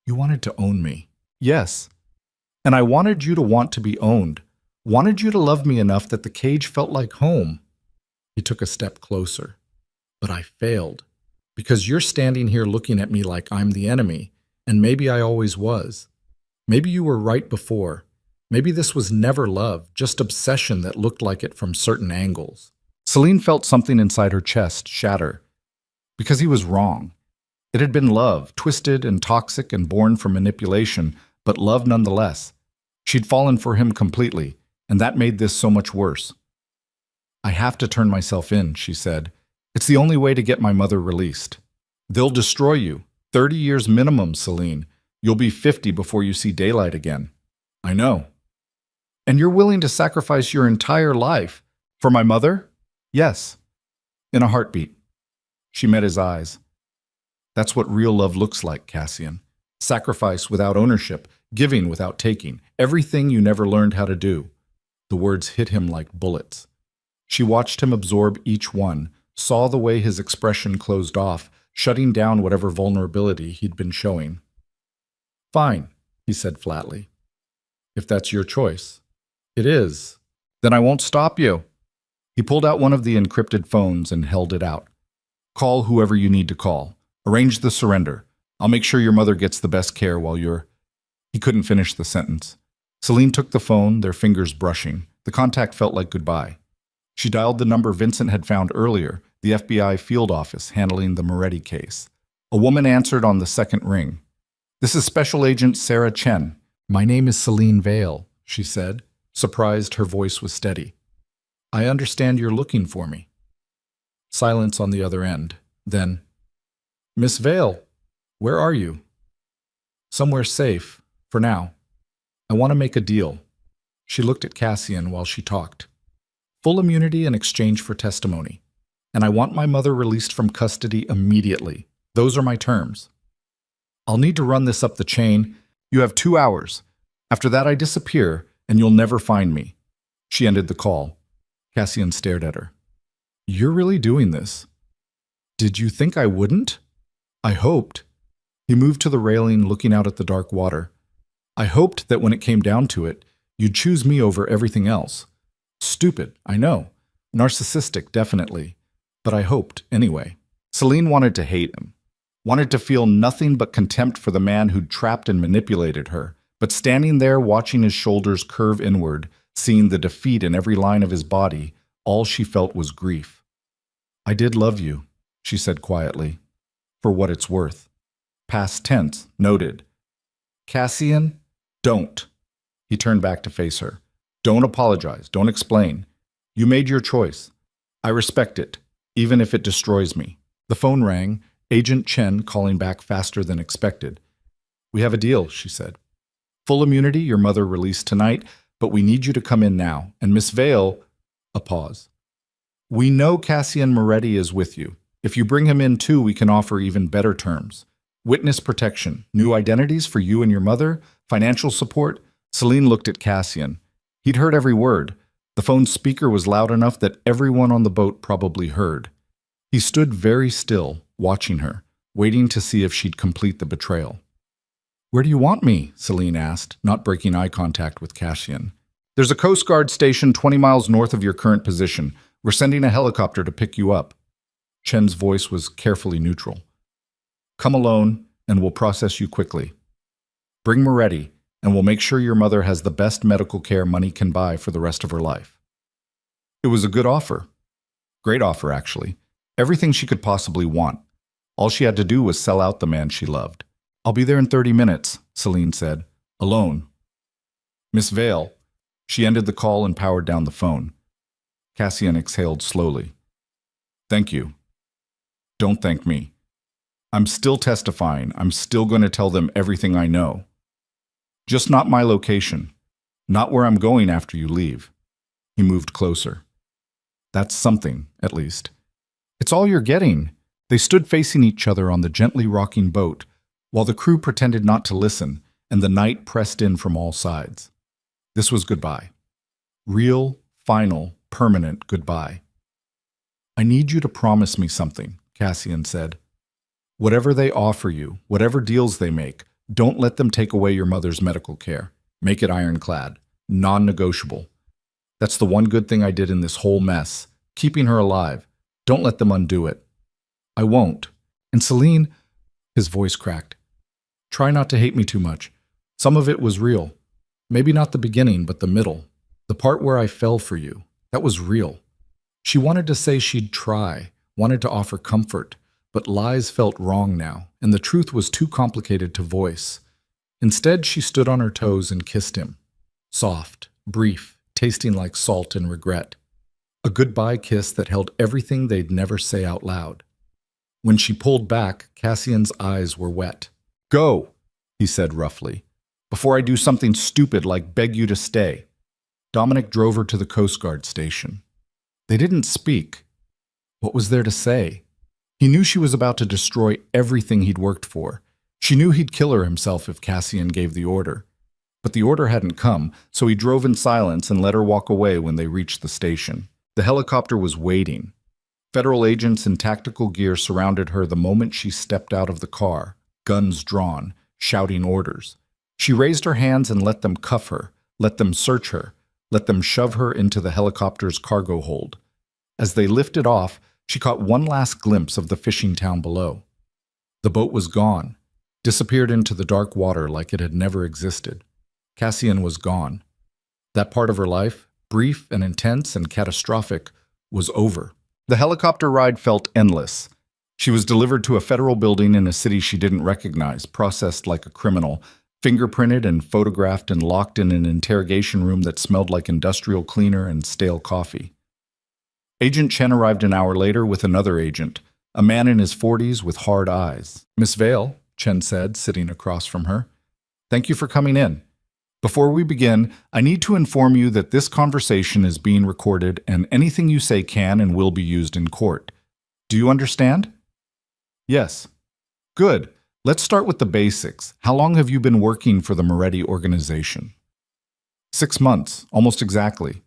You wanted to own me. Yes. And I wanted you to want to be owned. Wanted you to love me enough that the cage felt like home. He took a step closer. But I failed. Because you're standing here looking at me like I'm the enemy, and maybe I always was. Maybe you were right before. Maybe this was never love, just obsession that looked like it from certain angles. Celine felt something inside her chest shatter. Because he was wrong. It had been love, twisted and toxic and born from manipulation, but love nonetheless. She'd fallen for him completely, and that made this so much worse. I have to turn myself in, she said. It's the only way to get my mother released. They'll destroy you. 30 years minimum, Celine. You'll be 50 before you see daylight again. I know. And you're willing to sacrifice your entire life. For my mother? Yes. In a heartbeat. She met his eyes. That's what real love looks like, Cassian. Sacrifice without ownership, giving without taking, everything you never learned how to do. The words hit him like bullets. She watched him absorb each one, saw the way his expression closed off, shutting down whatever vulnerability he'd been showing. Fine, he said flatly. If that's your choice. It is. Then I won't stop you. He pulled out one of the encrypted phones and held it out. Call whoever you need to call. Arrange the surrender. I'll make sure your mother gets the best care while you're... He couldn't finish the sentence. Celine took the phone, their fingers brushing. The contact felt like goodbye. She dialed the number Vincent had found earlier, the FBI field office handling the Moretti case. A woman answered on the second ring. This is Special Agent Sarah Chen. My name is Celine Vale, she said, surprised her voice was steady. I understand you're looking for me. Silence on the other end. Then, Miss Vale, where are you? Somewhere safe, for now. I want to make a deal. She looked at Cassian while she talked. Full immunity in exchange for testimony. And I want my mother released from custody immediately. Those are my terms. I'll need to run this up the chain. You have 2 hours. After that, I disappear, and you'll never find me. She ended the call. Cassian stared at her. You're really doing this? Did you think I wouldn't? I hoped. He moved to the railing, looking out at the dark water. I hoped that when it came down to it, you'd choose me over everything else. Stupid, I know. Narcissistic, definitely. But I hoped, anyway. Celine wanted to hate him. Wanted to feel nothing but contempt for the man who'd trapped and manipulated her. But standing there, watching his shoulders curve inward, seeing the defeat in every line of his body, all she felt was grief. I did love you, she said quietly. For what it's worth. Past tense, noted. Cassian, don't. He turned back to face her. Don't apologize. Don't explain. You made your choice. I respect it, even if it destroys me. The phone rang, Agent Chen calling back faster than expected. We have a deal, she said. Full immunity, your mother released tonight, but we need you to come in now. And Miss Vale, a pause. We know Cassian Moretti is with you. If you bring him in too, we can offer even better terms. Witness protection, new identities for you and your mother, financial support. Celine looked at Cassian. He'd heard every word. The phone's speaker was loud enough that everyone on the boat probably heard. He stood very still, watching her, waiting to see if she'd complete the betrayal. Where do you want me? Celine asked, not breaking eye contact with Cassian. There's a Coast Guard station 20 miles north of your current position. We're sending a helicopter to pick you up. Chen's voice was carefully neutral. Come alone. and we'll process you quickly. Bring Moretti, and we'll make sure your mother has the best medical care money can buy for the rest of her life." It was a good offer. Great offer, actually. Everything she could possibly want. All she had to do was sell out the man she loved. "I'll be there in 30 minutes, Celine said. "Alone." "Miss Vale." She ended the call and powered down the phone. Cassian exhaled slowly. "Thank you." "Don't thank me. I'm still testifying. I'm still going to tell them everything I know. Just not my location. Not where I'm going after you leave." He moved closer. "That's something, at least. It's all you're getting." They stood facing each other on the gently rocking boat, while the crew pretended not to listen, and the night pressed in from all sides. This was goodbye. Real, final, permanent goodbye. "I need you to promise me something," Cassian said. "Whatever they offer you, whatever deals they make, don't let them take away your mother's medical care. Make it ironclad, non-negotiable. That's the one good thing I did in this whole mess, keeping her alive. Don't let them undo it." "I won't. And Celine," his voice cracked, "try not to hate me too much. Some of it was real. Maybe not the beginning, but the middle. The part where I fell for you, that was real." She wanted to say she'd try, wanted to offer comfort, but lies felt wrong now, and the truth was too complicated to voice. Instead, she stood on her toes and kissed him. Soft, brief, tasting like salt and regret. A goodbye kiss that held everything they'd never say out loud. When she pulled back, Cassian's eyes were wet. "Go," he said roughly, "before I do something stupid like beg you to stay." Dominic drove her to the Coast Guard station. They didn't speak. What was there to say? He knew she was about to destroy everything he'd worked for. She knew he'd kill her himself if Cassian gave the order. But the order hadn't come, so he drove in silence and let her walk away when they reached the station. The helicopter was waiting. Federal agents in tactical gear surrounded her the moment she stepped out of the car, guns drawn, shouting orders. She raised her hands and let them cuff her, let them search her, let them shove her into the helicopter's cargo hold. As they lifted off, she caught one last glimpse of the fishing town below. The boat was gone, disappeared into the dark water like it had never existed. Cassian was gone. That part of her life, brief and intense and catastrophic, was over. The helicopter ride felt endless. She was delivered to a federal building in a city she didn't recognize, processed like a criminal, fingerprinted and photographed and locked in an interrogation room that smelled like industrial cleaner and stale coffee. Agent Chen arrived an hour later with another agent, a man in his 40s with hard eyes. "Miss Vale," Chen said, sitting across from her, "thank you for coming in. Before we begin, I need to inform you that this conversation is being recorded and anything you say can and will be used in court. Do you understand?" "Yes." "Good. Let's start with the basics. How long have you been working for the Moretti organization?" 6 months, almost exactly."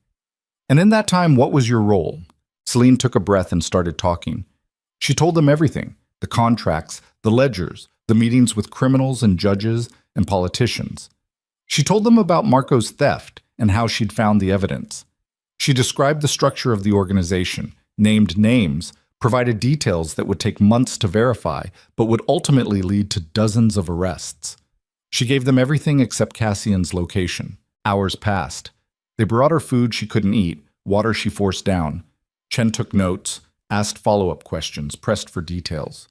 "And in that time, what was your role?" Celine took a breath and started talking. She told them everything: the contracts, the ledgers, the meetings with criminals and judges and politicians. She told them about Marco's theft and how she'd found the evidence. She described the structure of the organization, named names, provided details that would take months to verify, but would ultimately lead to dozens of arrests. She gave them everything except Cassian's location. Hours passed. They brought her food she couldn't eat, water she forced down. Chen took notes, asked follow-up questions, pressed for details.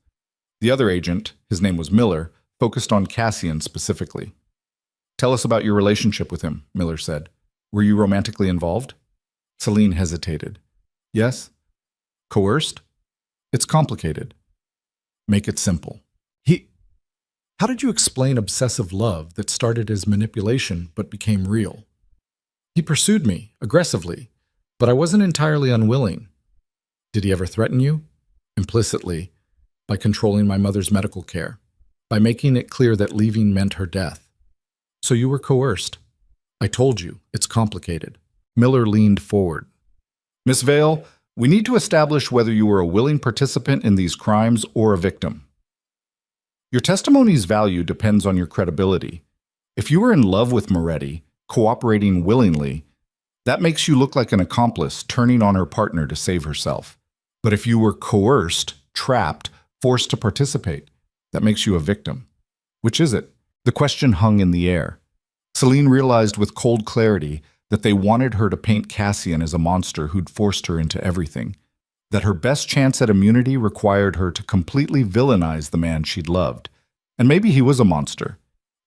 The other agent, his name was Miller, focused on Cassian specifically. "Tell us about your relationship with him," Miller said. "Were you romantically involved?" Celine hesitated. "Yes." "Coerced?" "It's complicated." "Make it simple." How did you explain obsessive love that started as manipulation but became real?" "He pursued me, aggressively, but I wasn't entirely unwilling." "Did he ever threaten you?" "Implicitly, by controlling my mother's medical care, by making it clear that leaving meant her death." "So you were coerced." "I told you, it's complicated." Miller leaned forward. "Miss Vale, we need to establish whether you were a willing participant in these crimes or a victim. Your testimony's value depends on your credibility. If you were in love with Moretti, cooperating willingly, that makes you look like an accomplice turning on her partner to save herself. But if you were coerced, trapped, forced to participate, that makes you a victim. Which is it? The question hung in the air. Celine realized with cold clarity that they wanted her to paint Cassian as a monster who'd forced her into everything, that her best chance at immunity required her to completely villainize the man she'd loved. And maybe he was a monster.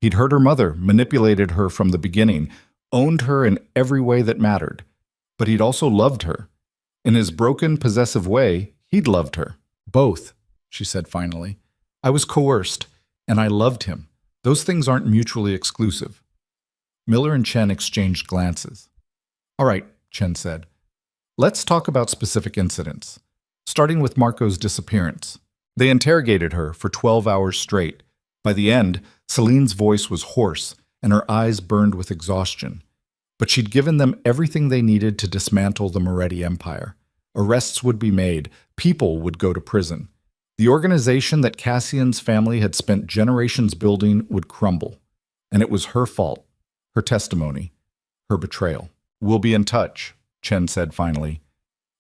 He'd hurt her mother, manipulated her from the beginning, owned her in every way that mattered. But he'd also loved her. In his broken, possessive way, he'd loved her. Both, she said finally. I was coerced, and I loved him. Those things aren't mutually exclusive. Miller and Chen exchanged glances. All right, Chen said. Let's talk about specific incidents, starting with Marco's disappearance. They interrogated her for 12 hours straight. By the end, Celine's voice was hoarse, and her eyes burned with exhaustion. But she'd given them everything they needed to dismantle the Moretti Empire. Arrests would be made. People would go to prison. The organization that Cassian's family had spent generations building would crumble. And it was her fault, her testimony, her betrayal. We'll be in touch, Chen said finally.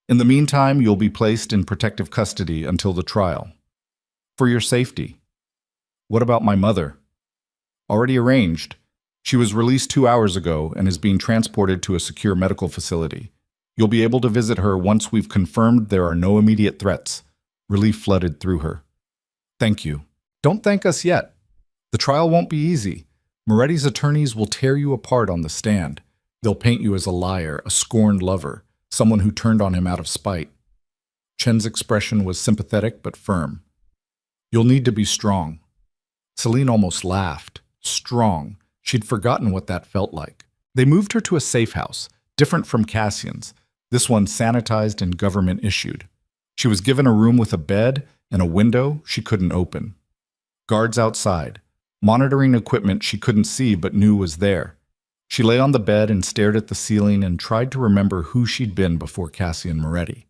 In the meantime, you'll be placed in protective custody until the trial. For your safety. What about my mother? Already arranged. She was released 2 hours ago and is being transported to a secure medical facility. You'll be able to visit her once we've confirmed there are no immediate threats. Relief flooded through her. Thank you. Don't thank us yet. The trial won't be easy. Moretti's attorneys will tear you apart on the stand. They'll paint you as a liar, a scorned lover, someone who turned on him out of spite. Chen's expression was sympathetic but firm. You'll need to be strong. Celine almost laughed. Strong. She'd forgotten what that felt like. They moved her to a safe house, different from Cassian's, this one sanitized and government-issued. She was given a room with a bed and a window she couldn't open. Guards outside, monitoring equipment she couldn't see but knew was there. She lay on the bed and stared at the ceiling and tried to remember who she'd been before Cassian Moretti.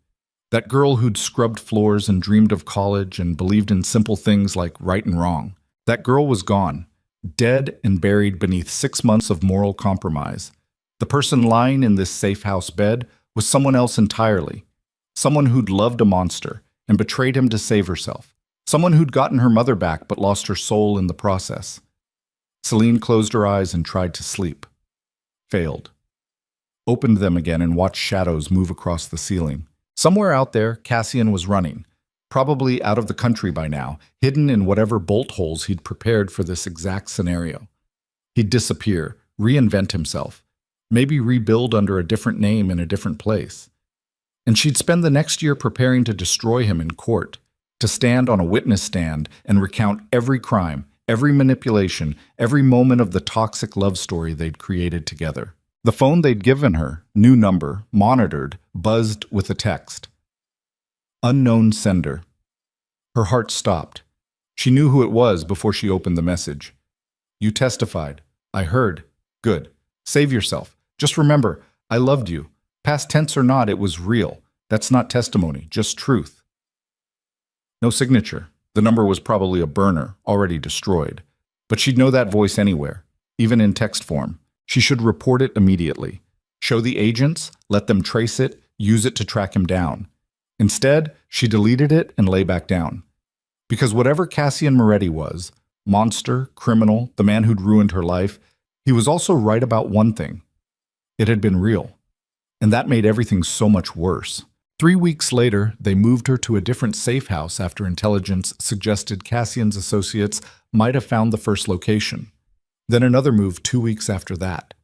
That girl who'd scrubbed floors and dreamed of college and believed in simple things like right and wrong. That girl was gone, dead and buried beneath 6 months of moral compromise. The person lying in this safe house bed was someone else entirely. Someone who'd loved a monster and betrayed him to save herself. Someone who'd gotten her mother back but lost her soul in the process. Celine closed her eyes and tried to sleep. Failed. Opened them again and watched shadows move across the ceiling. Somewhere out there, Cassian was running. Probably out of the country by now, hidden in whatever bolt holes he'd prepared for this exact scenario. He'd disappear, reinvent himself, maybe rebuild under a different name in a different place. And she'd spend the next year preparing to destroy him in court, to stand on a witness stand and recount every crime, every manipulation, every moment of the toxic love story they'd created together. The phone they'd given her, new number, monitored, buzzed with a text. Unknown sender. Her heart stopped. She knew who it was before she opened the message. You testified. I heard. Good. Save yourself. Just remember, I loved you. Past tense or not, it was real. That's not testimony, just truth. No signature. The number was probably a burner, already destroyed. But she'd know that voice anywhere, even in text form. She should report it immediately. Show the agents, let them trace it, use it to track him down. Instead, she deleted it and lay back down. Because whatever Cassian Moretti was, monster, criminal, the man who'd ruined her life, he was also right about one thing. It had been real. And that made everything so much worse. 3 weeks later, they moved her to a different safe house after intelligence suggested Cassian's associates might have found the first location. Then another move 2 weeks after that.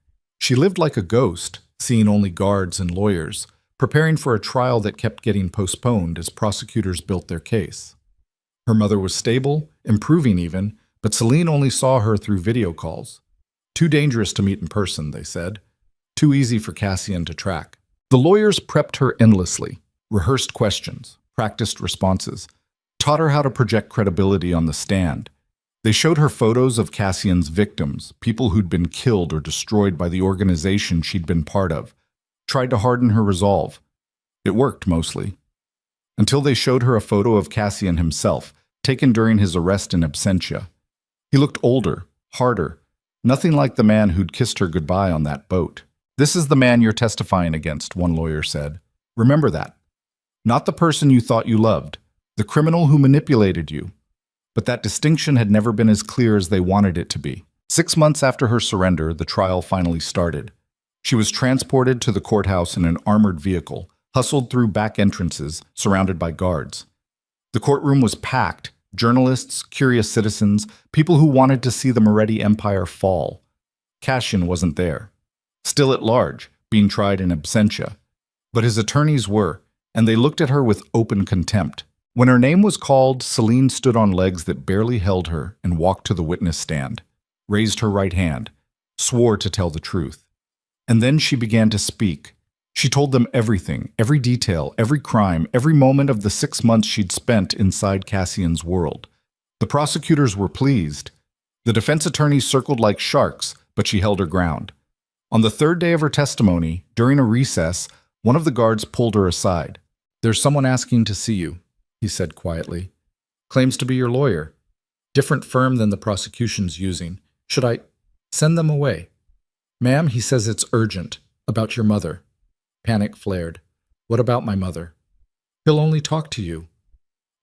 She lived like a ghost, seeing only guards and lawyers, preparing for a trial that kept getting postponed as prosecutors built their case. Her mother was stable, improving even, but Celine only saw her through video calls. Too dangerous to meet in person, they said. Too easy for Cassian to track. The lawyers prepped her endlessly, rehearsed questions, practiced responses, taught her how to project credibility on the stand. They showed her photos of Cassian's victims, people who'd been killed or destroyed by the organization she'd been part of, tried to harden her resolve. It worked mostly. Until they showed her a photo of Cassian himself, taken during his arrest in absentia. He looked older, harder, nothing like the man who'd kissed her goodbye on that boat. This is the man you're testifying against, one lawyer said. Remember that. Not the person you thought you loved, the criminal who manipulated you. But that distinction had never been as clear as they wanted it to be. 6 months after her surrender, the trial finally started. She was transported to the courthouse in an armored vehicle, hustled through back entrances, surrounded by guards. The courtroom was packed. Journalists, curious citizens, people who wanted to see the Moretti Empire fall. Cassian wasn't there. Still at large, being tried in absentia. But his attorneys were, and they looked at her with open contempt. When her name was called, Celine stood on legs that barely held her and walked to the witness stand, raised her right hand, swore to tell the truth. And then she began to speak. She told them everything, every detail, every crime, every moment of the 6 months she'd spent inside Cassian's world. The prosecutors were pleased. The defense attorneys circled like sharks, but she held her ground. On the third day of her testimony, during a recess, one of the guards pulled her aside. "There's someone asking to see you," he said quietly. "Claims to be your lawyer. Different firm than the prosecution's using. Should I send them away?" "Ma'am, he says it's urgent. About your mother." Panic flared. "What about my mother?" "He'll only talk to you."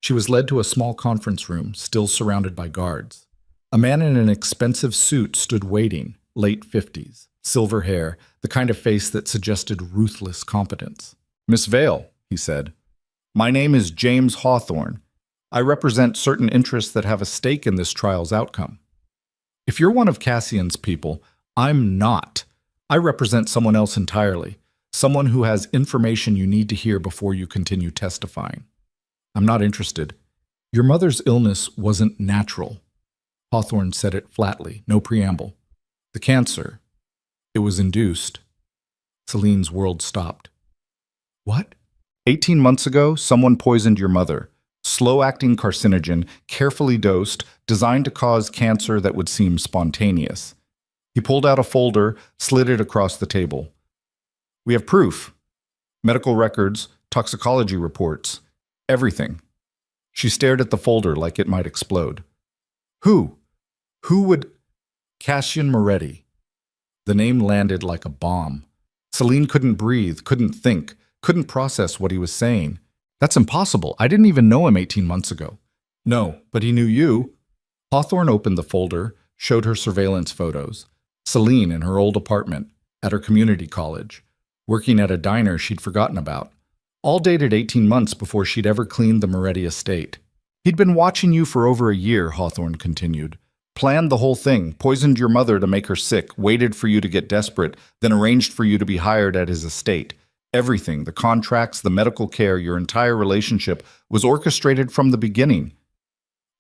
She was led to a small conference room, still surrounded by guards. A man in an expensive suit stood waiting, late 50s, silver hair, the kind of face that suggested ruthless competence. "Miss Vale," he said, "my name is James Hawthorne. I represent certain interests that have a stake in this trial's outcome. If you're one of Cassian's people, I'm not. I represent someone else entirely, someone who has information you need to hear before you continue testifying. I'm not interested. Your mother's illness wasn't natural." Hawthorne said it flatly, no preamble. "The cancer, it was induced." Celine's world stopped. "What?" 18 months ago, someone poisoned your mother. Slow-acting carcinogen, carefully dosed, designed to cause cancer that would seem spontaneous. He pulled out a folder, slid it across the table. "We have proof. Medical records, toxicology reports, everything." She stared at the folder like it might explode. Who? Who would? Cassian Moretti. The name landed like a bomb. Celine couldn't breathe, couldn't think, couldn't process what he was saying. "That's impossible. I didn't even know him 18 months ago." "No, but he knew you." Hawthorne opened the folder, showed her surveillance photos. Celine in her old apartment, at her community college, working at a diner she'd forgotten about. All dated 18 months before she'd ever cleaned the Moretti estate. "He'd been watching you for over a year," Hawthorne continued. "Planned the whole thing, poisoned your mother to make her sick, waited for you to get desperate, then arranged for you to be hired at his estate. Everything, the contracts, the medical care, your entire relationship, was orchestrated from the beginning."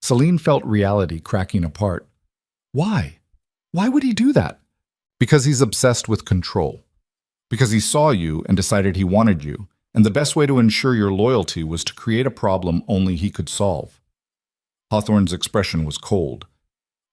Celine felt reality cracking apart. Why? Why would he do that? Because he's obsessed with control. Because he saw you and decided he wanted you, and the best way to ensure your loyalty was to create a problem only he could solve. Hawthorne's expression was cold.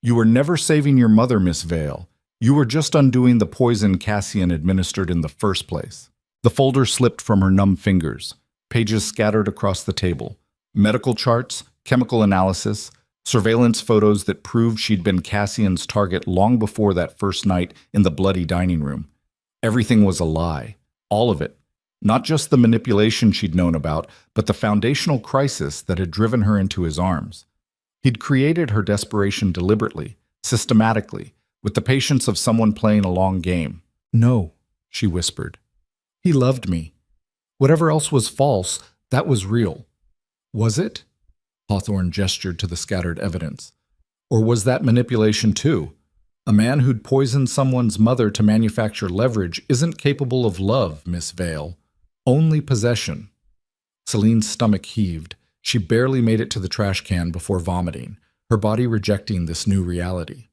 "You were never saving your mother, Miss Vale. You were just undoing the poison Cassian administered in the first place." The folder slipped from her numb fingers, pages scattered across the table, medical charts, chemical analysis, surveillance photos that proved she'd been Cassian's target long before that first night in the bloody dining room. Everything was a lie, all of it. Not just the manipulation she'd known about, but the foundational crisis that had driven her into his arms. He'd created her desperation deliberately, systematically, with the patience of someone playing a long game. "No," she whispered. "He loved me. Whatever else was false, that was real." "Was it?" Hawthorne gestured to the scattered evidence. "Or was that manipulation too? A man who'd poisoned someone's mother to manufacture leverage isn't capable of love, Miss Vale. Only possession." Celine's stomach heaved. She barely made it to the trash can before vomiting, her body rejecting this new reality.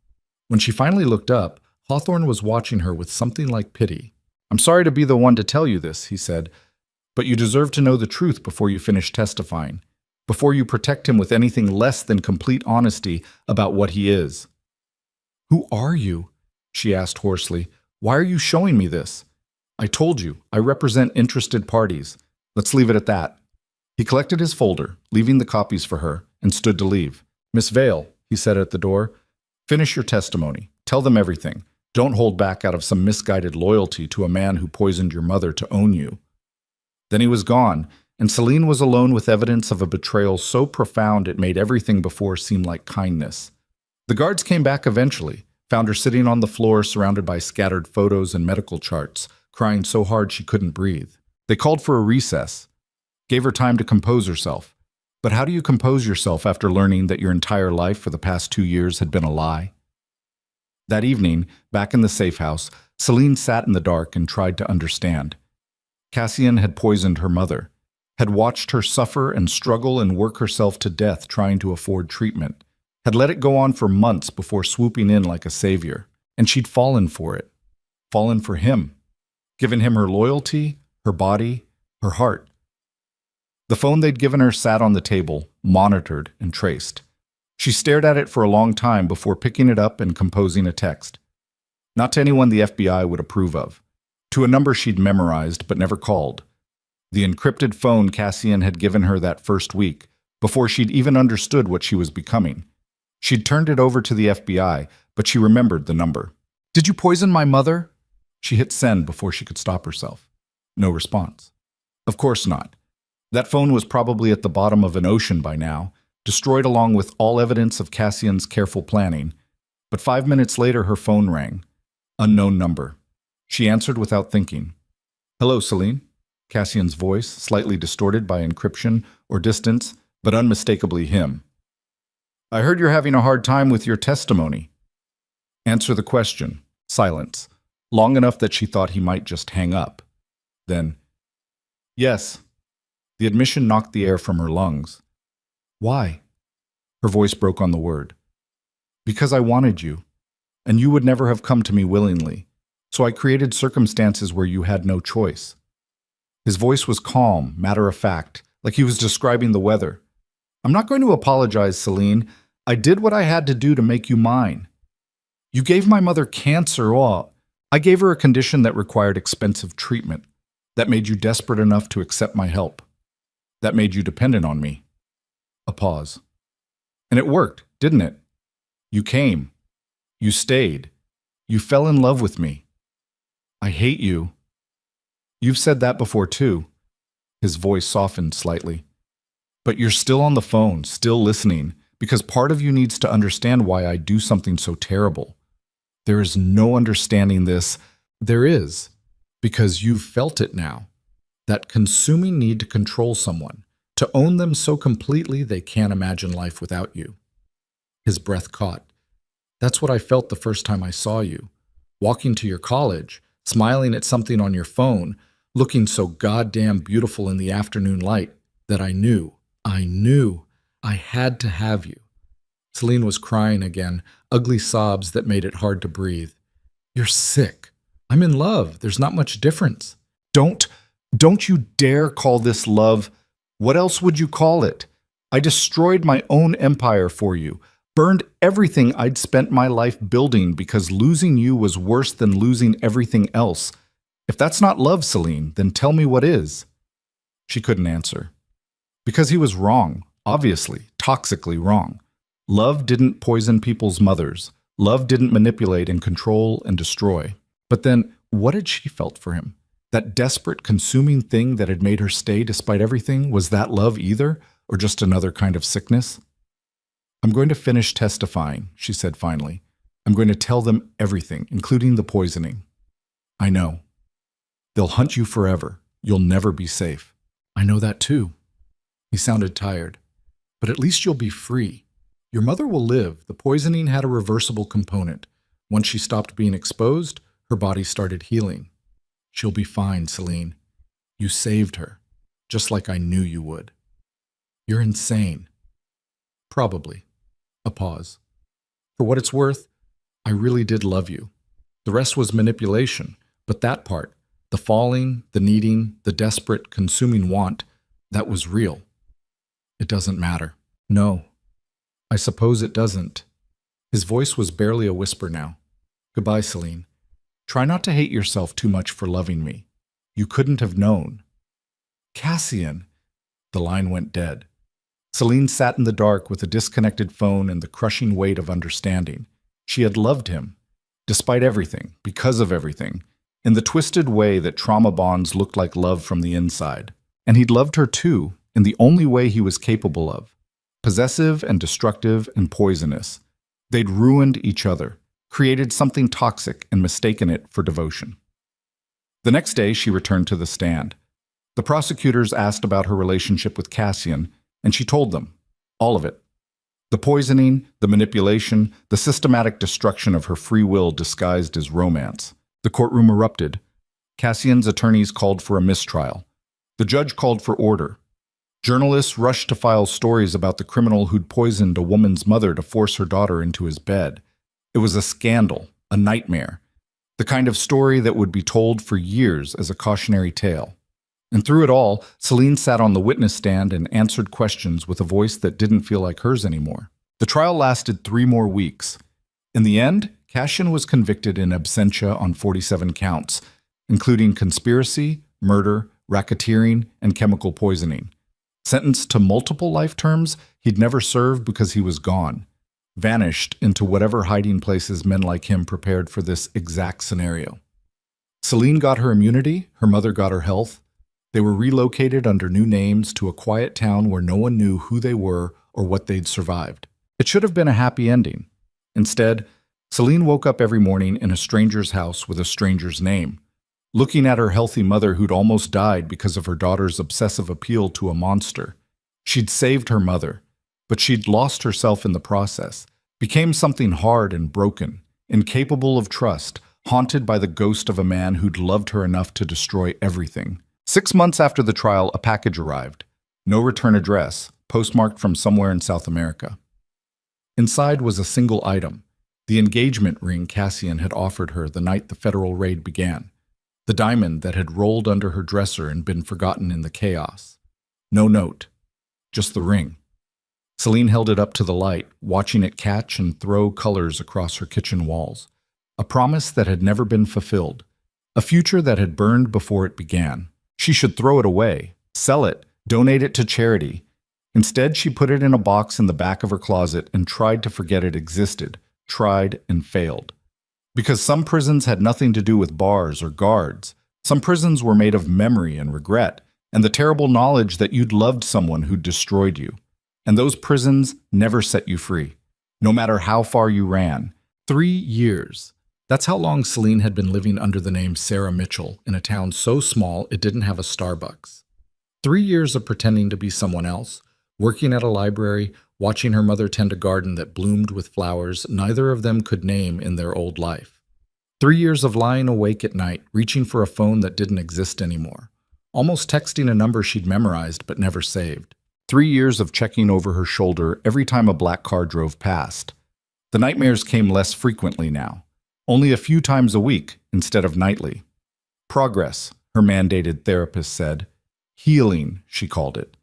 When she finally looked up, Hawthorne was watching her with something like pity. "I'm sorry to be the one to tell you this," he said, "but you deserve to know the truth before you finish testifying, before you protect him with anything less than complete honesty about what he is." "Who are you?" she asked hoarsely. "Why are you showing me this?" "I told you, I represent interested parties. Let's leave it at that." He collected his folder, leaving the copies for her, and stood to leave. "Miss Vale," he said at the door, "finish your testimony. Tell them everything. Don't hold back out of some misguided loyalty to a man who poisoned your mother to own you." Then he was gone, and Celine was alone with evidence of a betrayal so profound it made everything before seem like kindness. The guards came back eventually, found her sitting on the floor surrounded by scattered photos and medical charts, crying so hard she couldn't breathe. They called for a recess, gave her time to compose herself. But how do you compose yourself after learning that your entire life for the past 2 years had been a lie? That evening, back in the safe house, Celine sat in the dark and tried to understand. Cassian had poisoned her mother, had watched her suffer and struggle and work herself to death trying to afford treatment, had let it go on for months before swooping in like a savior, and she'd fallen for it, fallen for him, given him her loyalty, her body, her heart. The phone they'd given her sat on the table, monitored and traced. She stared at it for a long time before picking it up and composing a text. Not to anyone the FBI would approve of. To a number she'd memorized but never called. The encrypted phone Cassian had given her that first week, before she'd even understood what she was becoming. She'd turned it over to the FBI, but she remembered the number. "Did you poison my mother?" She hit send before she could stop herself. No response. Of course not. That phone was probably at the bottom of an ocean by now, destroyed along with all evidence of Cassian's careful planning. But 5 minutes later, her phone rang. Unknown number. She answered without thinking. "Hello, Celine?" Cassian's voice, slightly distorted by encryption or distance, but unmistakably him. "I heard you're having a hard time with your testimony." Answer the question. Silence. Long enough that she thought he might just hang up. Then, "Yes." The admission knocked the air from her lungs. "Why?" Her voice broke on the word. "Because I wanted you, and you would never have come to me willingly, so I created circumstances where you had no choice." His voice was calm, matter-of-fact, like he was describing the weather. "I'm not going to apologize, Celine. I did what I had to do to make you mine. You gave my mother cancer, or I gave her a condition that required expensive treatment, that made you desperate enough to accept my help. That made you dependent on me." A pause. "And it worked, didn't it? You came. You stayed. You fell in love with me. I hate you." "You've said that before, too." His voice softened slightly. "But you're still on the phone, still listening, because part of you needs to understand why I do something so terrible. There is no understanding this." "There is, because you've felt it now. That consuming need to control someone, to own them so completely they can't imagine life without you." His breath caught. "That's what I felt the first time I saw you. Walking to your college, smiling at something on your phone, looking so goddamn beautiful in the afternoon light that I knew I had to have you." Celine was crying again, ugly sobs that made it hard to breathe. "You're sick. I'm in love. There's not much difference." Don't you dare call this love. What else would you call it? I destroyed my own empire for you, burned everything I'd spent my life building because losing you was worse than losing everything else. If that's not love, Celine, then tell me what is." She couldn't answer. Because he was wrong, obviously, toxically wrong. Love didn't poison people's mothers. Love didn't manipulate and control and destroy. But then, what had she felt for him? That desperate, consuming thing that had made her stay despite everything, was that love either, or just another kind of sickness? "I'm going to finish testifying," she said finally. "I'm going to tell them everything, including the poisoning. I know. They'll hunt you forever. You'll never be safe." "I know that too." He sounded tired. "But at least you'll be free. Your mother will live. The poisoning had a reversible component. Once she stopped being exposed, her body started healing. She'll be fine, Celine. You saved her, just like I knew you would." "You're insane." "Probably." A pause. "For what it's worth, I really did love you. The rest was manipulation, but that part, the falling, the needing, the desperate, consuming want, that was real. It doesn't matter." "No, I suppose it doesn't." His voice was barely a whisper now. "Goodbye, Celine. Try not to hate yourself too much for loving me. You couldn't have known." "Cassian." The line went dead. Celine sat in the dark with a disconnected phone and the crushing weight of understanding. She had loved him, despite everything, because of everything, in the twisted way that trauma bonds look like love from the inside. And he'd loved her too, in the only way he was capable of. Possessive and destructive and poisonous. They'd ruined each other, created something toxic and mistaken it for devotion. The next day, she returned to the stand. The prosecutors asked about her relationship with Cassian, and she told them, all of it. The poisoning, the manipulation, the systematic destruction of her free will disguised as romance. The courtroom erupted. Cassian's attorneys called for a mistrial. The judge called for order. Journalists rushed to file stories about the criminal who'd poisoned a woman's mother to force her daughter into his bed. It was a scandal, a nightmare, the kind of story that would be told for years as a cautionary tale. And through it all, Celine sat on the witness stand and answered questions with a voice that didn't feel like hers anymore. The trial lasted 3 more weeks. In the end, Cassian was convicted in absentia on 47 counts, including conspiracy, murder, racketeering, and chemical poisoning. Sentenced to multiple life terms he'd never served because he was gone, vanished into whatever hiding places men like him prepared for this exact scenario. Celine got her immunity, her mother got her health. They were relocated under new names to a quiet town where no one knew who they were or what they'd survived. It should have been a happy ending. Instead, Celine woke up every morning in a stranger's house with a stranger's name, looking at her healthy mother who'd almost died because of her daughter's obsessive appeal to a monster. She'd saved her mother, but she'd lost herself in the process, became something hard and broken, incapable of trust, haunted by the ghost of a man who'd loved her enough to destroy everything. 6 months after the trial, a package arrived. No return address, postmarked from somewhere in South America. Inside was a single item, the engagement ring Cassian had offered her the night the federal raid began. The diamond that had rolled under her dresser and been forgotten in the chaos. No note, just the ring. Celine held it up to the light, watching it catch and throw colors across her kitchen walls. A promise that had never been fulfilled. A future that had burned before it began. She should throw it away, sell it, donate it to charity. Instead, she put it in a box in the back of her closet and tried to forget it existed, tried and failed. Because some prisons had nothing to do with bars or guards. Some prisons were made of memory and regret, and the terrible knowledge that you'd loved someone who'd destroyed you. And those prisons never set you free, no matter how far you ran. 3 years. That's how long Celine had been living under the name Sarah Mitchell in a town so small it didn't have a Starbucks. 3 years of pretending to be someone else, working at a library, watching her mother tend a garden that bloomed with flowers neither of them could name in their old life. 3 years of lying awake at night, reaching for a phone that didn't exist anymore, almost texting a number she'd memorized but never saved. 3 years of checking over her shoulder every time a black car drove past. The nightmares came less frequently now, only a few times a week instead of nightly. Progress, her mandated therapist said. Healing, she called it.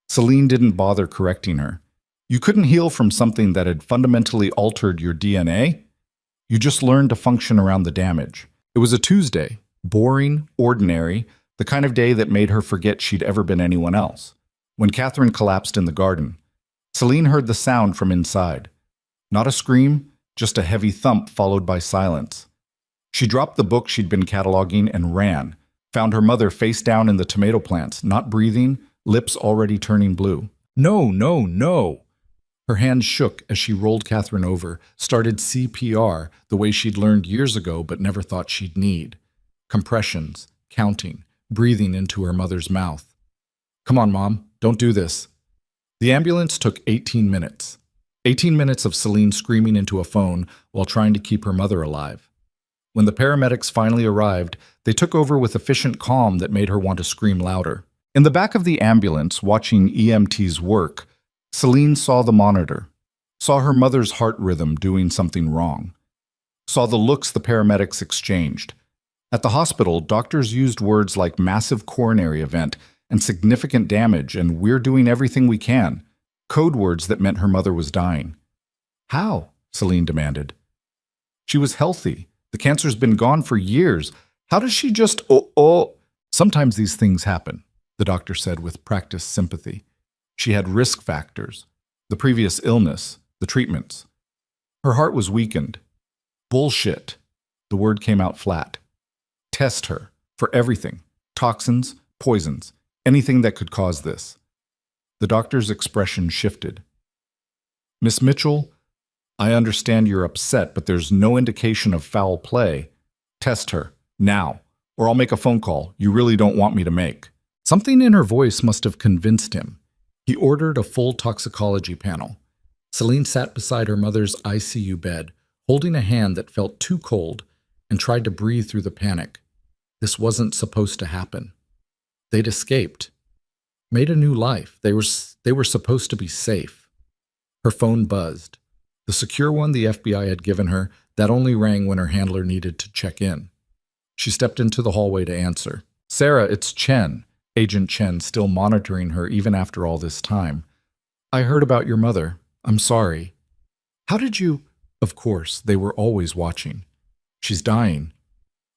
Celine didn't bother correcting her. You couldn't heal from something that had fundamentally altered your DNA. You just learned to function around the damage. It was a Tuesday, boring, ordinary, the kind of day that made her forget she'd ever been anyone else. When Catherine collapsed in the garden, Celine heard the sound from inside. Not a scream, just a heavy thump followed by silence. She dropped the book she'd been cataloging and ran, found her mother face down in the tomato plants, not breathing, lips already turning blue. No, no, no! Her hands shook as she rolled Catherine over, started CPR the way she'd learned years ago but never thought she'd need. Compressions, counting, breathing into her mother's mouth. Come on, Mom, don't do this. The ambulance took 18 minutes. 18 minutes of Celine screaming into a phone while trying to keep her mother alive. When the paramedics finally arrived, they took over with efficient calm that made her want to scream louder. In the back of the ambulance, watching EMTs work, Celine saw the monitor, saw her mother's heart rhythm doing something wrong, saw the looks the paramedics exchanged. At the hospital, doctors used words like massive coronary event and significant damage and we're doing everything we can, code words that meant her mother was dying. How? Celine demanded. She was healthy. The cancer's been gone for years. How does she just, Sometimes these things happen, the doctor said with practiced sympathy. She had risk factors, the previous illness, the treatments. Her heart was weakened. Bullshit. The word came out flat. Test her for everything, toxins, poisons. Anything that could cause this. The doctor's expression shifted. Miss Mitchell, I understand you're upset, but there's no indication of foul play. Test her, now, or I'll make a phone call you really don't want me to make. Something in her voice must have convinced him. He ordered a full toxicology panel. Celine sat beside her mother's ICU bed, holding a hand that felt too cold, and tried to breathe through the panic. This wasn't supposed to happen. They'd escaped, made a new life. They were supposed to be safe. Her phone buzzed. The secure one the FBI had given her that only rang when her handler needed to check in. She stepped into the hallway to answer. Sarah, it's Chen. Agent Chen, still monitoring her even after all this time. I heard about your mother. I'm sorry. How did you? Of course, they were always watching. She's dying.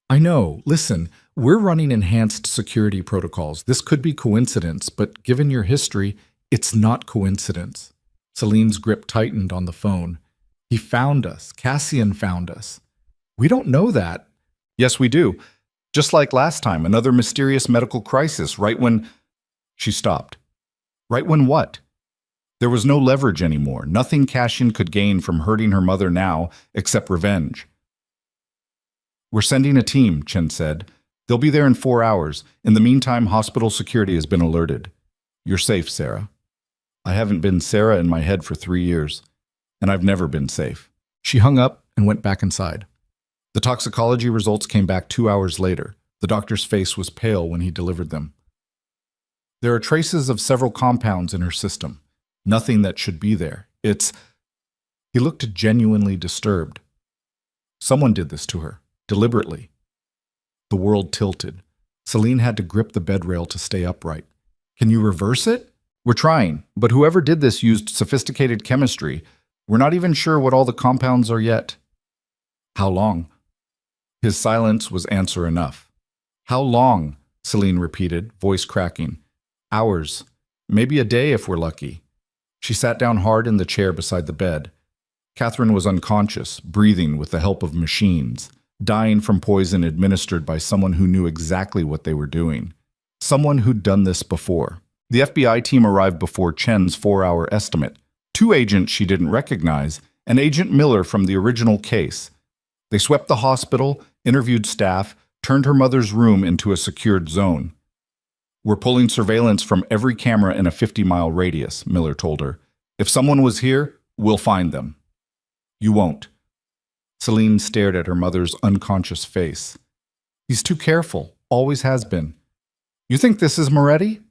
I know. Listen, we're running enhanced security protocols. This could be coincidence, but given your history, it's not coincidence. Celine's grip tightened on the phone. He found us. Cassian found us. We don't know that. Yes, we do. Just like last time, another mysterious medical crisis, right when... She stopped. Right when what? There was no leverage anymore. Nothing Cassian could gain from hurting her mother now, except revenge. We're sending a team, Chen said. They'll be there in 4 hours. In the meantime, hospital security has been alerted. You're safe, Sarah. I haven't been Sarah in my head for 3 years, and I've never been safe. She hung up and went back inside. The toxicology results came back 2 hours later. The doctor's face was pale when he delivered them. There are traces of several compounds in her system. Nothing that should be there. He looked genuinely disturbed. Someone did this to her, deliberately. The world tilted. Celine had to grip the bed rail to stay upright. Can you reverse it? We're trying, but whoever did this used sophisticated chemistry. We're not even sure what all the compounds are yet. How long? His silence was answer enough. How long? Celine repeated, voice cracking. Hours. Maybe a day if we're lucky. She sat down hard in the chair beside the bed. Catherine was unconscious, breathing with the help of machines, dying from poison administered by someone who knew exactly what they were doing. Someone who'd done this before. The FBI team arrived before Chen's 4-hour estimate. 2 agents she didn't recognize, and Agent Miller from the original case. They swept the hospital, interviewed staff, turned her mother's room into a secured zone. We're pulling surveillance from every camera in a 50-mile radius, Miller told her. If someone was here, we'll find them. You won't. Celine stared at her mother's unconscious face. He's too careful, always has been. You think this is Moretti?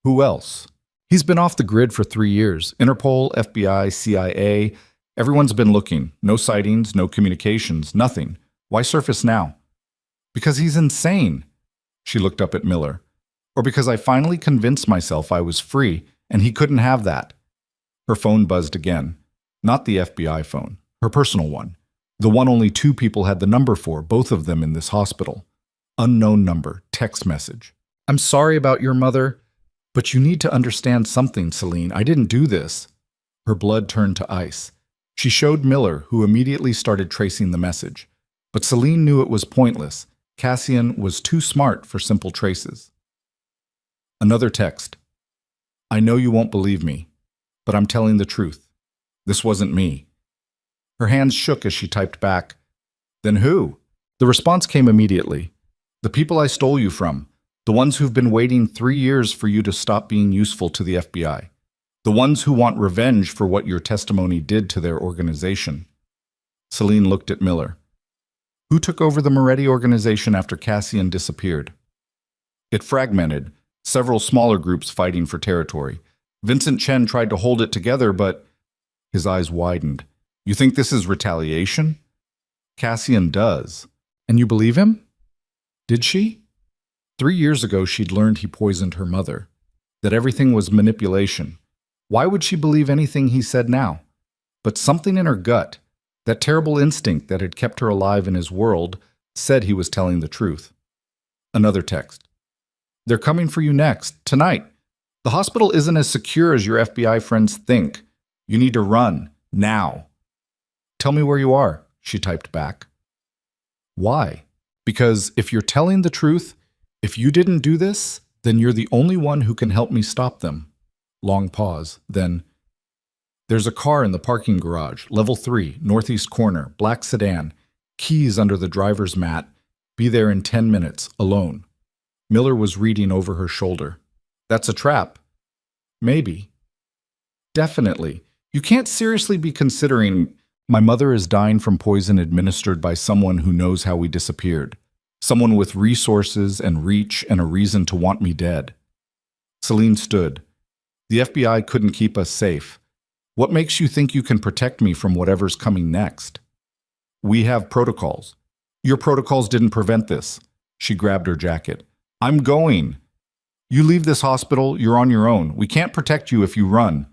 Who else? He's been off the grid for 3 years. Interpol, FBI, CIA. Everyone's been looking. No sightings, no communications, nothing. Why surface now? Because he's insane. She looked up at Miller. Or because I finally convinced myself I was free, and he couldn't have that. Her phone buzzed again. Not the FBI phone, her personal one. The one only 2 people had the number for, both of them in this hospital. Unknown number, text message. I'm sorry about your mother, but you need to understand something, Celine. I didn't do this. Her blood turned to ice. She showed Miller, who immediately started tracing the message. But Celine knew it was pointless. Cassian was too smart for simple traces. Another text. I know you won't believe me, but I'm telling the truth. This wasn't me. Her hands shook as she typed back. Then who? The response came immediately. The people I stole you from. The ones who've been waiting 3 years for you to stop being useful to the FBI. The ones who want revenge for what your testimony did to their organization. Celine looked at Miller. Who took over the Moretti organization after Cassian disappeared? It fragmented, several smaller groups fighting for territory. Vincent Chen tried to hold it together, but... His eyes widened. You think this is retaliation? Cassian does. And you believe him? Did she? 3 years ago, she'd learned he poisoned her mother. That everything was manipulation. Why would she believe anything he said now? But something in her gut, that terrible instinct that had kept her alive in his world, said he was telling the truth. Another text. They're coming for you next, tonight. The hospital isn't as secure as your FBI friends think. You need to run, now. Tell me where you are, she typed back. Why? Because if you're telling the truth, if you didn't do this, Then you're the only one who can help me stop them. Long pause. Then, there's a car in the parking garage, level 3, northeast corner, black sedan, keys under the driver's mat. Be there in 10 minutes, alone. Miller was reading over her shoulder. That's a trap. Maybe. Definitely. You can't seriously be considering. My mother is dying from poison administered by someone who knows how we disappeared. Someone with resources and reach and a reason to want me dead. Celine stood. The FBI couldn't keep us safe. What makes you think you can protect me from whatever's coming next? We have protocols. Your protocols didn't prevent this. She grabbed her jacket. I'm going. You leave this hospital, you're on your own. We can't protect you if you run.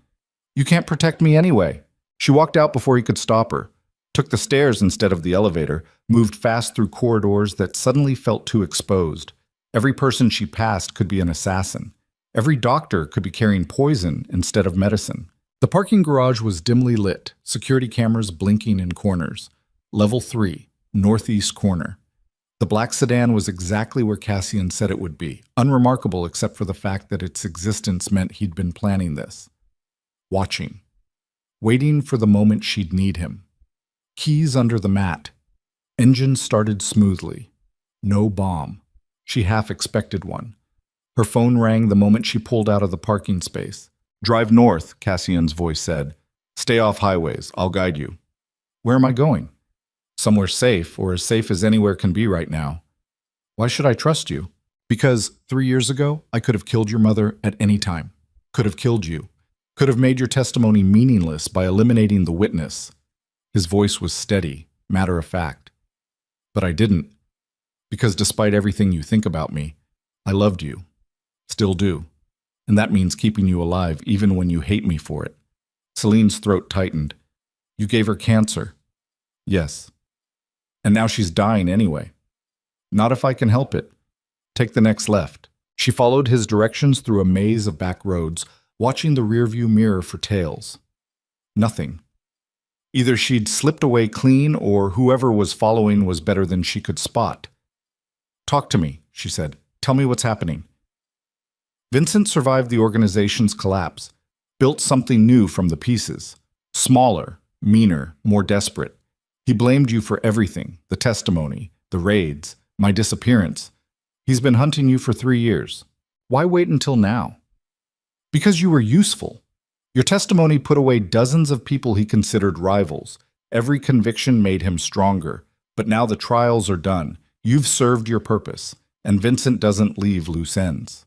You can't protect me anyway. She walked out before he could stop her, took the stairs instead of the elevator, moved fast through corridors that suddenly felt too exposed. Every person she passed could be an assassin. Every doctor could be carrying poison instead of medicine. The parking garage was dimly lit, security cameras blinking in corners. Level 3, northeast corner. The black sedan was exactly where Cassian said it would be, unremarkable except for the fact that its existence meant he'd been planning this. Watching. Waiting for the moment she'd need him. Keys under the mat. Engine started smoothly. No bomb. She half expected one. Her phone rang the moment she pulled out of the parking space. Drive north, Cassian's voice said. Stay off highways. I'll guide you. Where am I going? Somewhere safe, or as safe as anywhere can be right now. Why should I trust you? Because 3 years ago, I could have killed your mother at any time. Could have killed you. Could have made your testimony meaningless by eliminating the witness. His voice was steady, matter of fact. But I didn't. Because despite everything you think about me, I loved you. Still do. And that means keeping you alive even when you hate me for it. Celine's throat tightened. You gave her cancer. Yes. And now she's dying anyway. Not if I can help it. Take the next left. She followed his directions through a maze of back roads, watching the rearview mirror for tails. Nothing. Either she'd slipped away clean or whoever was following was better than she could spot. Talk to me, she said. Tell me what's happening. Vincent survived the organization's collapse, built something new from the pieces. Smaller, meaner, more desperate. He blamed you for everything, the testimony, the raids, my disappearance. He's been hunting you for 3 years. Why wait until now? Because you were useful. Your testimony put away dozens of people he considered rivals. Every conviction made him stronger. But now the trials are done. You've served your purpose, and Vincent doesn't leave loose ends.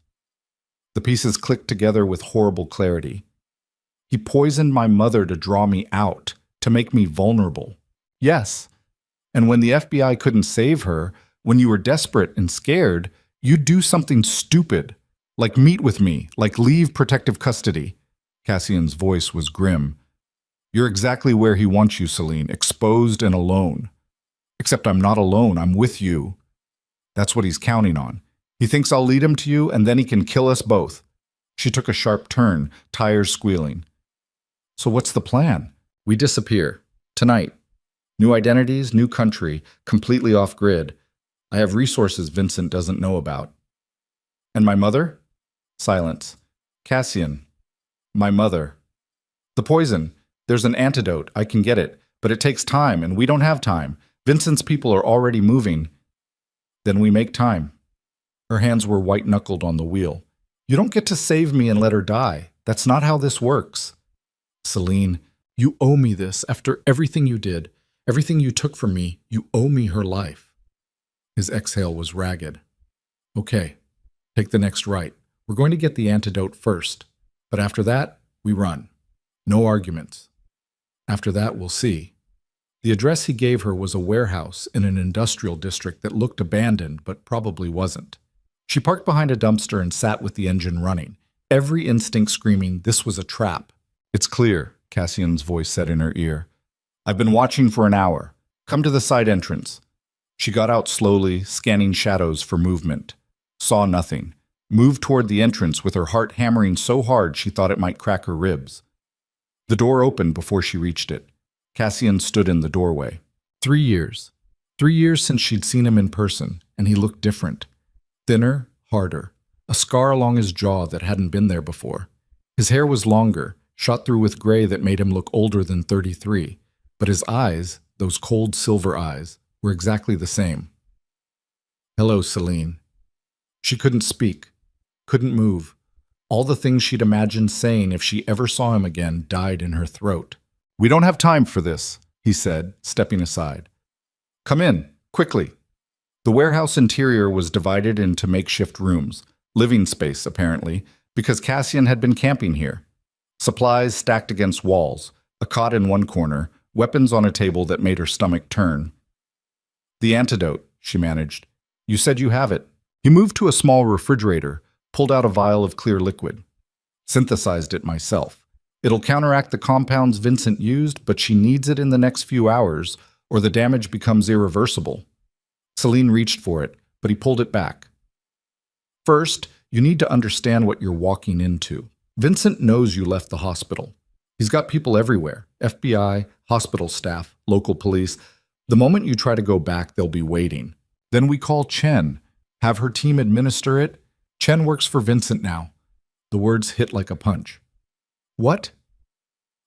The pieces clicked together with horrible clarity. He poisoned my mother to draw me out, to make me vulnerable. Yes. And when the FBI couldn't save her, when you were desperate and scared, you'd do something stupid. Like meet with me, like leave protective custody. Cassian's voice was grim. You're exactly where he wants you, Celine, exposed and alone. Except I'm not alone, I'm with you. That's what he's counting on. He thinks I'll lead him to you and then he can kill us both. She took a sharp turn, tires squealing. So what's the plan? We disappear. Tonight. New identities, new country, completely off-grid. I have resources Vincent doesn't know about. And my mother? Silence. Cassian. My mother. The poison. There's an antidote. I can get it. But it takes time, and we don't have time. Vincent's people are already moving. Then we make time. Her hands were white-knuckled on the wheel. You don't get to save me and let her die. That's not how this works. Celine, you owe me this after everything you did. Everything you took from me, you owe me her life. His exhale was ragged. Okay, take the next right. We're going to get the antidote first, but after that, we run. No arguments. After that, we'll see. The address he gave her was a warehouse in an industrial district that looked abandoned, but probably wasn't. She parked behind a dumpster and sat with the engine running, every instinct screaming this was a trap. It's clear, Cassian's voice said in her ear. I've been watching for an hour. Come to the side entrance. She got out slowly, scanning shadows for movement. Saw nothing. Moved toward the entrance with her heart hammering so hard she thought it might crack her ribs. The door opened before she reached it. Cassian stood in the doorway. 3 years. 3 years since she'd seen him in person, and he looked different. Thinner, harder. a scar along his jaw that hadn't been there before. His hair was longer, shot through with gray that made him look older than 33, but his eyes, those cold silver eyes, were exactly the same. "Hello, Celine." She couldn't speak, couldn't move. All the things she'd imagined saying if she ever saw him again died in her throat. "We don't have time for this," he said, stepping aside. "Come in, quickly." The warehouse interior was divided into makeshift rooms, living space apparently, because Cassian had been camping here. Supplies stacked against walls, a cot in one corner, weapons on a table that made her stomach turn. "The antidote," she managed. "You said you have it." He moved to a small refrigerator, pulled out a vial of clear liquid. "Synthesized it myself. It'll counteract the compounds Vincent used, but she needs it in the next few hours, or the damage becomes irreversible." Celine reached for it, but he pulled it back. "First, you need to understand what you're walking into. Vincent knows you left the hospital. He's got people everywhere, FBI, hospital staff, local police. The moment you try to go back, they'll be waiting. Then we call Chen, have her team administer it. Chen works for Vincent now." The words hit like a punch. "What?"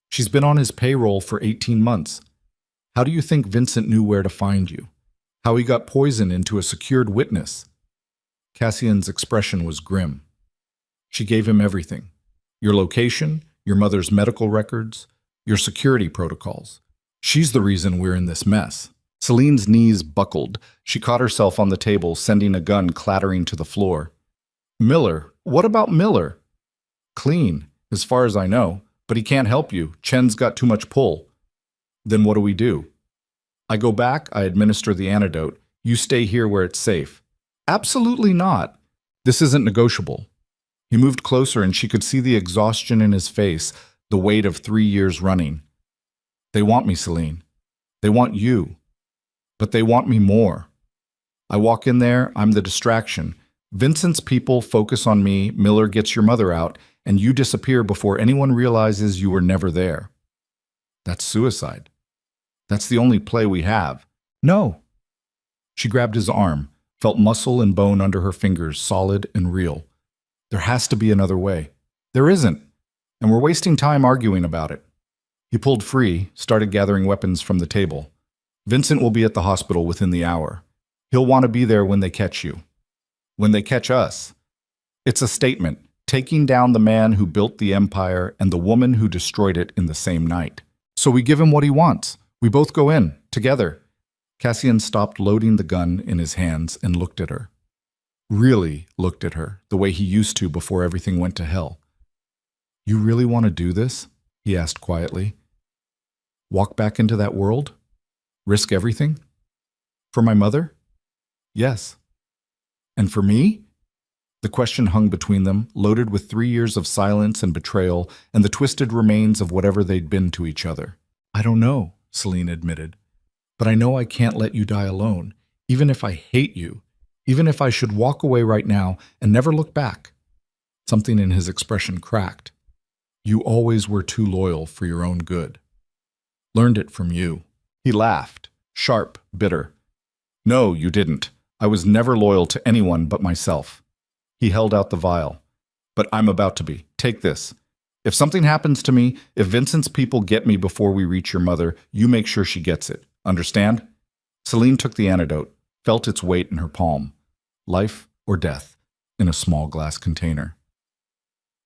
"She's been on his payroll for 18 months. How do you think Vincent knew where to find you? How he got poison into a secured witness?" Cassian's expression was grim. She gave him everything. Your location, your mother's medical records, your security protocols. She's the reason we're in this mess. Celine's knees buckled. She caught herself on the table, sending a gun clattering to the floor. "Miller? What about Miller?" "Clean, as far as I know, but he can't help you. Chen's got too much pull." "Then what do we do?" "I go back, I administer the antidote. You stay here where it's safe." "Absolutely not. This isn't negotiable." He moved closer and she could see the exhaustion in his face, the weight of 3 years running. "They want me, Celine. They want you. But they want me more. I walk in there, I'm the distraction. Vincent's people focus on me, Miller gets your mother out, and you disappear before anyone realizes you were never there. That's suicide. That's the only play we have." "No." She grabbed his arm, felt muscle and bone under her fingers, solid and real. "There has to be another way." "There isn't, and we're wasting time arguing about it." He pulled free, started gathering weapons from the table. "Vincent will be at the hospital within the hour. He'll want to be there when they catch you. When they catch us. It's a statement, taking down the man who built the empire and the woman who destroyed it in the same night. So we give him what he wants. We both go in, together." Cassian stopped loading the gun in his hands and looked at her. Really looked at her, the way he used to before everything went to hell. "You really want to do this?" he asked quietly. "Walk back into that world? Risk everything? For my mother?" "Yes." "And for me?" The question hung between them, loaded with 3 years of silence and betrayal and the twisted remains of whatever they'd been to each other. "I don't know," Celine admitted. "But I know I can't let you die alone, even if I hate you, even if I should walk away right now and never look back." Something in his expression cracked. "You always were too loyal for your own good. Learned it from you." He laughed, sharp, bitter. "No, you didn't. I was never loyal to anyone but myself." He held out the vial. "But I'm about to be. Take this. If something happens to me, if Vincent's people get me before we reach your mother, you make sure she gets it. Understand?" Celine took the antidote, felt its weight in her palm. Life or death, in a small glass container.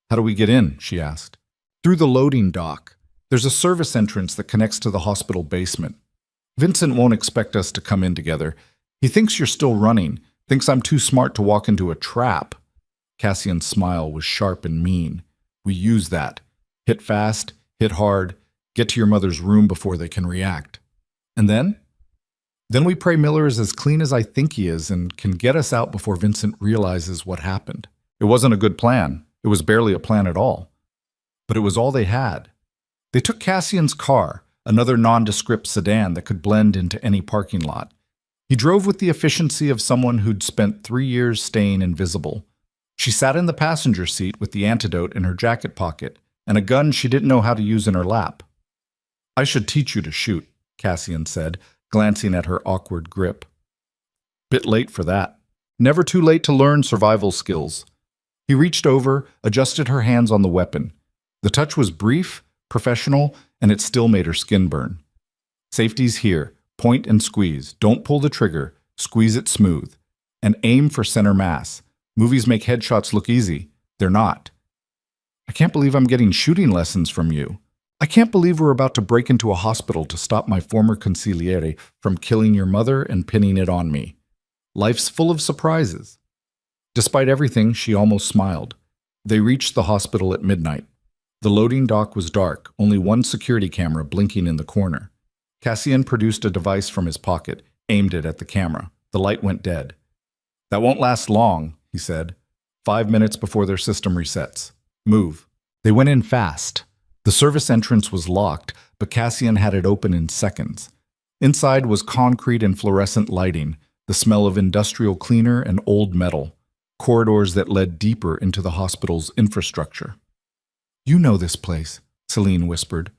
"How do we get in?" she asked. "Through the loading dock. There's a service entrance that connects to the hospital basement. Vincent won't expect us to come in together. He thinks you're still running, thinks I'm too smart to walk into a trap." Cassian's smile was sharp and mean. "We use that. Hit fast, hit hard, get to your mother's room before they can react. And then? Then we pray Miller is as clean as I think he is and can get us out before Vincent realizes what happened. It wasn't a good plan. It was barely a plan at all. But it was all they had. They took Cassian's car, another nondescript sedan that could blend into any parking lot. He drove with the efficiency of someone who'd spent 3 years staying invisible. She sat in the passenger seat with the antidote in her jacket pocket and a gun she didn't know how to use in her lap. "I should teach you to shoot," Cassian said, glancing at her awkward grip. "Bit late for that. Never too late to learn survival skills." He reached over, adjusted her hands on the weapon. The touch was brief, professional, and it still made her skin burn. Safety's here. Point and squeeze. Don't pull the trigger. Squeeze it smooth. And aim for center mass. Movies make headshots look easy. They're not. I can't believe I'm getting shooting lessons from you. I can't believe we're about to break into a hospital to stop my former consigliere from killing your mother and pinning it on me. Life's full of surprises. Despite everything, she almost smiled. They reached the hospital at midnight. The loading dock was dark, only one security camera blinking in the corner. Cassian produced a device from his pocket, aimed it at the camera. The light went dead. That won't last long, he said. 5 minutes before their system resets. Move. They went in fast. The service entrance was locked, but Cassian had it open in seconds. Inside was concrete and fluorescent lighting, the smell of industrial cleaner and old metal, corridors that led deeper into the hospital's infrastructure. You know this place, Celine whispered.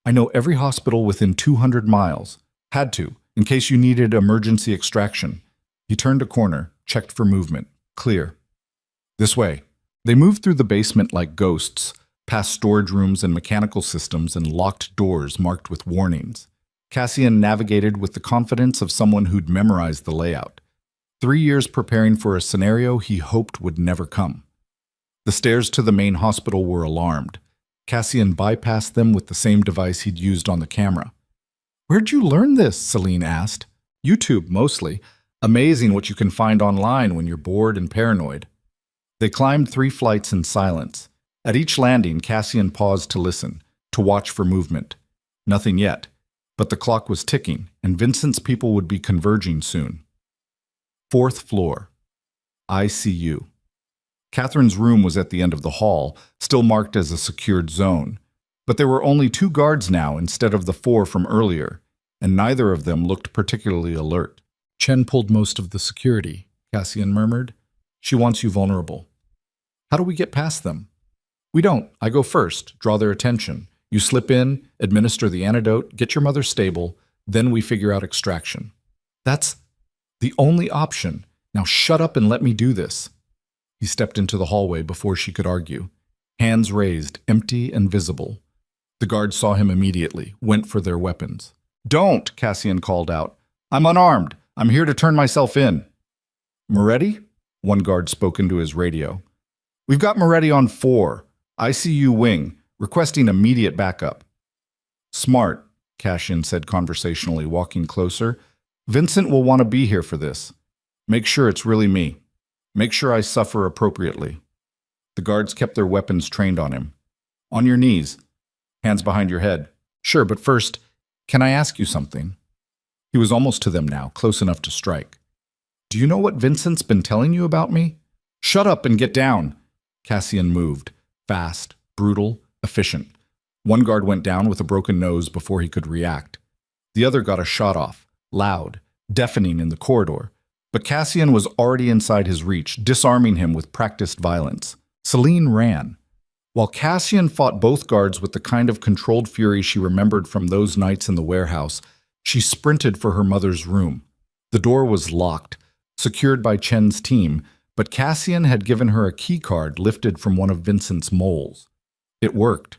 I know every hospital within 200 miles. Had to, in case you needed emergency extraction. He turned a corner, checked for movement. Clear. This way. They moved through the basement like ghosts, past storage rooms and mechanical systems and locked doors marked with warnings. Cassian navigated with the confidence of someone who'd memorized the layout. 3 years preparing for a scenario he hoped would never come. The stairs to the main hospital were alarmed. Cassian bypassed them with the same device he'd used on the camera. Where'd you learn this? Celine asked. YouTube, mostly. Amazing what you can find online when you're bored and paranoid. They climbed 3 flights in silence. At each landing, Cassian paused to listen, to watch for movement. Nothing yet, but the clock was ticking, and Vincent's people would be converging soon. 4th floor. ICU. Catherine's room was at the end of the hall, still marked as a secured zone. But there were only 2 guards now instead of the 4 from earlier, and neither of them looked particularly alert. Chen pulled most of the security, Cassian murmured. She wants you vulnerable. How do we get past them? We don't. I go first, draw their attention. You slip in, administer the antidote, get your mother stable, then we figure out extraction. That's the only option. Now shut up and let me do this. He stepped into the hallway before she could argue. Hands raised, empty and visible. The guards saw him immediately, went for their weapons. Don't, Cassian called out. I'm unarmed. I'm here to turn myself in. Moretti? One guard spoke into his radio. We've got Moretti on 4. ICU wing, requesting immediate backup. Smart, Cassian said conversationally, walking closer. Vincent will want to be here for this. Make sure it's really me. Make sure I suffer appropriately. The guards kept their weapons trained on him. On your knees. Hands behind your head. Sure, but first, can I ask you something? He was almost to them now, close enough to strike. Do you know what Vincent's been telling you about me? Shut up and get down. Cassian moved. Fast, brutal, efficient. One guard went down with a broken nose before he could react. The other got a shot off, loud, deafening in the corridor. But Cassian was already inside his reach, disarming him with practiced violence. Celine ran. While Cassian fought both guards with the kind of controlled fury she remembered from those nights in the warehouse, she sprinted for her mother's room. The door was locked, secured by Chen's team, but Cassian had given her a key card lifted from one of Vincent's moles. It worked.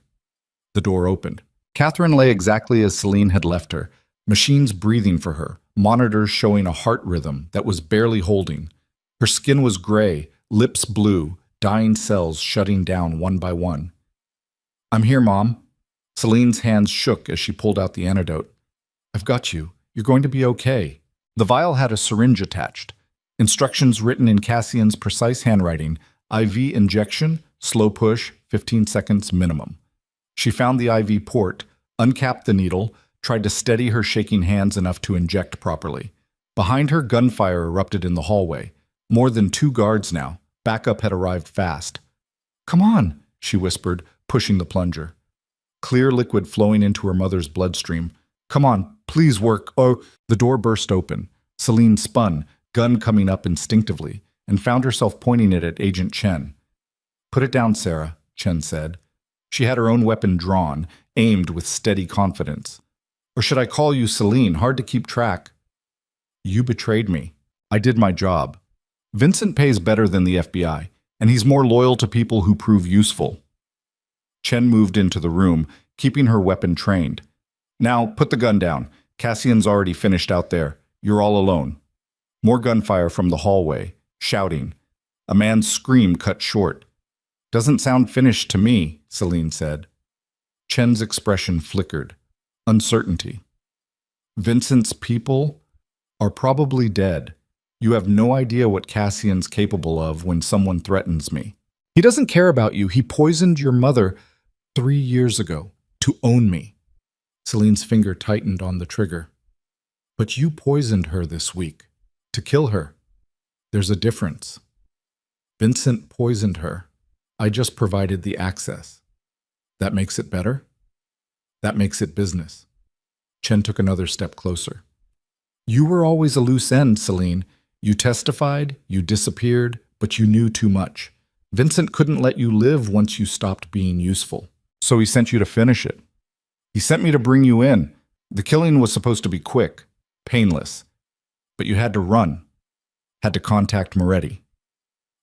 The door opened. Catherine lay exactly as Celine had left her, machines breathing for her, monitors showing a heart rhythm that was barely holding. Her skin was gray, lips blue, dying cells shutting down one by one. I'm here, Mom. Celine's hands shook as she pulled out the antidote. I've got you. You're going to be okay. The vial had a syringe attached. Instructions written in Cassian's precise handwriting. IV injection, slow push, 15 seconds minimum. She found the IV port, uncapped the needle, tried to steady her shaking hands enough to inject properly. Behind her, gunfire erupted in the hallway. More than 2 guards now. Backup had arrived fast. Come on, she whispered, pushing the plunger. Clear liquid flowing into her mother's bloodstream. Come on, please work. Oh, the door burst open. Celine spun, gun coming up instinctively, and found herself pointing it at Agent Chen. Put it down, Sarah, Chen said. She had her own weapon drawn, aimed with steady confidence. Or should I call you Celine? Hard to keep track. You betrayed me. I did my job. Vincent pays better than the FBI. and he's more loyal to people who prove useful. Chen moved into the room, keeping her weapon trained. Now, put the gun down. Cassian's already finished out there. You're all alone. More gunfire from the hallway, shouting. A man's scream cut short. Doesn't sound finished to me, Celine said. Chen's expression flickered. Uncertainty. Vincent's people are probably dead. You have no idea what Cassian's capable of when someone threatens me. He doesn't care about you. He poisoned your mother 3 years ago to own me. Celine's finger tightened on the trigger. But you poisoned her this week to kill her. There's a difference. Vincent poisoned her. I just provided the access. That makes it better? That makes it business. Chen took another step closer. You were always a loose end, Celine. You testified, you disappeared, but you knew too much. Vincent couldn't let you live once you stopped being useful. So he sent you to finish it. He sent me to bring you in. The killing was supposed to be quick, painless. But you had to run. Had to contact Moretti.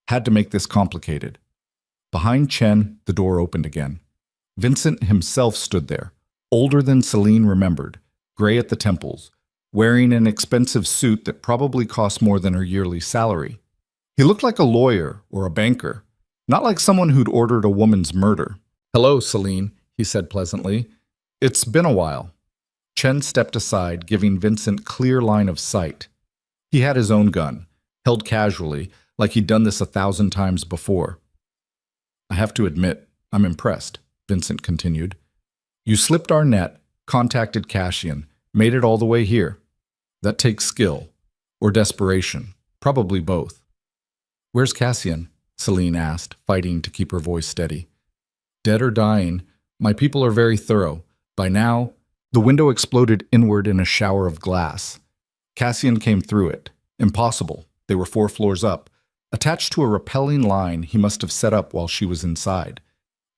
Had to make this complicated. Behind Chen, the door opened again. Vincent himself stood there, older than Celine remembered, gray at the temples, wearing an expensive suit that probably cost more than her yearly salary. He looked like a lawyer or a banker, not like someone who'd ordered a woman's murder. Hello, Celine, he said pleasantly. It's been a while. Chen stepped aside, giving Vincent clear line of sight. He had his own gun, held casually, like he'd done this 1,000 times before. I have to admit, I'm impressed, Vincent continued. You slipped our net, contacted Cassian, made it all the way here. That takes skill. Or desperation. Probably both. Where's Cassian? Celine asked, fighting to keep her voice steady. Dead or dying, my people are very thorough. By now, the window exploded inward in a shower of glass. Cassian came through it. Impossible. They were 4 floors up. Attached to a rappelling line he must have set up while she was inside.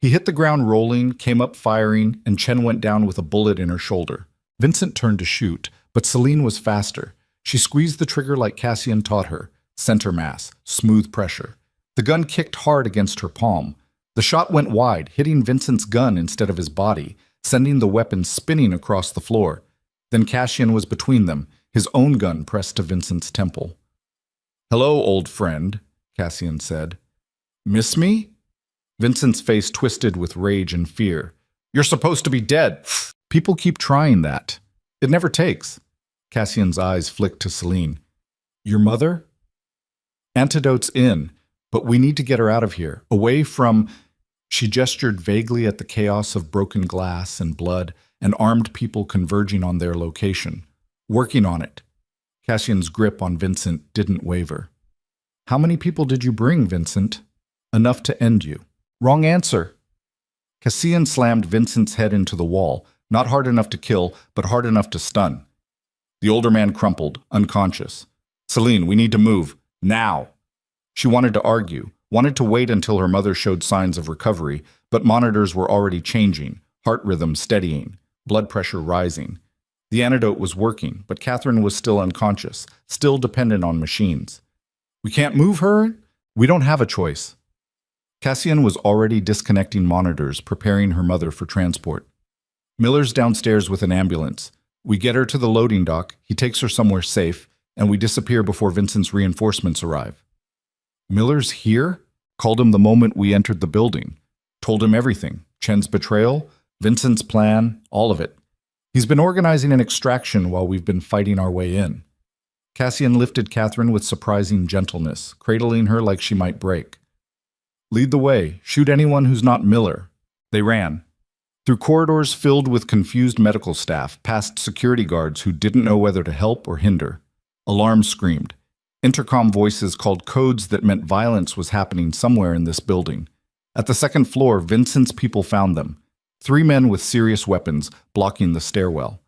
He hit the ground rolling, came up firing, and Chen went down with a bullet in her shoulder. Vincent turned to shoot, but Celine was faster. She squeezed the trigger like Cassian taught her. Center mass, smooth pressure. The gun kicked hard against her palm. The shot went wide, hitting Vincent's gun instead of his body, sending the weapon spinning across the floor. Then Cassian was between them, his own gun pressed to Vincent's temple. Hello, old friend, Cassian said. Miss me? Vincent's face twisted with rage and fear. You're supposed to be dead. People keep trying that. It never takes. Cassian's eyes flicked to Celine. Your mother? Antidote's in, but we need to get her out of here, away from... She gestured vaguely at the chaos of broken glass and blood and armed people converging on their location. Working on it. Cassian's grip on Vincent didn't waver. How many people did you bring, Vincent? Enough to end you. Wrong answer. Cassian slammed Vincent's head into the wall, not hard enough to kill, but hard enough to stun. The older man crumpled, unconscious. Celine, we need to move. Now. She wanted to argue, wanted to wait until her mother showed signs of recovery, but monitors were already changing, heart rhythm steadying, blood pressure rising. The antidote was working, but Catherine was still unconscious, still dependent on machines. We can't move her? We don't have a choice. Cassian was already disconnecting monitors, preparing her mother for transport. Miller's downstairs with an ambulance. We get her to the loading dock, he takes her somewhere safe, and we disappear before Vincent's reinforcements arrive. Miller's here? Called him the moment we entered the building. Told him everything. Chen's betrayal, Vincent's plan, all of it. He's been organizing an extraction while we've been fighting our way in. Cassian lifted Catherine with surprising gentleness, cradling her like she might break. Lead the way. Shoot anyone who's not Miller. They ran. Through corridors filled with confused medical staff, past security guards who didn't know whether to help or hinder. Alarms screamed. Intercom voices called codes that meant violence was happening somewhere in this building. At the 2nd floor, Vincent's people found them. 3 men with serious weapons blocking the stairwell.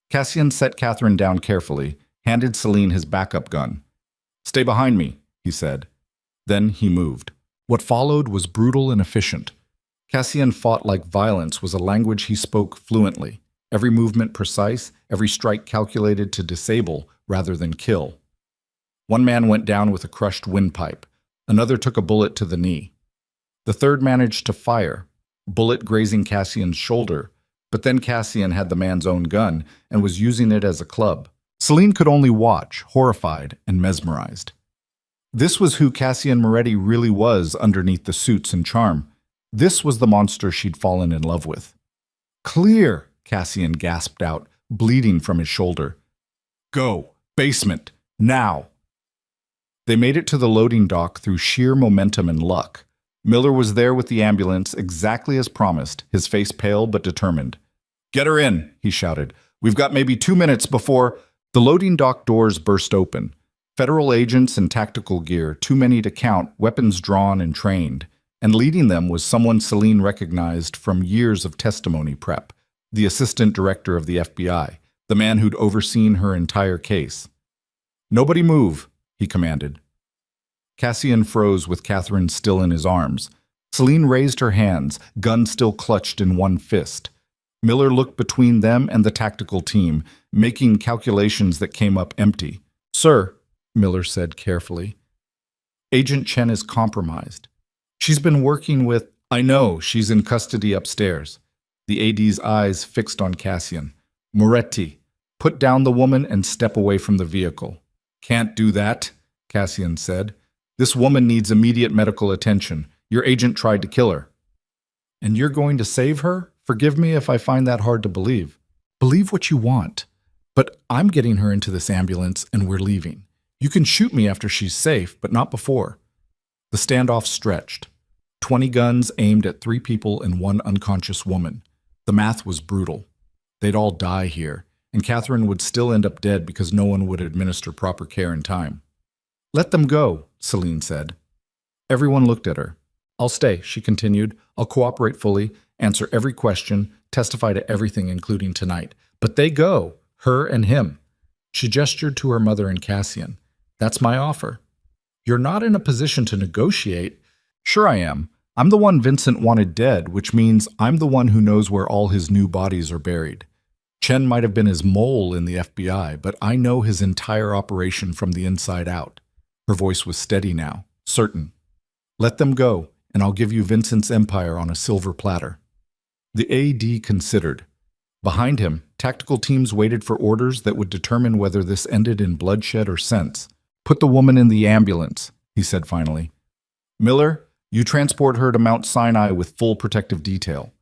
Cassian set Catherine down carefully, handed Celine his backup gun. Stay behind me, he said. Then he moved. What followed was brutal and efficient. Cassian fought like violence was a language he spoke fluently, every movement precise, every strike calculated to disable rather than kill. One man went down with a crushed windpipe. Another took a bullet to the knee. The third managed to fire, bullet grazing Cassian's shoulder, but then Cassian had the man's own gun and was using it as a club. Celine could only watch, horrified and mesmerized. This was who Cassian Moretti really was underneath the suits and charm. This was the monster she'd fallen in love with. "Clear," Cassian gasped out, bleeding from his shoulder. "Go. Basement. Now." They made it to the loading dock through sheer momentum and luck. Miller was there with the ambulance exactly as promised, his face pale but determined. "Get her in," he shouted. "We've got maybe 2 minutes before—" The loading dock doors burst open. Federal agents in tactical gear, too many to count, weapons drawn and trained. And leading them was someone Celine recognized from years of testimony prep, the assistant director of the FBI, the man who'd overseen her entire case. "Nobody move," he commanded. Cassian froze with Catherine still in his arms. Celine raised her hands, gun still clutched in one fist. Miller looked between them and the tactical team, making calculations that came up empty. "Sir," Miller said carefully, "Agent Chen is compromised. She's been working with—" "I know, she's in custody upstairs." The AD's eyes fixed on Cassian. "Moretti, put down the woman and step away from the vehicle." "Can't do that," Cassian said. "This woman needs immediate medical attention. Your agent tried to kill her." "And you're going to save her? Forgive me if I find that hard to believe." "Believe what you want. But I'm getting her into this ambulance and we're leaving. You can shoot me after she's safe, but not before." The standoff stretched. 20 guns aimed at 3 people and 1 unconscious woman. The math was brutal. They'd all die here, and Catherine would still end up dead because no one would administer proper care in time. "Let them go," Celine said. Everyone looked at her. "I'll stay," she continued. "I'll cooperate fully, answer every question, testify to everything, including tonight. But they go, her and him." She gestured to her mother and Cassian. "That's my offer." "You're not in a position to negotiate." "Sure I am. I'm the one Vincent wanted dead, which means I'm the one who knows where all his new bodies are buried. Chen might have been his mole in the FBI, but I know his entire operation from the inside out." Her voice was steady now, certain. "Let them go, and I'll give you Vincent's empire on a silver platter." The AD considered. Behind him, tactical teams waited for orders that would determine whether this ended in bloodshed or sense. "Put the woman in the ambulance," he said finally. "Miller, you transport her to Mount Sinai with full protective detail."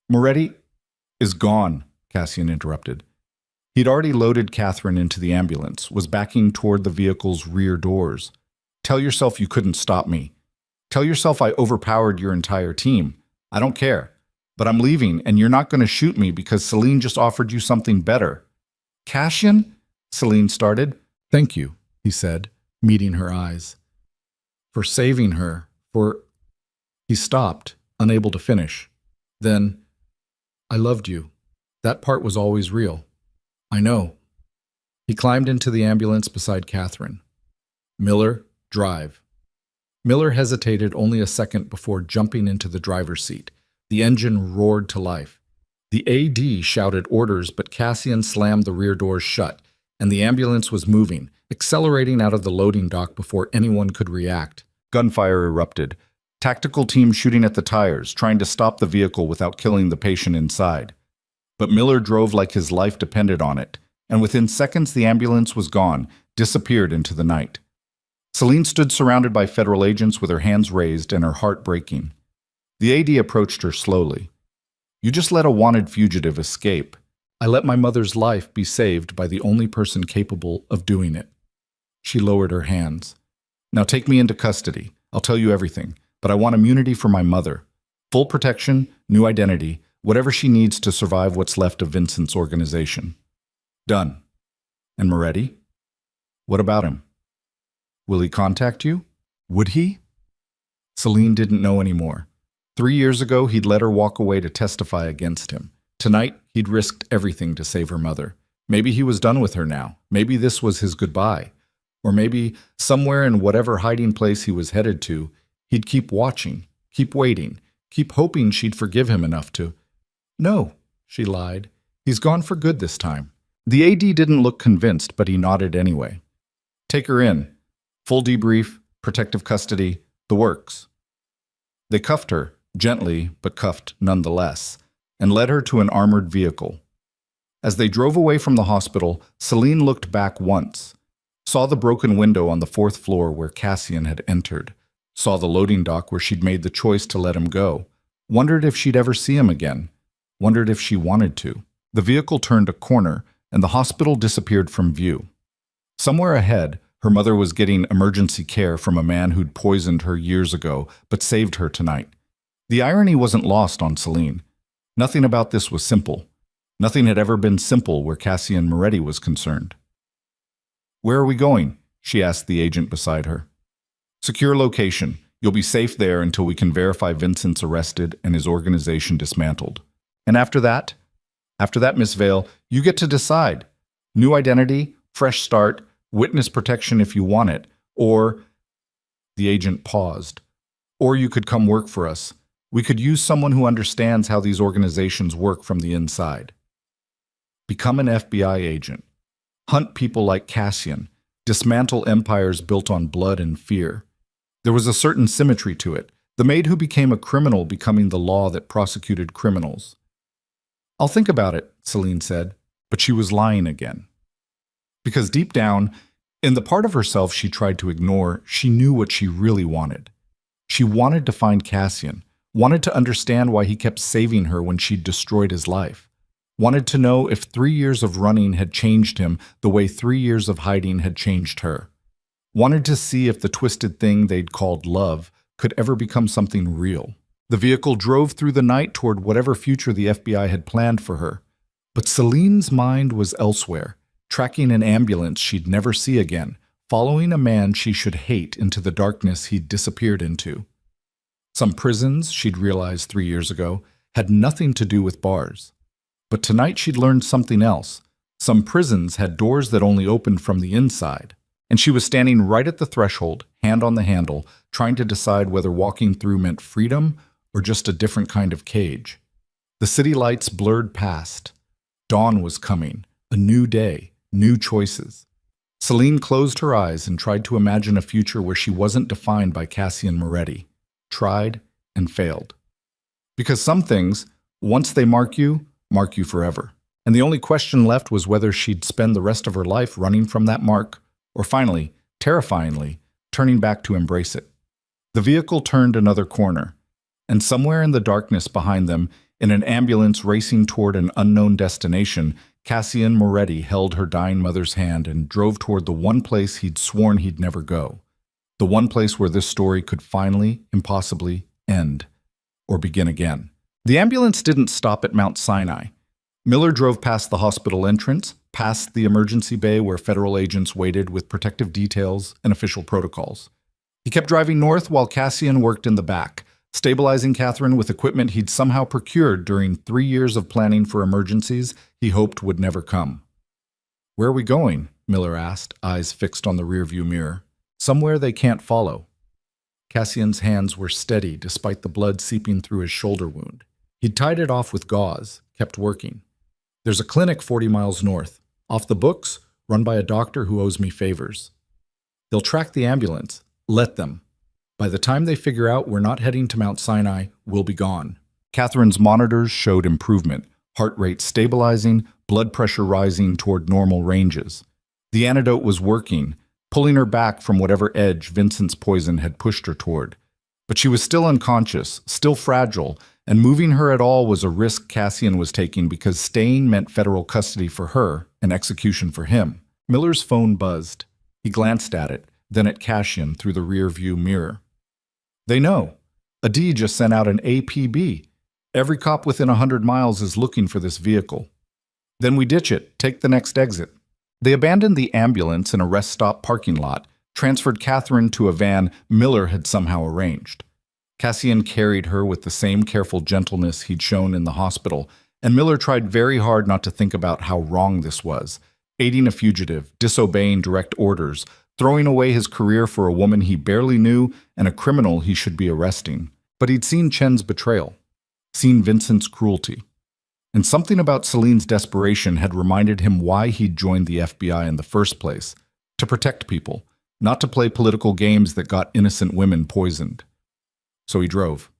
"Moretti is gone," Cassian interrupted. He'd already loaded Catherine into the ambulance, was backing toward the vehicle's rear doors. "Tell yourself you couldn't stop me. Tell yourself I overpowered your entire team. I don't care. But I'm leaving, and you're not going to shoot me because Celine just offered you something better." "Cassian?" Celine started. "Thank you," he said, meeting her eyes. "For saving her, for—" He stopped, unable to finish. Then, "I loved you. That part was always real." "I know." He climbed into the ambulance beside Catherine. "Miller, drive." Miller hesitated only a second before jumping into the driver's seat. The engine roared to life. The AD shouted orders, but Cassian slammed the rear doors shut, and the ambulance was moving, accelerating out of the loading dock before anyone could react. Gunfire erupted. Tactical teams shooting at the tires, trying to stop the vehicle without killing the patient inside. But Miller drove like his life depended on it, and within seconds the ambulance was gone, disappeared into the night. Celine stood surrounded by federal agents with her hands raised and her heart breaking. The AD approached her slowly. "You just let a wanted fugitive escape. I let my mother's life be saved by the only person capable of doing it." She lowered her hands. "Now take me into custody. I'll tell you everything, but I want immunity for my mother. Full protection, new identity, whatever she needs to survive what's left of Vincent's organization." "Done." "And Moretti? What about him? Will he contact you? Would he?" Celine didn't know anymore. 3 years ago, he'd let her walk away to testify against him. Tonight, he'd risked everything to save her mother. Maybe he was done with her now. Maybe this was his goodbye. Or maybe, somewhere in whatever hiding place he was headed to, he'd keep watching, keep waiting, keep hoping she'd forgive him enough to— "No," she lied. "He's gone for good this time." The AD didn't look convinced, but he nodded anyway. "Take her in. Full debrief, protective custody, the works. They cuffed her, gently but cuffed nonetheless, and led her to an armored vehicle. As they drove away from the hospital, Celine looked back once, saw the broken window on the 4th floor where Cassian had entered, saw the loading dock where she'd made the choice to let him go, wondered if she'd ever see him again, wondered if she wanted to. The vehicle turned a corner, and the hospital disappeared from view. Somewhere ahead, her mother was getting emergency care from a man who'd poisoned her years ago, but saved her tonight. The irony wasn't lost on Celine. Nothing about this was simple. Nothing had ever been simple where Cassian Moretti was concerned. "Where are we going?" she asked the agent beside her. "Secure location. You'll be safe there until we can verify Vincent's arrested and his organization dismantled. And after that, Miss Vale, you get to decide. New identity, fresh start, witness protection if you want it, or..." The agent paused. "Or you could come work for us. We could use someone who understands how these organizations work from the inside. Become an FBI agent. Hunt people like Cassian. Dismantle empires built on blood and fear." There was a certain symmetry to it, the maid who became a criminal becoming the law that prosecuted criminals. "I'll think about it," Celine said, but she was lying again. Because deep down, in the part of herself she tried to ignore, she knew what she really wanted. She wanted to find Cassian, wanted to understand why he kept saving her when she'd destroyed his life, wanted to know if 3 years of running had changed him the way 3 years of hiding had changed her, wanted to see if the twisted thing they'd called love could ever become something real. The vehicle drove through the night toward whatever future the FBI had planned for her, but Celine's mind was elsewhere, tracking an ambulance she'd never see again, following a man she should hate into the darkness he'd disappeared into. Some prisons, she'd realized 3 years ago, had nothing to do with bars. But tonight she'd learned something else. Some prisons had doors that only opened from the inside. And she was standing right at the threshold, hand on the handle, trying to decide whether walking through meant freedom or just a different kind of cage. The city lights blurred past. Dawn was coming, a new day, new choices. Celine closed her eyes and tried to imagine a future where she wasn't defined by Cassian Moretti. Tried and failed. Because some things, once they mark you forever. And the only question left was whether she'd spend the rest of her life running from that mark, or finally, terrifyingly, turning back to embrace it. The vehicle turned another corner, and somewhere in the darkness behind them, in an ambulance racing toward an unknown destination, Cassian Moretti held her dying mother's hand and drove toward the one place he'd sworn he'd never go. The one place where this story could finally, impossibly, end, or begin again. The ambulance didn't stop at Mount Sinai. Miller drove past the hospital entrance, past the emergency bay where federal agents waited with protective details and official protocols. He kept driving north while Cassian worked in the back, stabilizing Catherine with equipment he'd somehow procured during 3 years of planning for emergencies he hoped would never come. "Where are we going?" Miller asked, eyes fixed on the rearview mirror. "Somewhere they can't follow." Cassian's hands were steady despite the blood seeping through his shoulder wound. He'd tied it off with gauze, kept working. "There's a clinic 40 miles north, off the books, run by a doctor who owes me favors. They'll track the ambulance. Let them. By the time they figure out we're not heading to Mount Sinai, we'll be gone." Catherine's monitors showed improvement, heart rate stabilizing, blood pressure rising toward normal ranges. The antidote was working, pulling her back from whatever edge Vincent's poison had pushed her toward. But she was still unconscious, still fragile, and moving her at all was a risk Cassian was taking because staying meant federal custody for her and execution for him. Miller's phone buzzed. He glanced at it, then at Cassian through the rear-view mirror. "They know. Adi just sent out an APB. Every cop within 100 miles is looking for this vehicle. Then we ditch it, take the next exit." They abandoned the ambulance in a rest stop parking lot, transferred Catherine to a van Miller had somehow arranged. Cassian carried her with the same careful gentleness he'd shown in the hospital, and Miller tried very hard not to think about how wrong this was, aiding a fugitive, disobeying direct orders, throwing away his career for a woman he barely knew and a criminal he should be arresting. But he'd seen Chen's betrayal, seen Vincent's cruelty. And something about Celine's desperation had reminded him why he'd joined the FBI in the first place, to protect people, not to play political games that got innocent women poisoned. So he drove.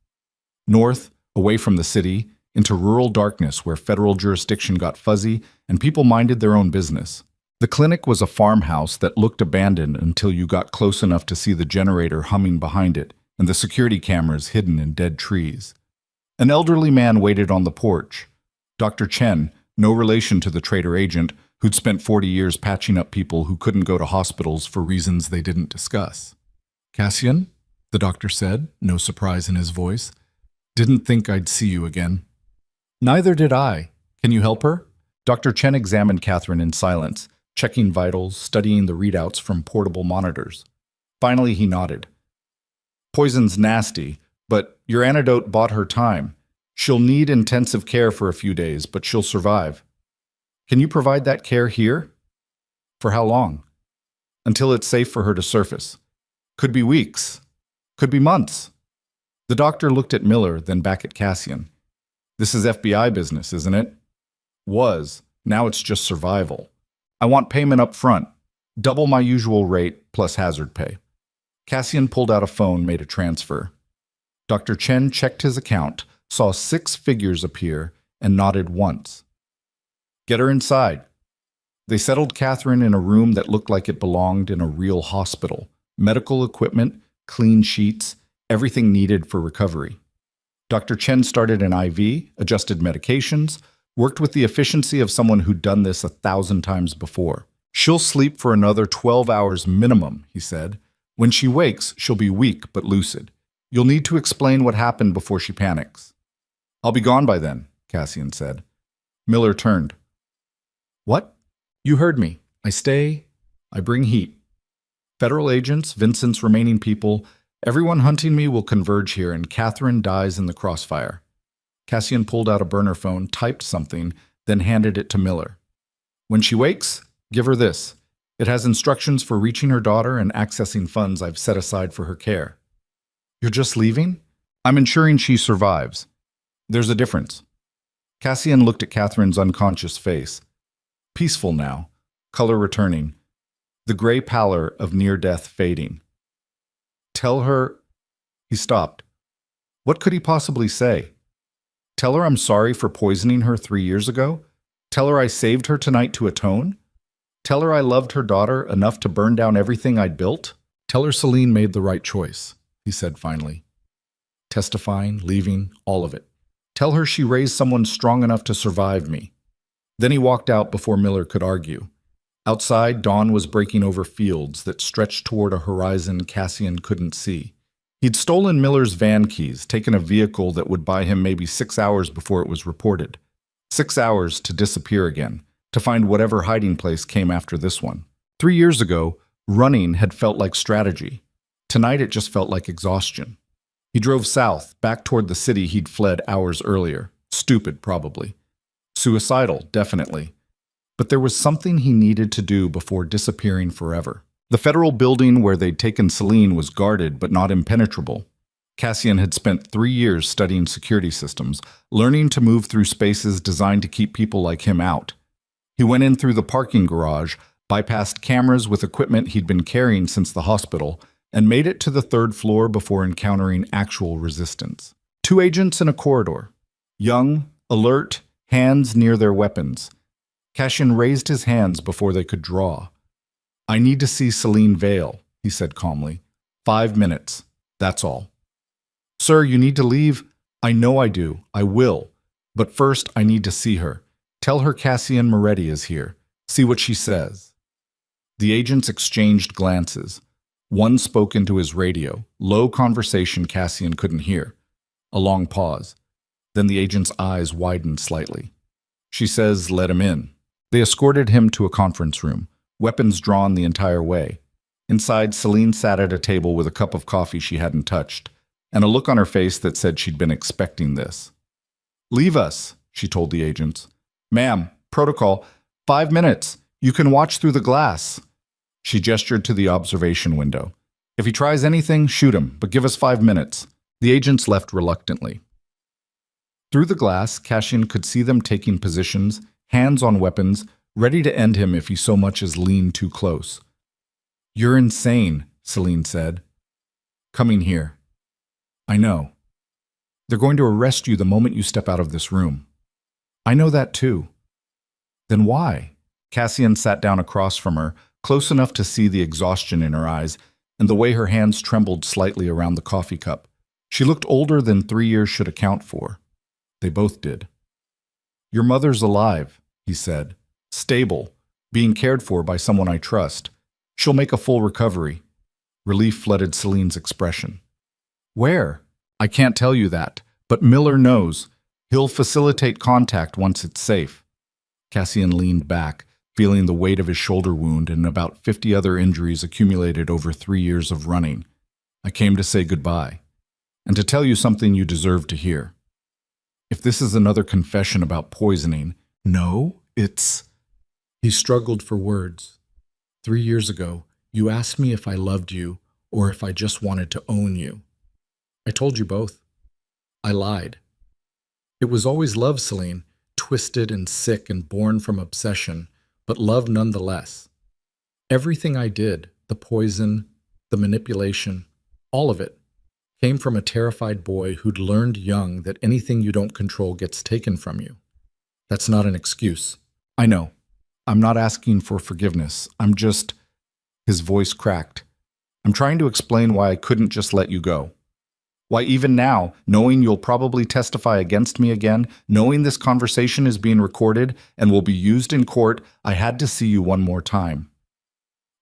North, away from the city, into rural darkness where federal jurisdiction got fuzzy and people minded their own business. The clinic was a farmhouse that looked abandoned until you got close enough to see the generator humming behind it and the security cameras hidden in dead trees. An elderly man waited on the porch. Dr. Chen, no relation to the trader agent, who'd spent 40 years patching up people who couldn't go to hospitals for reasons they didn't discuss. "Cassian," the doctor said, no surprise in his voice. "Didn't think I'd see you again." "Neither did I. Can you help her?" Dr. Chen examined Catherine in silence, checking vitals, studying the readouts from portable monitors. Finally, he nodded. "Poison's nasty, but your antidote bought her time. She'll need intensive care for a few days, but she'll survive. Can you provide that care here?" "For how long?" "Until it's safe for her to surface. Could be weeks. Could be months." The doctor looked at Miller, then back at Cassian. "This is FBI business, isn't it?" "Was. Now it's just survival. I want payment up front. Double my usual rate plus hazard pay." Cassian pulled out a phone, made a transfer. Dr. Chen checked his account, saw 6 figures appear, and nodded once. "Get her inside." They settled Catherine in a room that looked like it belonged in a real hospital. Medical equipment, clean sheets, everything needed for recovery. Dr. Chen started an IV, adjusted medications, worked with the efficiency of someone who'd done this 1,000 times before. "She'll sleep for another 12 hours minimum," he said. "When she wakes, she'll be weak but lucid. You'll need to explain what happened before she panics." "I'll be gone by then," Cassian said. Miller turned. "What?" "You heard me. I stay. I bring heat. Federal agents, Vincent's remaining people, everyone hunting me will converge here, and Catherine dies in the crossfire." Cassian pulled out a burner phone, typed something, then handed it to Miller. "When she wakes, give her this. It has instructions for reaching her daughter and accessing funds I've set aside for her care." "You're just leaving?" "I'm ensuring she survives. There's a difference." Cassian looked at Catherine's unconscious face. Peaceful now, color returning, the gray pallor of near-death fading. "Tell her—" He stopped. What could he possibly say? Tell her I'm sorry for poisoning her 3 years ago? Tell her I saved her tonight to atone? Tell her I loved her daughter enough to burn down everything I'd built? "Tell her Celine made the right choice," he said finally. "Testifying, leaving, all of it. Tell her she raised someone strong enough to survive me." Then he walked out before Miller could argue. Outside, dawn was breaking over fields that stretched toward a horizon Cassian couldn't see. He'd stolen Miller's van keys, taken a vehicle that would buy him maybe 6 hours before it was reported. 6 hours to disappear again, to find whatever hiding place came after this one. 3 years ago, running had felt like strategy. Tonight it just felt like exhaustion. He drove south, back toward the city he'd fled hours earlier. Stupid, probably. Suicidal, definitely. But there was something he needed to do before disappearing forever. The federal building where they'd taken Celine was guarded but not impenetrable. Cassian had spent 3 years studying security systems, learning to move through spaces designed to keep people like him out. He went in through the parking garage, bypassed cameras with equipment he'd been carrying since the hospital, and made it to the 3rd floor before encountering actual resistance. 2 agents in a corridor. Young, alert, hands near their weapons. Cassian raised his hands before they could draw. "I need to see Celine Vale," he said calmly. 5 minutes. That's all." "Sir, you need to leave." "I know I do. I will. But first, I need to see her. Tell her Cassian Moretti is here. See what she says." The agents exchanged glances. One spoke into his radio, low conversation Cassian couldn't hear. A long pause. Then the agent's eyes widened slightly. "She says let him in." They escorted him to a conference room, weapons drawn the entire way. Inside, Celine sat at a table with a cup of coffee she hadn't touched, and a look on her face that said she'd been expecting this. "Leave us," she told the agents. "Ma'am, protocol, 5 minutes. You can watch through the glass." She gestured to the observation window. "If he tries anything, shoot him, but give us 5 minutes." The agents left reluctantly. Through the glass, Cassian could see them taking positions, hands on weapons, ready to end him if he so much as leaned too close. You're insane, Celine said. Coming here. I know. They're going to arrest you the moment you step out of this room. I know that too. Then why? Cassian sat down across from her, close enough to see the exhaustion in her eyes and the way her hands trembled slightly around the coffee cup. She looked older than 3 years should account for. They both did. Your mother's alive, he said. Stable, being cared for by someone I trust. She'll make a full recovery. Relief flooded Celine's expression. Where? I can't tell you that, but Miller knows. He'll facilitate contact once it's safe. Cassian leaned back, feeling the weight of his shoulder wound and about 50 other injuries accumulated over 3 years of running. I came to say goodbye, and to tell you something you deserve to hear. If this is another confession about poisoning, no, it's... He struggled for words. 3 years ago, you asked me if I loved you or if I just wanted to own you. I told you both. I lied. It was always love, Celine, twisted and sick and born from obsession, but love nonetheless. Everything I did, the poison, the manipulation, all of it, came from a terrified boy who'd learned young that anything you don't control gets taken from you. That's not an excuse. I know. I'm not asking for forgiveness. I'm just... His voice cracked. I'm trying to explain why I couldn't just let you go. Why even now, knowing you'll probably testify against me again, knowing this conversation is being recorded and will be used in court, I had to see you one more time.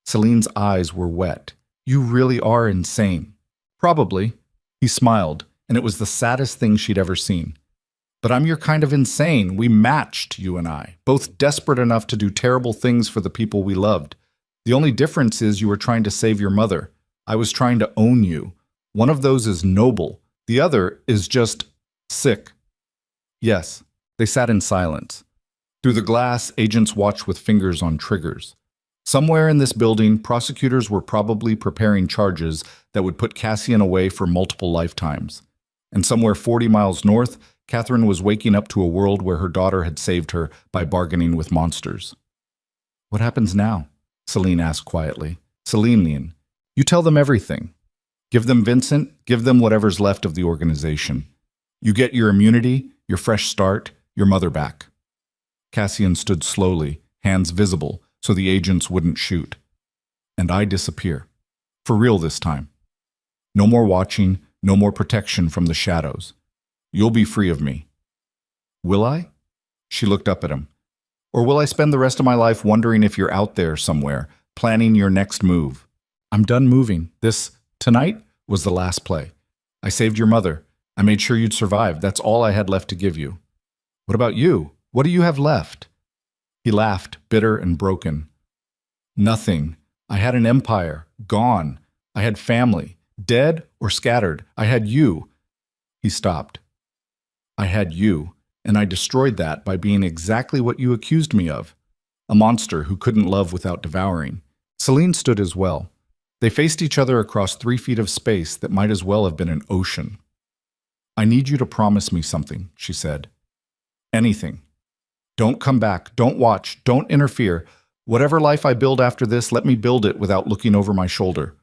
Celine's eyes were wet. You really are insane. Probably. He smiled, and it was the saddest thing she'd ever seen. But I'm your kind of insane. We matched, you and I, both desperate enough to do terrible things for the people we loved. The only difference is you were trying to save your mother. I was trying to own you. One of those is noble. The other is just sick. Yes, they sat in silence. Through the glass, agents watched with fingers on triggers. Somewhere in this building, prosecutors were probably preparing charges that would put Cassian away for multiple lifetimes. And somewhere 40 miles north, Catherine was waking up to a world where her daughter had saved her by bargaining with monsters. What happens now? Celine asked quietly. Celine, you tell them everything. Give them Vincent, give them whatever's left of the organization. You get your immunity, your fresh start, your mother back. Cassian stood slowly, hands visible, so the agents wouldn't shoot. And I disappear. For real this time. No more watching, no more protection from the shadows. You'll be free of me. Will I? She looked up at him. Or will I spend the rest of my life wondering if you're out there somewhere, planning your next move? I'm done moving. Tonight was the last play. I saved your mother. I made sure you'd survive. That's all I had left to give you. What about you? What do you have left? He laughed, bitter and broken. Nothing. I had an empire. Gone. I had family. Dead or scattered. I had you. He stopped. I had you, and I destroyed that by being exactly what you accused me of. A monster who couldn't love without devouring. Celine stood as well. They faced each other across 3 feet of space that might as well have been an ocean. I need you to promise me something, she said. Anything. Don't come back, don't watch, don't interfere. Whatever life I build after this, let me build it without looking over my shoulder.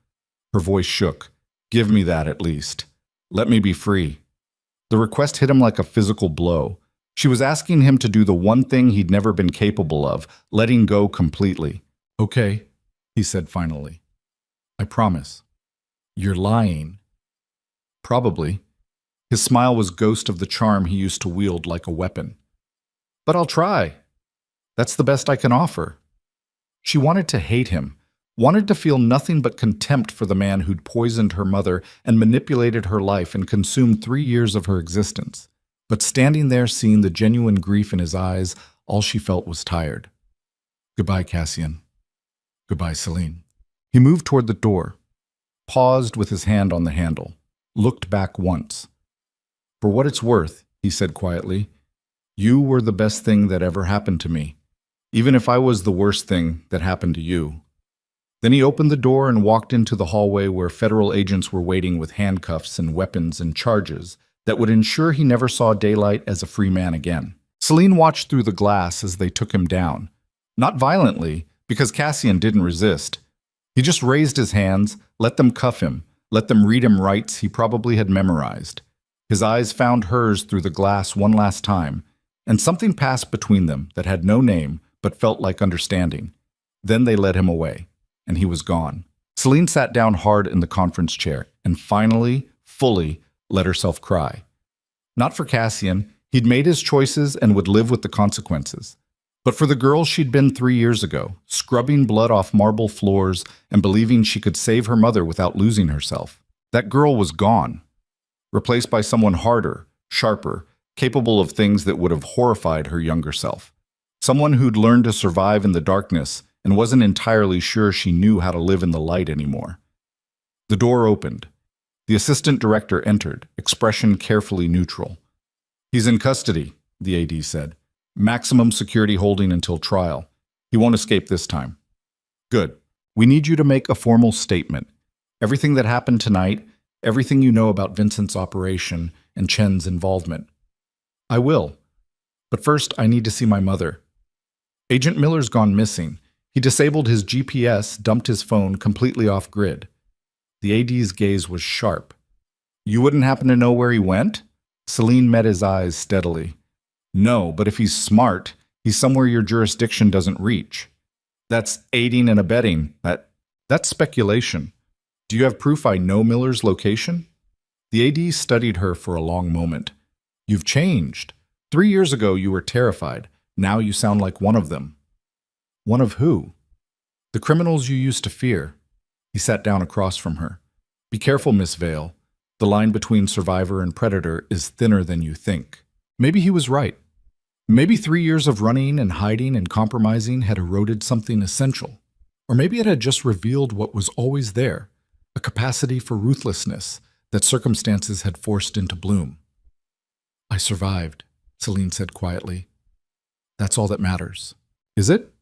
Her voice shook. Give me that at least. Let me be free. The request hit him like a physical blow. She was asking him to do the one thing he'd never been capable of, letting go completely. Okay, he said finally. I promise. You're lying. Probably. His smile was ghost of the charm he used to wield like a weapon. But I'll try. That's the best I can offer. She wanted to hate him, wanted to feel nothing but contempt for the man who'd poisoned her mother and manipulated her life and consumed 3 years of her existence. But standing there, seeing the genuine grief in his eyes, all she felt was tired. Goodbye, Cassian. Goodbye, Celine. He moved toward the door, paused with his hand on the handle, looked back once. For what it's worth, he said quietly, you were the best thing that ever happened to me, even if I was the worst thing that happened to you. Then he opened the door and walked into the hallway where federal agents were waiting with handcuffs and weapons and charges that would ensure he never saw daylight as a free man again. Celine watched through the glass as they took him down. Not violently, because Cassian didn't resist. He just raised his hands, let them cuff him, let them read him rights he probably had memorized. His eyes found hers through the glass one last time, and something passed between them that had no name but felt like understanding. Then they led him away, and he was gone. Celine sat down hard in the conference chair and finally, fully, let herself cry. Not for Cassian. He'd made his choices and would live with the consequences. But for the girl she'd been 3 years ago, scrubbing blood off marble floors and believing she could save her mother without losing herself. That girl was gone, replaced by someone harder, sharper, capable of things that would have horrified her younger self. Someone who'd learned to survive in the darkness and wasn't entirely sure she knew how to live in the light anymore. The door opened. The assistant director entered, expression carefully neutral. "He's in custody," the AD said. "Maximum security holding until trial. He won't escape this time." "Good. We need you to make a formal statement. Everything that happened tonight, everything you know about Vincent's operation and Chen's involvement." "I will. But first, I need to see my mother." "Agent Miller's gone missing. He disabled his GPS, dumped his phone completely off grid." The AD's gaze was sharp. "You wouldn't happen to know where he went?" Celine met his eyes steadily. "No, but if he's smart, he's somewhere your jurisdiction doesn't reach." "That's aiding and abetting. That's speculation. Do you have proof I know Miller's location?" The AD studied her for a long moment. "You've changed. 3 years ago you were terrified. Now you sound like one of them." "One of who?" "The criminals you used to fear." He sat down across from her. "Be careful, Miss Vale. The line between survivor and predator is thinner than you think." Maybe he was right. Maybe 3 years of running and hiding and compromising had eroded something essential. Or maybe it had just revealed what was always there, a capacity for ruthlessness that circumstances had forced into bloom. "I survived," Celine said quietly. "That's all that matters." "Is it?"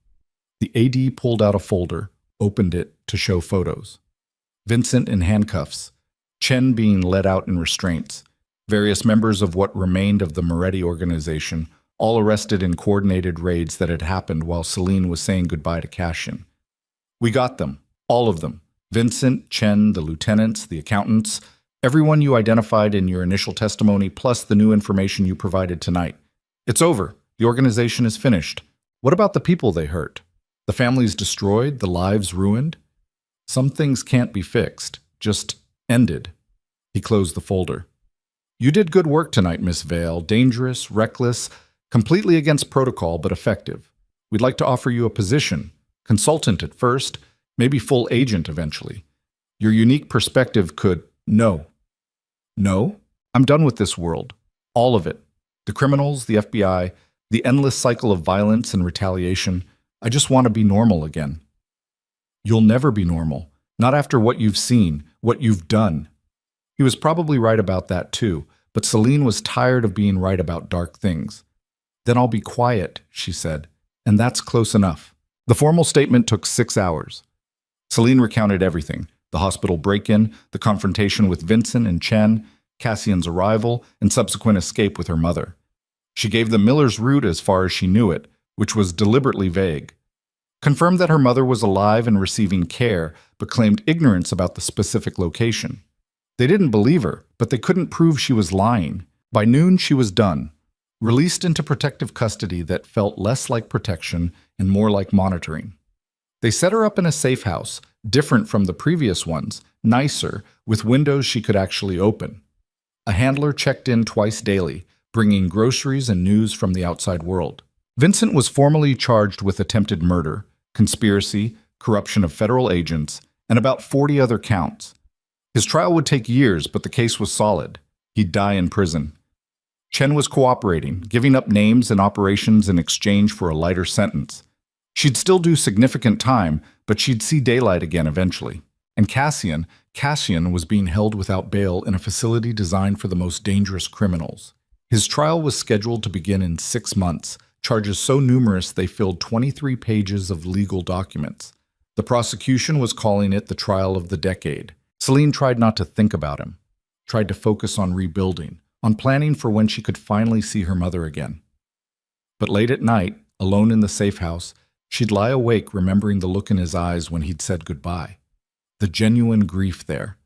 The AD pulled out a folder, opened it to show photos. Vincent in handcuffs, Chen being led out in restraints, various members of what remained of the Moretti organization, all arrested in coordinated raids that had happened while Celine was saying goodbye to Cassian. "We got them, all of them. Vincent, Chen, the lieutenants, the accountants, everyone you identified in your initial testimony, plus the new information you provided tonight. It's over. The organization is finished. What about the people they hurt? The families destroyed, the lives ruined? Some things can't be fixed, just ended." He closed the folder. "You did good work tonight, Miss Vale. Dangerous, reckless, completely against protocol, but effective. We'd like to offer you a position. Consultant at first, maybe full agent eventually. Your unique perspective could—" "No. No? I'm done with this world. All of it. The criminals, the FBI, the endless cycle of violence and retaliation. I just want to be normal again." "You'll never be normal. Not after what you've seen, what you've done." He was probably right about that too, but Celine was tired of being right about dark things. "Then I'll be quiet," she said, "and that's close enough." The formal statement took 6 hours. Celine recounted everything: the hospital break-in, the confrontation with Vincent and Chen, Cassian's arrival, and subsequent escape with her mother. She gave the Miller's route as far as she knew it, which was deliberately vague. Confirmed that her mother was alive and receiving care, but claimed ignorance about the specific location. They didn't believe her, but they couldn't prove she was lying. By noon, she was done, released into protective custody that felt less like protection and more like monitoring. They set her up in a safe house, different from the previous ones, nicer, with windows she could actually open. A handler checked in twice daily, bringing groceries and news from the outside world. Vincent was formally charged with attempted murder, conspiracy, corruption of federal agents, and about 40 other counts. His trial would take years, but the case was solid. He'd die in prison. Chen was cooperating, giving up names and operations in exchange for a lighter sentence. She'd still do significant time, but she'd see daylight again eventually. And Cassian was being held without bail in a facility designed for the most dangerous criminals. His trial was scheduled to begin in 6 months, charges so numerous they filled 23 pages of legal documents. The prosecution was calling it the trial of the decade. Celine tried not to think about him, tried to focus on rebuilding, on planning for when she could finally see her mother again. But late at night, alone in the safe house, she'd lie awake remembering the look in his eyes when he'd said goodbye. the genuine grief there.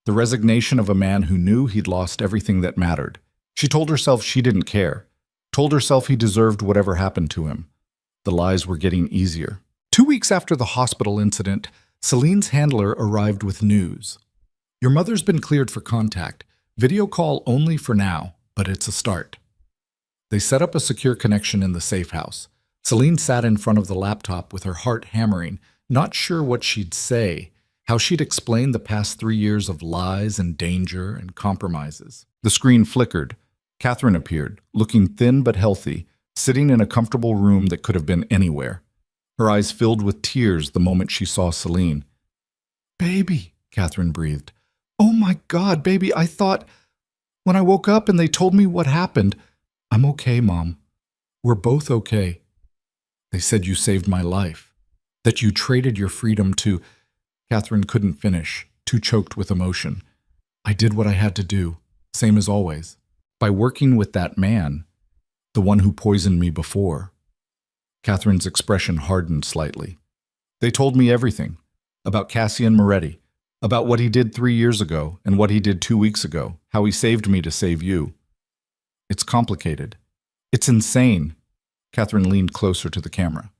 The resignation of a man who knew he'd lost everything that mattered. She told herself she didn't care, told herself he deserved whatever happened to him. The lies were getting easier. 2 weeks after the hospital incident, Celine's handler arrived with news. Your mother's been cleared for contact. Video call only for now, but it's a start. They set up a secure connection in the safe house. Celine sat in front of the laptop with her heart hammering, not sure what she'd say, how she'd explain the past 3 years of lies and danger and compromises. The screen flickered. Catherine appeared, looking thin but healthy, sitting in a comfortable room that could have been anywhere. Her eyes filled with tears the moment she saw Celine. "Baby," Catherine breathed. "Oh my God, baby, I thought... When I woke up and they told me what happened, I'm okay, Mom. We're both okay. They said you saved my life, that you traded your freedom to..." Catherine couldn't finish, too choked with emotion. "I did what I had to do, same as always. By working with that man, the one who poisoned me before." Catherine's expression hardened slightly. "They told me everything, about Cassian Moretti, about what he did 3 years ago and what he did 2 weeks ago, how he saved me to save you. It's complicated. It's insane." Catherine leaned closer to the camera.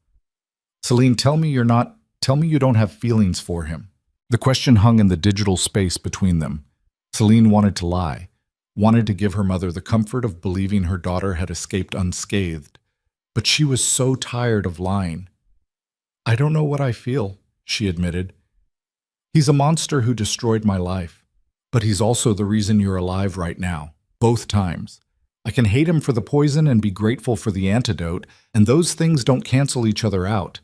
"Celine, tell me you don't have feelings for him." The question hung in the digital space between them. Celine wanted to lie, wanted to give her mother the comfort of believing her daughter had escaped unscathed, but she was so tired of lying. "I don't know what I feel," she admitted. "He's a monster who destroyed my life, but he's also the reason you're alive right now, both times. I can hate him for the poison and be grateful for the antidote, and those things don't cancel each other out.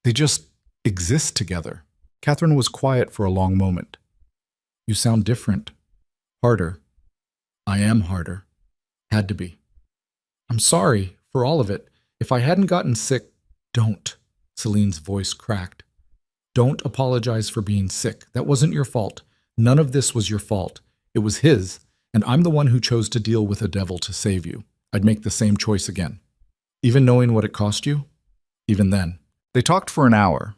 They just exist together." Catherine was quiet for a long moment. "You sound different. Harder." "I am harder. Had to be. I'm sorry for all of it. If I hadn't gotten sick..." "Don't." Celine's voice cracked. "Don't apologize for being sick. That wasn't your fault. None of this was your fault. It was his, and I'm the one who chose to deal with a devil to save you. I'd make the same choice again. Even knowing what it cost you? Even then." They talked for an hour.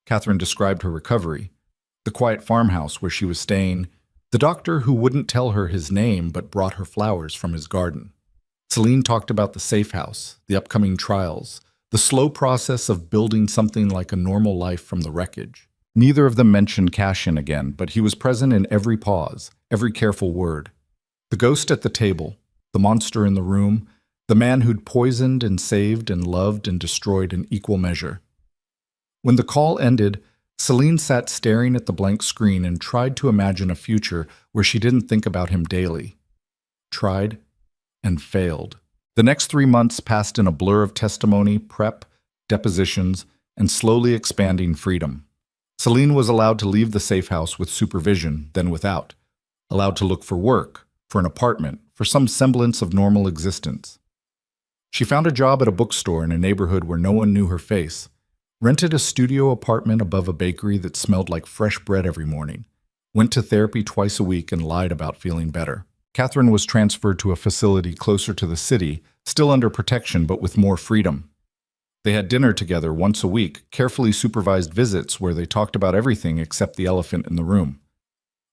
Catherine described her recovery, the quiet farmhouse where she was staying, the doctor who wouldn't tell her his name but brought her flowers from his garden. Celine talked about the safe house, the upcoming trials, the slow process of building something like a normal life from the wreckage. Neither of them mentioned Cassian again, but he was present in every pause, every careful word. The ghost at the table, the monster in the room, the man who'd poisoned and saved and loved and destroyed in equal measure. When the call ended, Celine sat staring at the blank screen and tried to imagine a future where she didn't think about him daily. Tried and failed. The next 3 months passed in a blur of testimony, prep, depositions, and slowly expanding freedom. Celine was allowed to leave the safe house with supervision, then without. Allowed to look for work, for an apartment, for some semblance of normal existence. She found a job at a bookstore in a neighborhood where no one knew her face, rented a studio apartment above a bakery that smelled like fresh bread every morning, went to therapy twice a week and lied about feeling better. Catherine was transferred to a facility closer to the city, still under protection but with more freedom. They had dinner together once a week, carefully supervised visits where they talked about everything except the elephant in the room.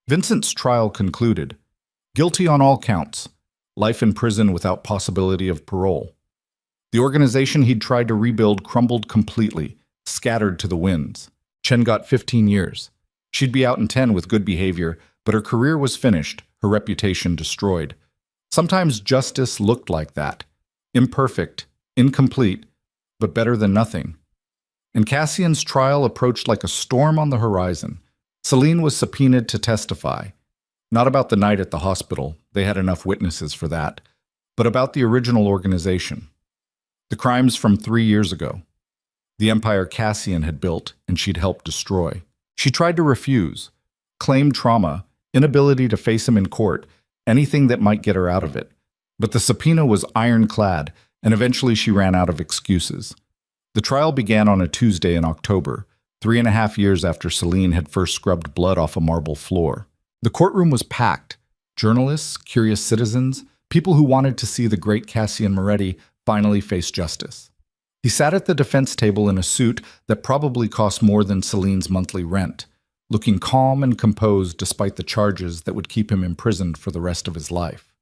Vincent's trial concluded. Guilty on all counts. Life in prison without possibility of parole. The organization he'd tried to rebuild crumbled completely, scattered to the winds. Chen got 15 years. She'd be out in 10 with good behavior, but her career was finished, her reputation destroyed. Sometimes justice looked like that. Imperfect, incomplete, but better than nothing. And Cassian's trial approached like a storm on the horizon. Celine was subpoenaed to testify. Not about the night at the hospital, they had enough witnesses for that, but about the original organization. The crimes from 3 years ago. The empire Cassian had built and she'd helped destroy. She tried to refuse, claimed trauma, inability to face him in court, anything that might get her out of it. But the subpoena was ironclad, and eventually she ran out of excuses. The trial began on a Tuesday in October, 3.5 years after Celine had first scrubbed blood off a marble floor. The courtroom was packed. Journalists, curious citizens, people who wanted to see the great Cassian Moretti finally face justice. He sat at the defense table in a suit that probably cost more than Celine's monthly rent, looking calm and composed despite the charges that would keep him imprisoned for the rest of his life.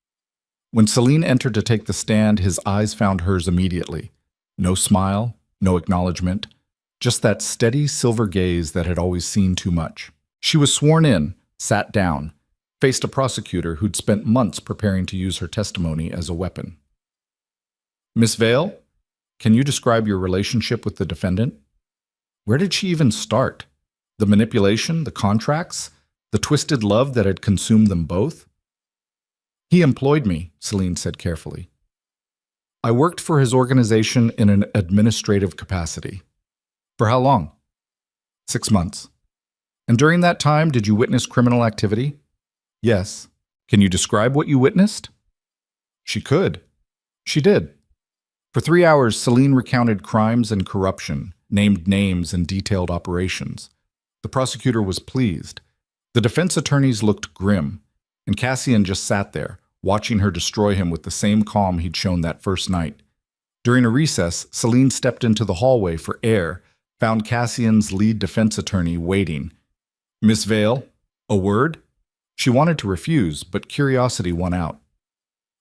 When Celine entered to take the stand, his eyes found hers immediately. No smile, no acknowledgement, just that steady silver gaze that had always seen too much. She was sworn in, sat down, faced a prosecutor who'd spent months preparing to use her testimony as a weapon. Miss Vale, can you describe your relationship with the defendant? Where did she even start? The manipulation, the contracts, the twisted love that had consumed them both? He employed me, Celine said carefully. I worked for his organization in an administrative capacity. For how long? 6 months. And during that time, did you witness criminal activity? Yes. Can you describe what you witnessed? She could. She did. For 3 hours, Celine recounted crimes and corruption, named names and detailed operations. The prosecutor was pleased. The defense attorneys looked grim, and Cassian just sat there, watching her destroy him with the same calm he'd shown that first night. During a recess, Celine stepped into the hallway for air, found Cassian's lead defense attorney waiting. Miss Vale, a word? She wanted to refuse, but curiosity won out.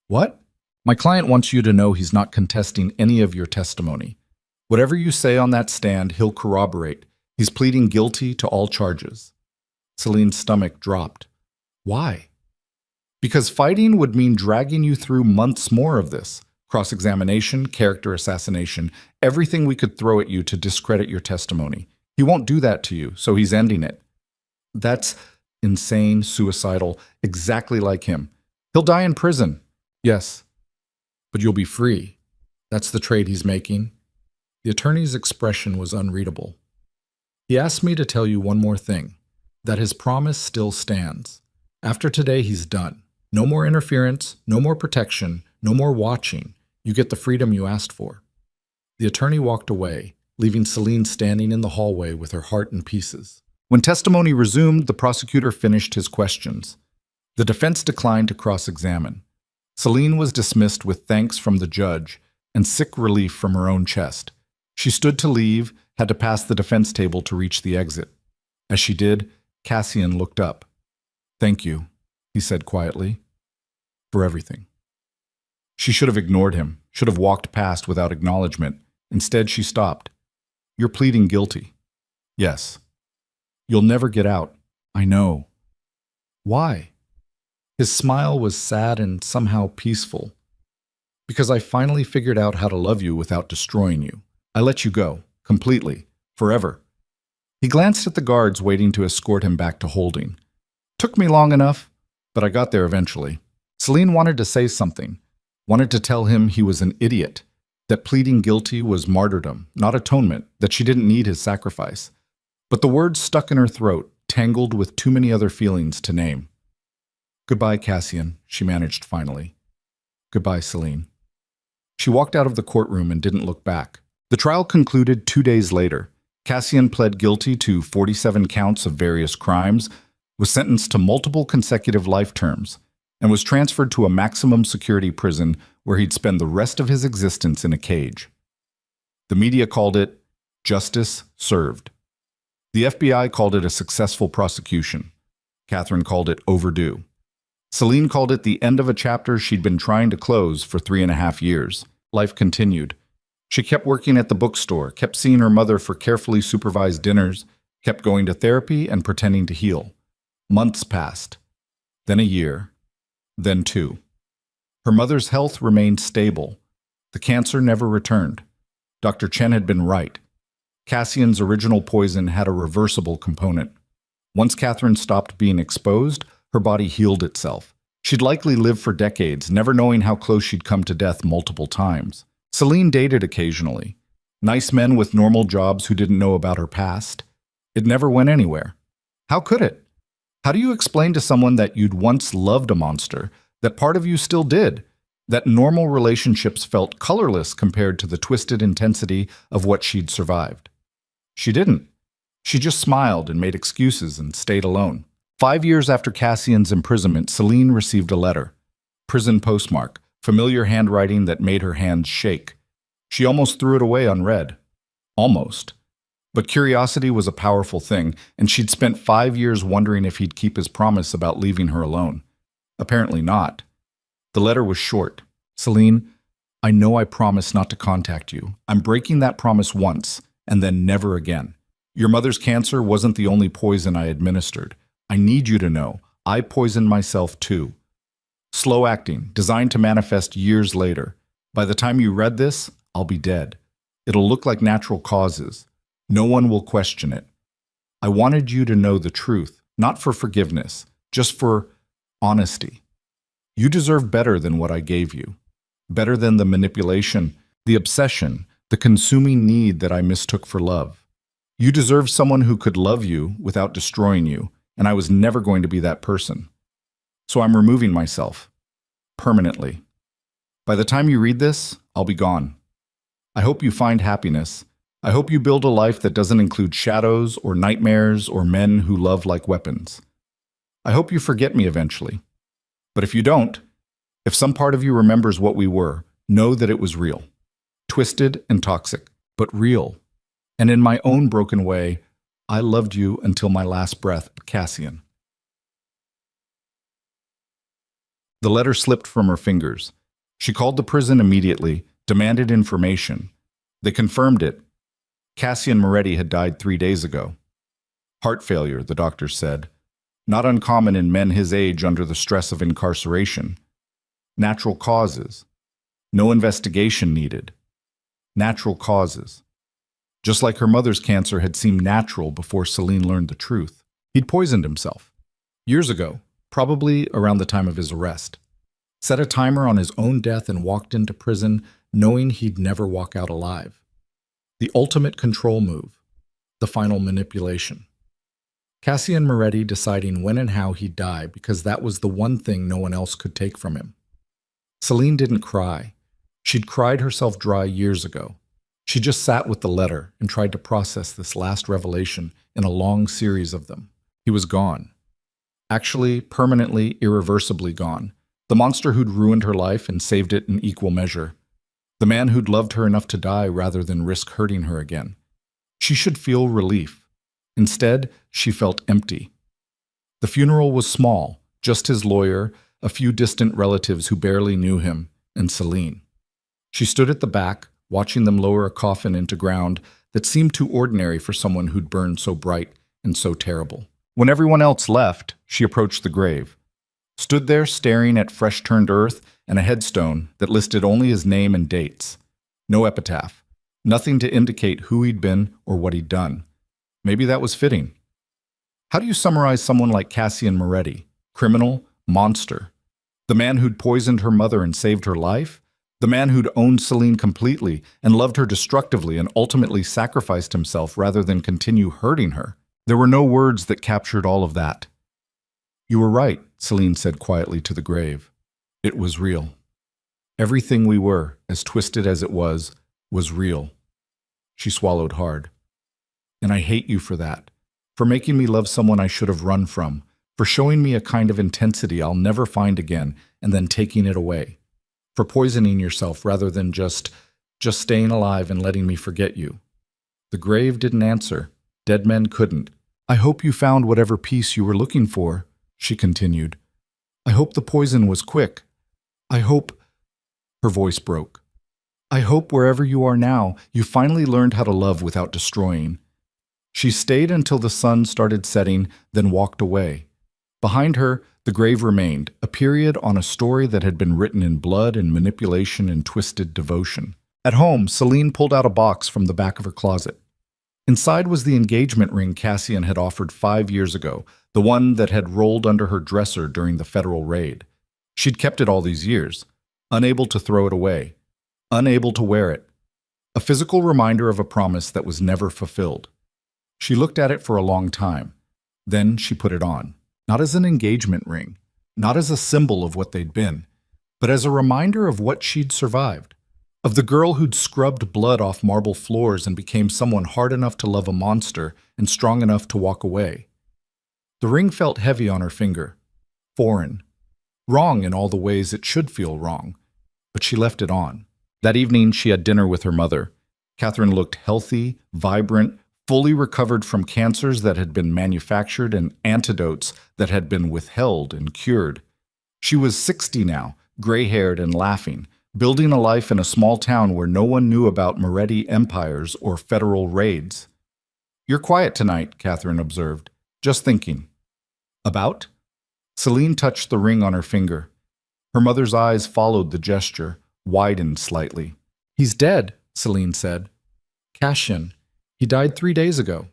What? My client wants you to know he's not contesting any of your testimony. Whatever you say on that stand, he'll corroborate. He's pleading guilty to all charges. Celine's stomach dropped. Why? Because fighting would mean dragging you through months more of this. Cross-examination, character assassination, everything we could throw at you to discredit your testimony. He won't do that to you, so he's ending it. That's insane, suicidal, exactly like him. He'll die in prison. Yes, but you'll be free. That's the trade he's making. The attorney's expression was unreadable. He asked me to tell you one more thing, that his promise still stands. After today, he's done. No more interference, no more protection, no more watching. You get the freedom you asked for. The attorney walked away, leaving Celine standing in the hallway with her heart in pieces. When testimony resumed, the prosecutor finished his questions. The defense declined to cross-examine. Celine was dismissed with thanks from the judge and sick relief from her own chest. She stood to leave, had to pass the defense table to reach the exit. As she did, Cassian looked up. Thank you, he said quietly, for everything. She should have ignored him, should have walked past without acknowledgement. Instead, she stopped. You're pleading guilty. Yes. You'll never get out. I know. Why? His smile was sad and somehow peaceful. Because I finally figured out how to love you without destroying you. I let you go, completely, forever. He glanced at the guards waiting to escort him back to holding. Took me long enough, but I got there eventually. Celine wanted to say something, wanted to tell him he was an idiot, that pleading guilty was martyrdom, not atonement, that she didn't need his sacrifice. But the words stuck in her throat, tangled with too many other feelings to name. Goodbye, Cassian, she managed finally. Goodbye, Celine. She walked out of the courtroom and didn't look back. The trial concluded 2 days later. Cassian pled guilty to 47 counts of various crimes, was sentenced to multiple consecutive life terms, and was transferred to a maximum security prison where he'd spend the rest of his existence in a cage. The media called it justice served. The FBI called it a successful prosecution. Catherine called it overdue. Celine called it the end of a chapter she'd been trying to close for 3.5 years. Life continued. She kept working at the bookstore, kept seeing her mother for carefully supervised dinners, kept going to therapy and pretending to heal. Months passed. Then a year. Then 2. Her mother's health remained stable. The cancer never returned. Dr. Chen had been right. Cassian's original poison had a reversible component. Once Catherine stopped being exposed, her body healed itself. She'd likely live for decades, never knowing how close she'd come to death multiple times. Celine dated occasionally. Nice men with normal jobs who didn't know about her past. It never went anywhere. How could it? How do you explain to someone that you'd once loved a monster, that part of you still did, that normal relationships felt colorless compared to the twisted intensity of what she'd survived? She didn't. She just smiled and made excuses and stayed alone. 5 years after Cassian's imprisonment, Celine received a letter. Prison postmark, familiar handwriting that made her hands shake. She almost threw it away unread. Almost. But curiosity was a powerful thing, and she'd spent 5 years wondering if he'd keep his promise about leaving her alone. Apparently not. The letter was short. Celine, I know I promised not to contact you. I'm breaking that promise once, and then never again. Your mother's cancer wasn't the only poison I administered. I need you to know, I poisoned myself too. Slow acting, designed to manifest years later. By the time you read this, I'll be dead. It'll look like natural causes. No one will question it. I wanted you to know the truth, not for forgiveness, just for honesty. You deserve better than what I gave you. Better than the manipulation, the obsession, the consuming need that I mistook for love. You deserve someone who could love you without destroying you, and I was never going to be that person. So I'm removing myself. Permanently. By the time you read this, I'll be gone. I hope you find happiness. I hope you build a life that doesn't include shadows or nightmares or men who love like weapons. I hope you forget me eventually. But if you don't, if some part of you remembers what we were, know that it was real. Twisted and toxic, but real. And in my own broken way, I loved you until my last breath, Cassian. The letter slipped from her fingers. She called the prison immediately, demanded information. They confirmed it. Cassian Moretti had died 3 days ago. Heart failure, the doctors said. Not uncommon in men his age under the stress of incarceration. Natural causes. No investigation needed. Natural causes. Just like her mother's cancer had seemed natural before Celine learned the truth. He'd poisoned himself. Years ago, probably around the time of his arrest. Set a timer on his own death and walked into prison knowing he'd never walk out alive. The ultimate control move, the final manipulation. Cassian Moretti deciding when and how he'd die because that was the one thing no one else could take from him. Celine didn't cry. She'd cried herself dry years ago. She just sat with the letter and tried to process this last revelation in a long series of them. He was gone. Actually, permanently, irreversibly gone. The monster who'd ruined her life and saved it in equal measure. The man who'd loved her enough to die rather than risk hurting her again. She should feel relief. Instead, she felt empty. The funeral was small, just his lawyer, a few distant relatives who barely knew him, and Celine. She stood at the back, watching them lower a coffin into ground that seemed too ordinary for someone who'd burned so bright and so terrible. When everyone else left, she approached the grave. Stood there staring at fresh-turned earth and a headstone that listed only his name and dates. No epitaph. Nothing to indicate who he'd been or what he'd done. Maybe that was fitting. How do you summarize someone like Cassian Moretti? Criminal, monster. The man who'd poisoned her mother and saved her life? The man who'd owned Celine completely and loved her destructively and ultimately sacrificed himself rather than continue hurting her? There were no words that captured all of that. You were right, Celine said quietly to the grave. It was real. Everything we were, as twisted as it was real. She swallowed hard. And I hate you for that, for making me love someone I should have run from, for showing me a kind of intensity I'll never find again and then taking it away, for poisoning yourself rather than just staying alive and letting me forget you. The grave didn't answer. Dead men couldn't. I hope you found whatever peace you were looking for, she continued. I hope the poison was quick. I hope... Her voice broke. I hope wherever you are now, you finally learned how to love without destroying. She stayed until the sun started setting, then walked away. Behind her, the grave remained, a period on a story that had been written in blood and manipulation and twisted devotion. At home, Celine pulled out a box from the back of her closet. Inside was the engagement ring Cassian had offered 5 years ago, the one that had rolled under her dresser during the federal raid. She'd kept it all these years, unable to throw it away, unable to wear it. A physical reminder of a promise that was never fulfilled. She looked at it for a long time. Then she put it on, not as an engagement ring, not as a symbol of what they'd been, but as a reminder of what she'd survived, of the girl who'd scrubbed blood off marble floors and became someone hard enough to love a monster and strong enough to walk away. The ring felt heavy on her finger, foreign, wrong in all the ways it should feel wrong, but she left it on. That evening, she had dinner with her mother. Catherine looked healthy, vibrant, fully recovered from cancers that had been manufactured and antidotes that had been withheld and cured. She was 60 now, gray-haired and laughing, building a life in a small town where no one knew about Moretti empires or federal raids. "You're quiet tonight," Catherine observed. "Just thinking." "About?" Celine touched the ring on her finger. Her mother's eyes followed the gesture, widened slightly. "He's dead," Celine said. "Cassian. He died 3 days ago."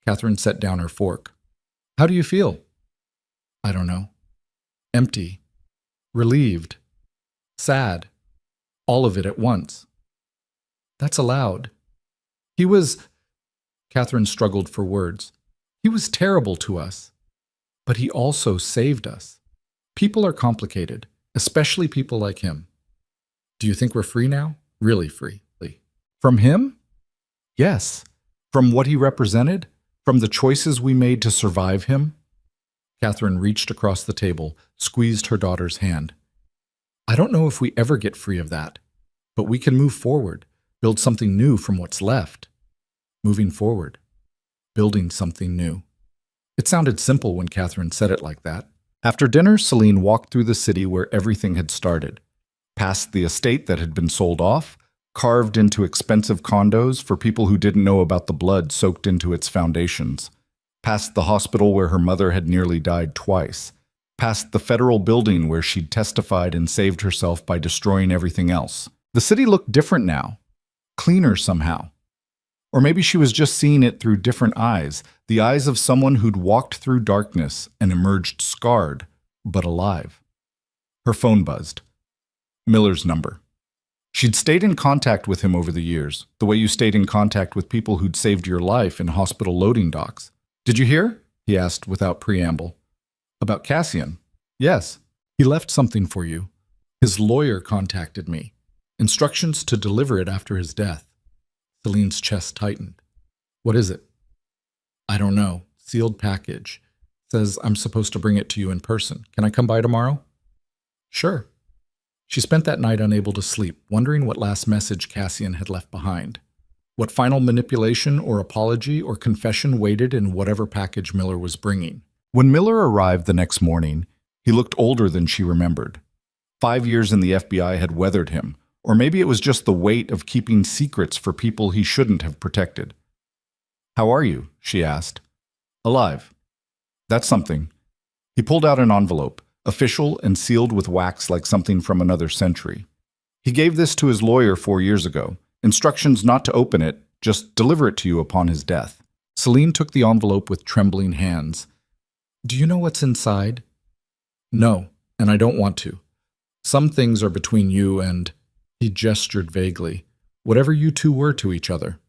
Catherine set down her fork. "How do you feel?" "I don't know. Empty. Relieved. Sad. All of it at once." "That's allowed. He was—" Catherine struggled for words. "He was terrible to us. But he also saved us. People are complicated, especially people like him." "Do you think we're free now? Really free?" "From him? Yes. From what he represented? From the choices we made to survive him?" Catherine reached across the table, squeezed her daughter's hand. "I don't know if we ever get free of that, but we can move forward, build something new from what's left. Moving forward, building something new." It sounded simple when Catherine said it like that. After dinner, Celine walked through the city where everything had started, past the estate that had been sold off, carved into expensive condos for people who didn't know about the blood soaked into its foundations, past the hospital where her mother had nearly died twice, past the federal building where she'd testified and saved herself by destroying everything else. The city looked different now, cleaner somehow. Or maybe she was just seeing it through different eyes, the eyes of someone who'd walked through darkness and emerged scarred, but alive. Her phone buzzed. Miller's number. She'd stayed in contact with him over the years, the way you stayed in contact with people who'd saved your life in hospital loading docks. "Did you hear?" he asked without preamble. "About Cassian?" "Yes. He left something for you. His lawyer contacted me. Instructions to deliver it after his death." Celine's chest tightened. "What is it?" "I don't know. Sealed package. Says I'm supposed to bring it to you in person. Can I come by tomorrow?" "Sure." She spent that night unable to sleep, wondering what last message Cassian had left behind. What final manipulation or apology or confession waited in whatever package Miller was bringing. When Miller arrived the next morning, he looked older than she remembered. 5 years in the FBI had weathered him, or maybe it was just the weight of keeping secrets for people he shouldn't have protected. "How are you?" she asked. "Alive." "That's something." He pulled out an envelope, official and sealed with wax like something from another century. He gave this to his lawyer 4 years ago. Instructions not to open it, just deliver it to you upon his death. Celine took the envelope with trembling hands. "Do you know what's inside?" "No, and I don't want to. Some things are between you and—" He gestured vaguely. "Whatever you two were to each other."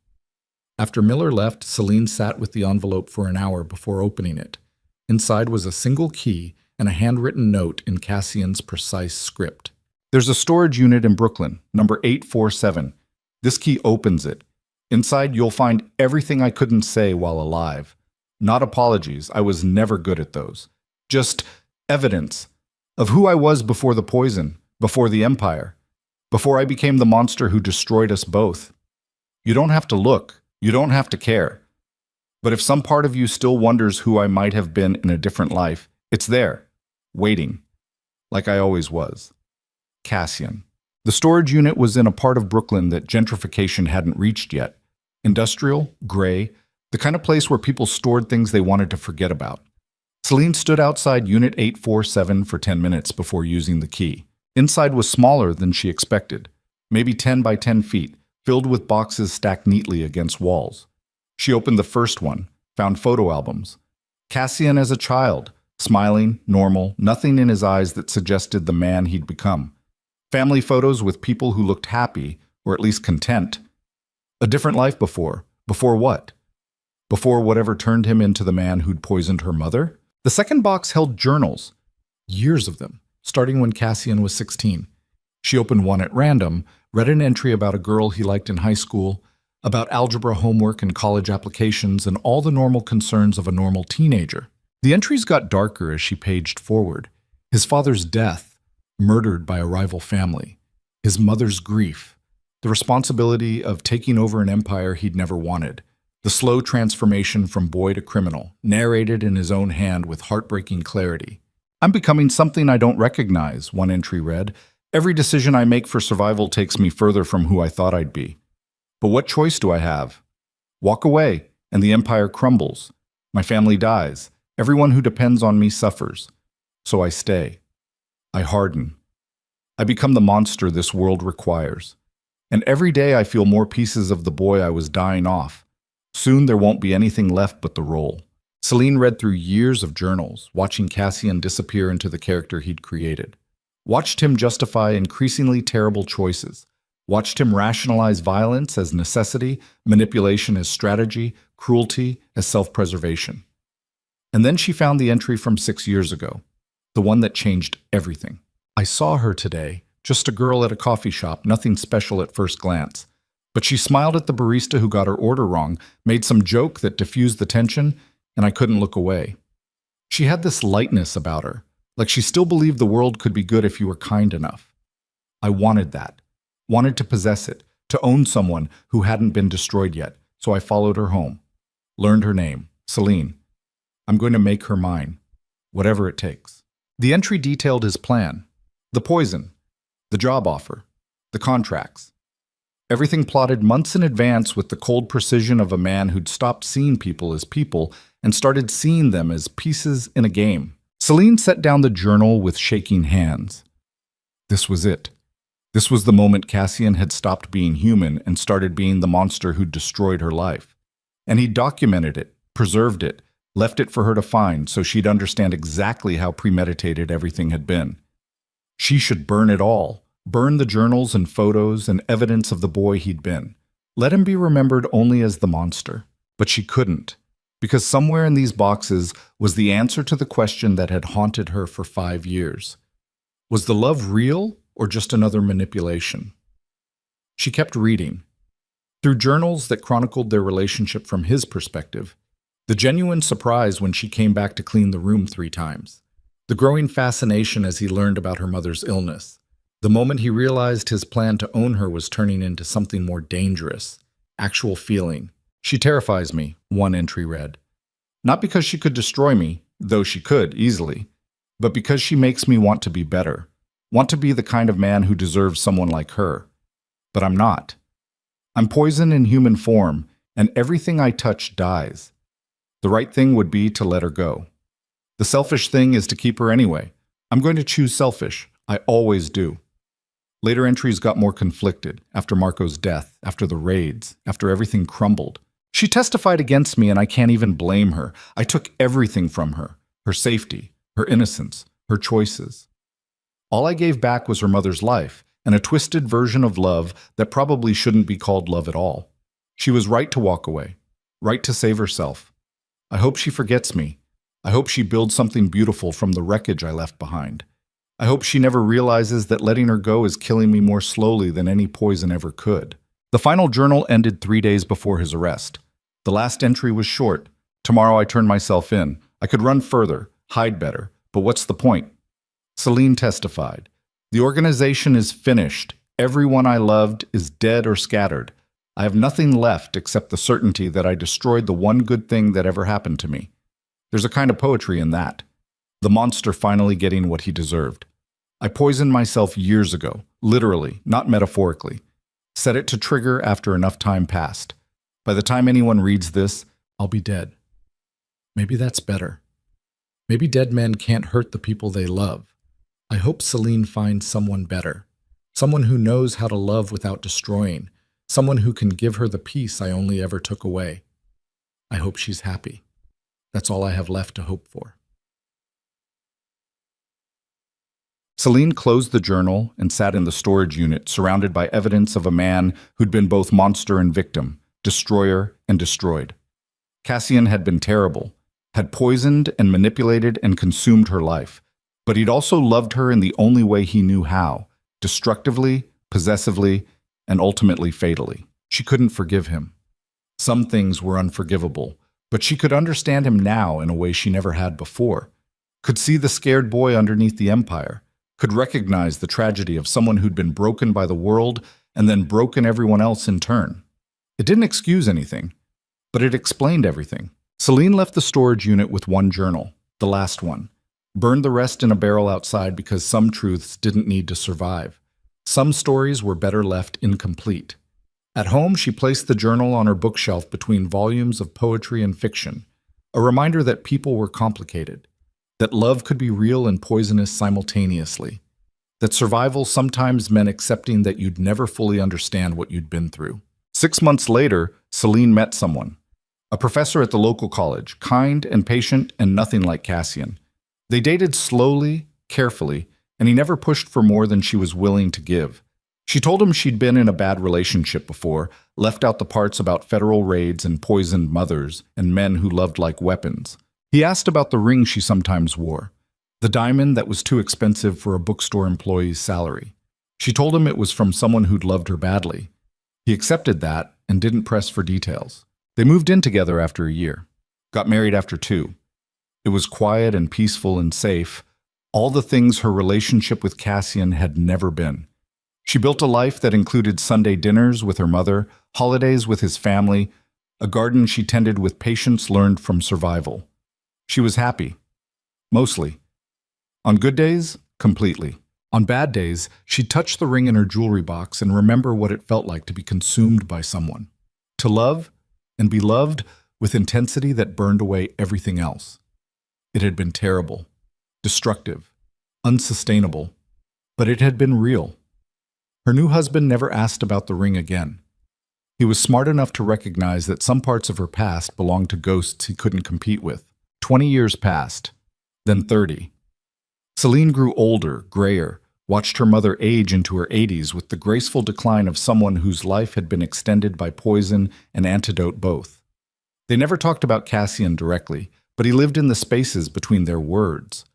After Miller left, Celine sat with the envelope for an hour before opening it. Inside was a single key and a handwritten note in Cassian's precise script. "There's a storage unit in Brooklyn, number 847. This key opens it. Inside you'll find everything I couldn't say while alive. Not apologies, I was never good at those. Just evidence of who I was before the poison, before the empire, before I became the monster who destroyed us both. You don't have to look, you don't have to care. But if some part of you still wonders who I might have been in a different life, it's there, waiting, like I always was. Cassian." The storage unit was in a part of Brooklyn that gentrification hadn't reached yet. Industrial, gray, the kind of place where people stored things they wanted to forget about. Celine stood outside Unit 847 for 10 minutes before using the key. Inside was smaller than she expected, maybe 10 by 10 feet, filled with boxes stacked neatly against walls. She opened the first one, found photo albums. Cassian as a child, smiling, normal, nothing in his eyes that suggested the man he'd become. Family photos with people who looked happy, or at least content. A different life before. Before what? Before whatever turned him into the man who'd poisoned her mother? The second box held journals. Years of them, starting when Cassian was 16. She opened one at random, read an entry about a girl he liked in high school, about algebra homework and college applications, and all the normal concerns of a normal teenager. The entries got darker as she paged forward. His father's death, murdered by a rival family. His mother's grief, the responsibility of taking over an empire he'd never wanted. The slow transformation from boy to criminal, narrated in his own hand with heartbreaking clarity. I'm becoming something I don't recognize, one entry read. Every decision I make for survival takes me further from who I thought I'd be. But what choice do I have? Walk away, and the empire crumbles. My family dies. Everyone who depends on me suffers. So I stay. I harden. I become the monster this world requires. And every day I feel more pieces of the boy I was dying off. Soon there won't be anything left but the role. Celine read through years of journals, watching Cassian disappear into the character he'd created. Watched him justify increasingly terrible choices. Watched him rationalize violence as necessity, manipulation as strategy, cruelty as self-preservation. And then she found the entry from 6 years ago, the one that changed everything. I saw her today, just a girl at a coffee shop, nothing special at first glance. But she smiled at the barista who got her order wrong, made some joke that diffused the tension, and I couldn't look away. She had this lightness about her, like she still believed the world could be good if you were kind enough. I wanted that, wanted to possess it, to own someone who hadn't been destroyed yet, so I followed her home. Learned her name, Celine. I'm going to make her mine, whatever it takes. The entry detailed his plan, the poison, the job offer, the contracts. Everything plotted months in advance with the cold precision of a man who'd stopped seeing people as people and started seeing them as pieces in a game. Celine set down the journal with shaking hands. This was it. This was the moment Cassian had stopped being human and started being the monster who'd destroyed her life. And he documented it, preserved it, left it for her to find so she'd understand exactly how premeditated everything had been. She should burn it all. Burn the journals and photos and evidence of the boy he'd been. Let him be remembered only as the monster. But she couldn't, because somewhere in these boxes was the answer to the question that had haunted her for 5 years. Was the love real or just another manipulation? She kept reading. Through journals that chronicled their relationship from his perspective, the genuine surprise when she came back to clean the room 3 times, the growing fascination as he learned about her mother's illness, the moment he realized his plan to own her was turning into something more dangerous, actual feeling. She terrifies me, one entry read. Not because she could destroy me, though she could, easily, but because she makes me want to be better, want to be the kind of man who deserves someone like her. But I'm not. I'm poison in human form, and everything I touch dies. The right thing would be to let her go. The selfish thing is to keep her anyway. I'm going to choose selfish. I always do. Later entries got more conflicted, after Marco's death, after the raids, after everything crumbled. She testified against me and I can't even blame her. I took everything from her, her safety, her innocence, her choices. All I gave back was her mother's life, and a twisted version of love that probably shouldn't be called love at all. She was right to walk away, right to save herself. I hope she forgets me. I hope she builds something beautiful from the wreckage I left behind. I hope she never realizes that letting her go is killing me more slowly than any poison ever could. The final journal ended 3 days before his arrest. The last entry was short. Tomorrow I turn myself in. I could run further, hide better, but what's the point? Celine testified. The organization is finished. Everyone I loved is dead or scattered. I have nothing left except the certainty that I destroyed the one good thing that ever happened to me. There's a kind of poetry in that. The monster finally getting what he deserved. I poisoned myself years ago, literally, not metaphorically. Set it to trigger after enough time passed. By the time anyone reads this, I'll be dead. Maybe that's better. Maybe dead men can't hurt the people they love. I hope Celine finds someone better. Someone who knows how to love without destroying. Someone who can give her the peace I only ever took away. I hope she's happy. That's all I have left to hope for. Celine closed the journal and sat in the storage unit, surrounded by evidence of a man who'd been both monster and victim, destroyer and destroyed. Cassian had been terrible, had poisoned and manipulated and consumed her life, but he'd also loved her in the only way he knew how, destructively, possessively, and ultimately fatally. She couldn't forgive him. Some things were unforgivable, but she could understand him now in a way she never had before, could see the scared boy underneath the empire, could recognize the tragedy of someone who'd been broken by the world and then broken everyone else in turn. It didn't excuse anything. But it explained everything. Celine left the storage unit with one journal, the last one, burned the rest in a barrel outside because some truths didn't need to survive. Some stories were better left incomplete. At home, she placed the journal on her bookshelf between volumes of poetry and fiction, a reminder that people were complicated, that love could be real and poisonous simultaneously, that survival sometimes meant accepting that you'd never fully understand what you'd been through. 6 months later, Celine met someone, a professor at the local college, kind and patient and nothing like Cassian. They dated slowly, carefully, and he never pushed for more than she was willing to give. She told him she'd been in a bad relationship before, left out the parts about federal raids and poisoned mothers and men who loved like weapons. He asked about the ring she sometimes wore, the diamond that was too expensive for a bookstore employee's salary. She told him it was from someone who'd loved her badly. He accepted that and didn't press for details. They moved in together after a year, got married after 2. It was quiet and peaceful and safe, all the things her relationship with Cassian had never been. She built a life that included Sunday dinners with her mother, holidays with his family, a garden she tended with patience learned from survival. She was happy. Mostly. On good days, completely. On bad days, she'd touch the ring in her jewelry box and remember what it felt like to be consumed by someone. To love and be loved with intensity that burned away everything else. It had been terrible, destructive, unsustainable, but it had been real. Her new husband never asked about the ring again. He was smart enough to recognize that some parts of her past belonged to ghosts he couldn't compete with. 20 years passed, then 30. Celine grew older, grayer, watched her mother age into her 80s with the graceful decline of someone whose life had been extended by poison and antidote both. They never talked about Cassian directly, but he lived in the spaces between their words.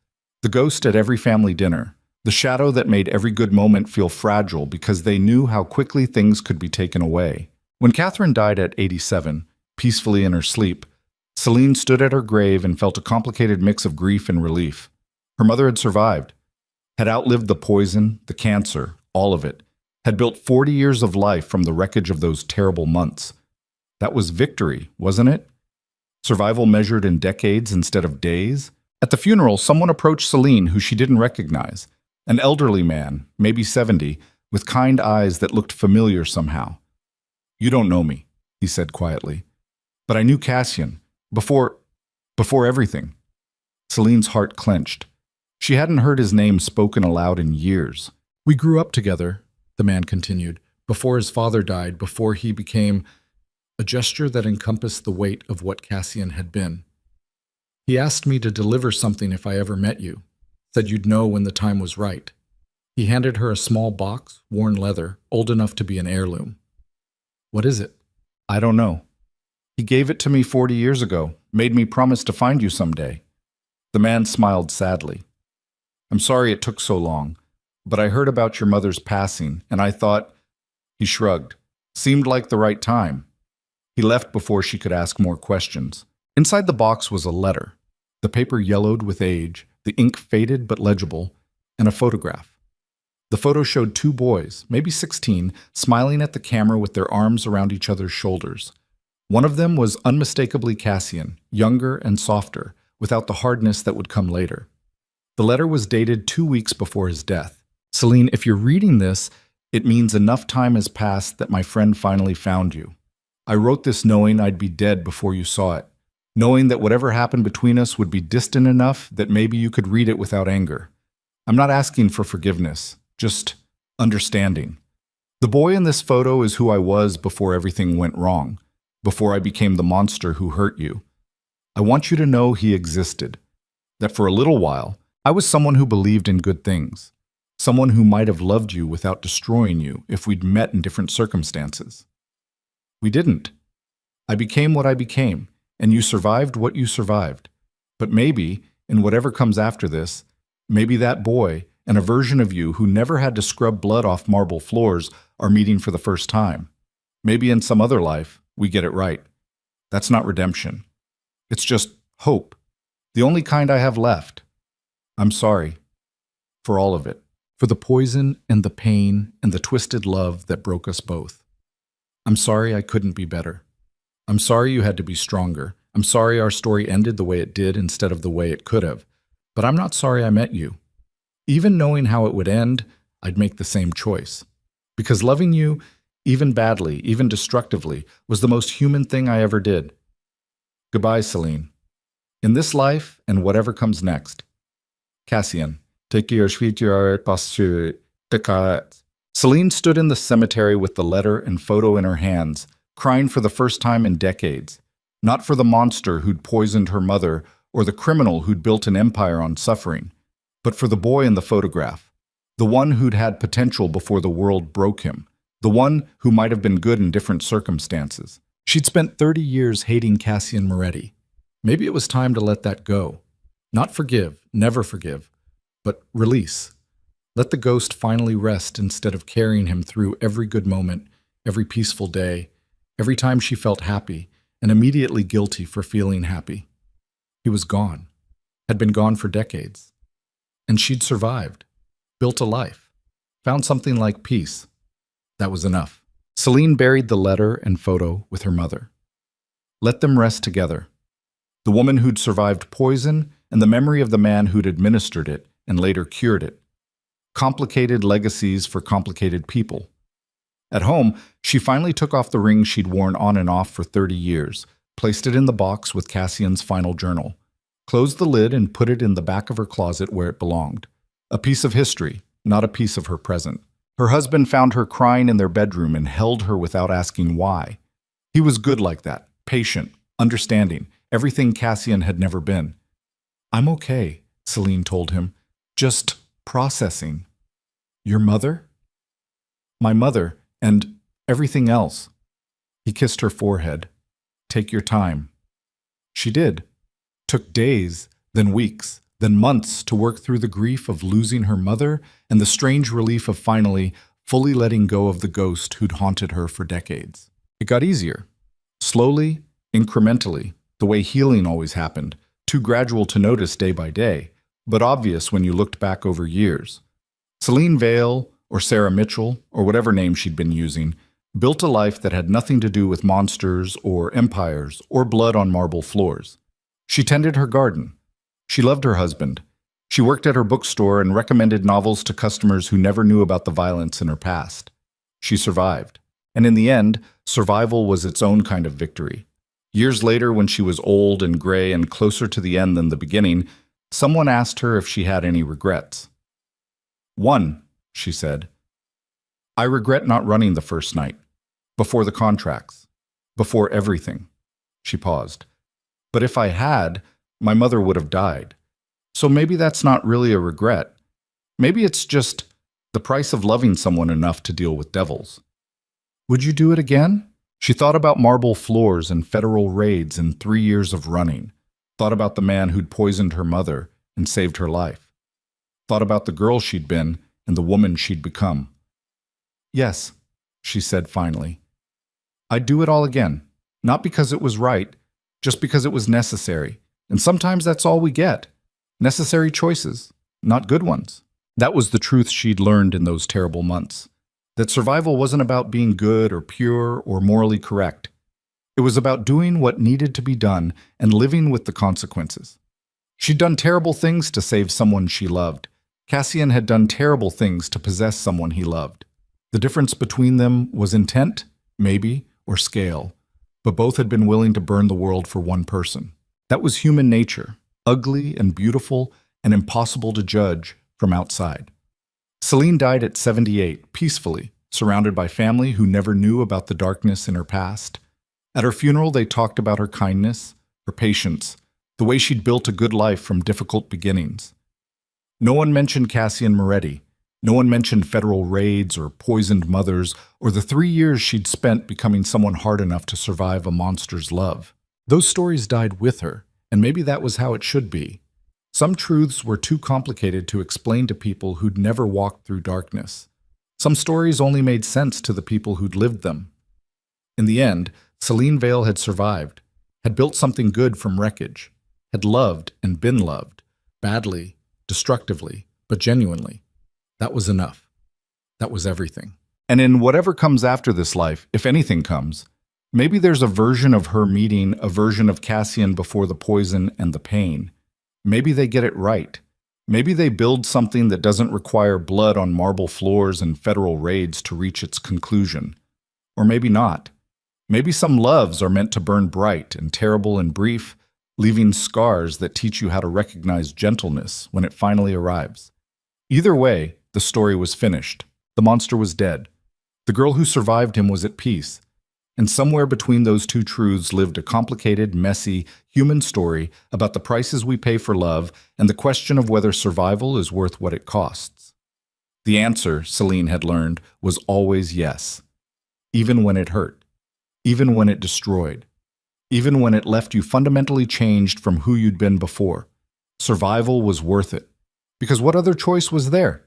The ghost at every family dinner, the shadow that made every good moment feel fragile because they knew how quickly things could be taken away. When Catherine died at 87, peacefully in her sleep, Celine stood at her grave and felt a complicated mix of grief and relief. Her mother had survived, had outlived the poison, the cancer, all of it, had built 40 years of life from the wreckage of those terrible months. That was victory, wasn't it? Survival measured in decades instead of days? At the funeral, someone approached Celine who she didn't recognize. An elderly man, maybe 70, with kind eyes that looked familiar somehow. "You don't know me," he said quietly. "But I knew Cassian. Before everything." Celine's heart clenched. She hadn't heard his name spoken aloud in years. "We grew up together," the man continued, "before his father died, before he became—" a gesture that encompassed the weight of what Cassian had been. "He asked me to deliver something if I ever met you, said you'd know when the time was right." He handed her a small box, worn leather, old enough to be an heirloom. "What is it?" "I don't know. He gave it to me 40 years ago, made me promise to find you someday." The man smiled sadly. "I'm sorry it took so long, but I heard about your mother's passing, and I thought—" He shrugged. "Seemed like the right time." He left before she could ask more questions. Inside the box was a letter, the paper yellowed with age, the ink faded but legible, and a photograph. The photo showed 2 boys, maybe 16, smiling at the camera with their arms around each other's shoulders. One of them was unmistakably Cassian, younger and softer, without the hardness that would come later. The letter was dated 2 weeks before his death. "Celine, if you're reading this, it means enough time has passed that my friend finally found you. I wrote this knowing I'd be dead before you saw it, knowing that whatever happened between us would be distant enough that maybe you could read it without anger. I'm not asking for forgiveness, just understanding. The boy in this photo is who I was before everything went wrong, before I became the monster who hurt you. I want you to know he existed, that for a little while, I was someone who believed in good things, someone who might have loved you without destroying you if we'd met in different circumstances. We didn't. I became what I became, and you survived what you survived. But maybe, in whatever comes after this, maybe that boy and a version of you who never had to scrub blood off marble floors are meeting for the first time. Maybe in some other life, we get it right. That's not redemption. It's just hope, the only kind I have left. I'm sorry for all of it, for the poison and the pain and the twisted love that broke us both. I'm sorry I couldn't be better. I'm sorry you had to be stronger. I'm sorry our story ended the way it did instead of the way it could have. But I'm not sorry I met you. Even knowing how it would end, I'd make the same choice. Because loving you, even badly, even destructively, was the most human thing I ever did. Goodbye, Celine. In this life and whatever comes next. Cassian. Celine stood in the cemetery with the letter and photo in her hands, crying for the first time in decades. Not for the monster who'd poisoned her mother or the criminal who'd built an empire on suffering, but for the boy in the photograph, the one who'd had potential before the world broke him, the one who might have been good in different circumstances. She'd spent 30 years hating Cassian Moretti. Maybe it was time to let that go. Not forgive, never forgive, but release. Let the ghost finally rest instead of carrying him through every good moment, every peaceful day, every time she felt happy, and immediately guilty for feeling happy. He was gone, had been gone for decades. And she'd survived, built a life, found something like peace. That was enough. Celine buried the letter and photo with her mother. Let them rest together. The woman who'd survived poison and the memory of the man who'd administered it and later cured it. Complicated legacies for complicated people. At home, she finally took off the ring she'd worn on and off for 30 years, placed it in the box with Cassian's final journal, closed the lid and put it in the back of her closet where it belonged. A piece of history, not a piece of her present. Her husband found her crying in their bedroom and held her without asking why. He was good like that, patient, understanding, everything Cassian had never been. I'm okay, Celine told him, just processing. Your mother? My mother. And everything else. He kissed her forehead. Take your time. She did. Took days, then weeks, then months to work through the grief of losing her mother and the strange relief of finally, fully letting go of the ghost who'd haunted her for decades. It got easier. Slowly, incrementally, the way healing always happened, too gradual to notice day by day, but obvious when you looked back over years. Celine Vale, or Sarah Mitchell, or whatever name she'd been using, built a life that had nothing to do with monsters or empires or blood on marble floors. She tended her garden. She loved her husband. She worked at her bookstore and recommended novels to customers who never knew about the violence in her past. She survived. And in the end, survival was its own kind of victory. Years later, when she was old and gray and closer to the end than the beginning, someone asked her if she had any regrets. One, she said. I regret not running the first night, before the contracts, before everything. She paused. But if I had, my mother would have died. So maybe that's not really a regret. Maybe it's just the price of loving someone enough to deal with devils. Would you do it again? She thought about marble floors and federal raids and 3 years of running. Thought about the man who'd poisoned her mother and saved her life. Thought about the girl she'd been and the woman she'd become. Yes, she said finally. I'd do it all again, not because it was right, just because it was necessary. And sometimes that's all we get. Necessary choices, not good ones. That was the truth she'd learned in those terrible months. That survival wasn't about being good or pure or morally correct. It was about doing what needed to be done and living with the consequences. She'd done terrible things to save someone she loved. Cassian had done terrible things to possess someone he loved. The difference between them was intent, maybe, or scale, but both had been willing to burn the world for one person. That was human nature, ugly and beautiful and impossible to judge from outside. Celine died at 78, peacefully, surrounded by family who never knew about the darkness in her past. At her funeral, they talked about her kindness, her patience, the way she'd built a good life from difficult beginnings. No one mentioned Cassian Moretti. No one mentioned federal raids or poisoned mothers or the 3 years she'd spent becoming someone hard enough to survive a monster's love. Those stories died with her, and maybe that was how it should be. Some truths were too complicated to explain to people who'd never walked through darkness. Some stories only made sense to the people who'd lived them. In the end, Celine Vale had survived, had built something good from wreckage, had loved and been loved, badly, destructively, but genuinely. That was enough. That was everything. And in whatever comes after this life, if anything comes, Maybe there's a version of her meeting a version of Cassian before the poison and the pain. Maybe they get it right. Maybe they build something that doesn't require blood on marble floors and federal raids to reach its conclusion. Or maybe not. Maybe some loves are meant to burn bright and terrible and brief, leaving scars that teach you how to recognize gentleness when it finally arrives. Either way, the story was finished. The monster was dead. The girl who survived him was at peace. And somewhere between those two truths lived a complicated, messy, human story about the prices we pay for love and the question of whether survival is worth what it costs. The answer, Celine had learned, was always yes. Even when it hurt. Even when it destroyed. Even when it left you fundamentally changed from who you'd been before. Survival was worth it. Because what other choice was there?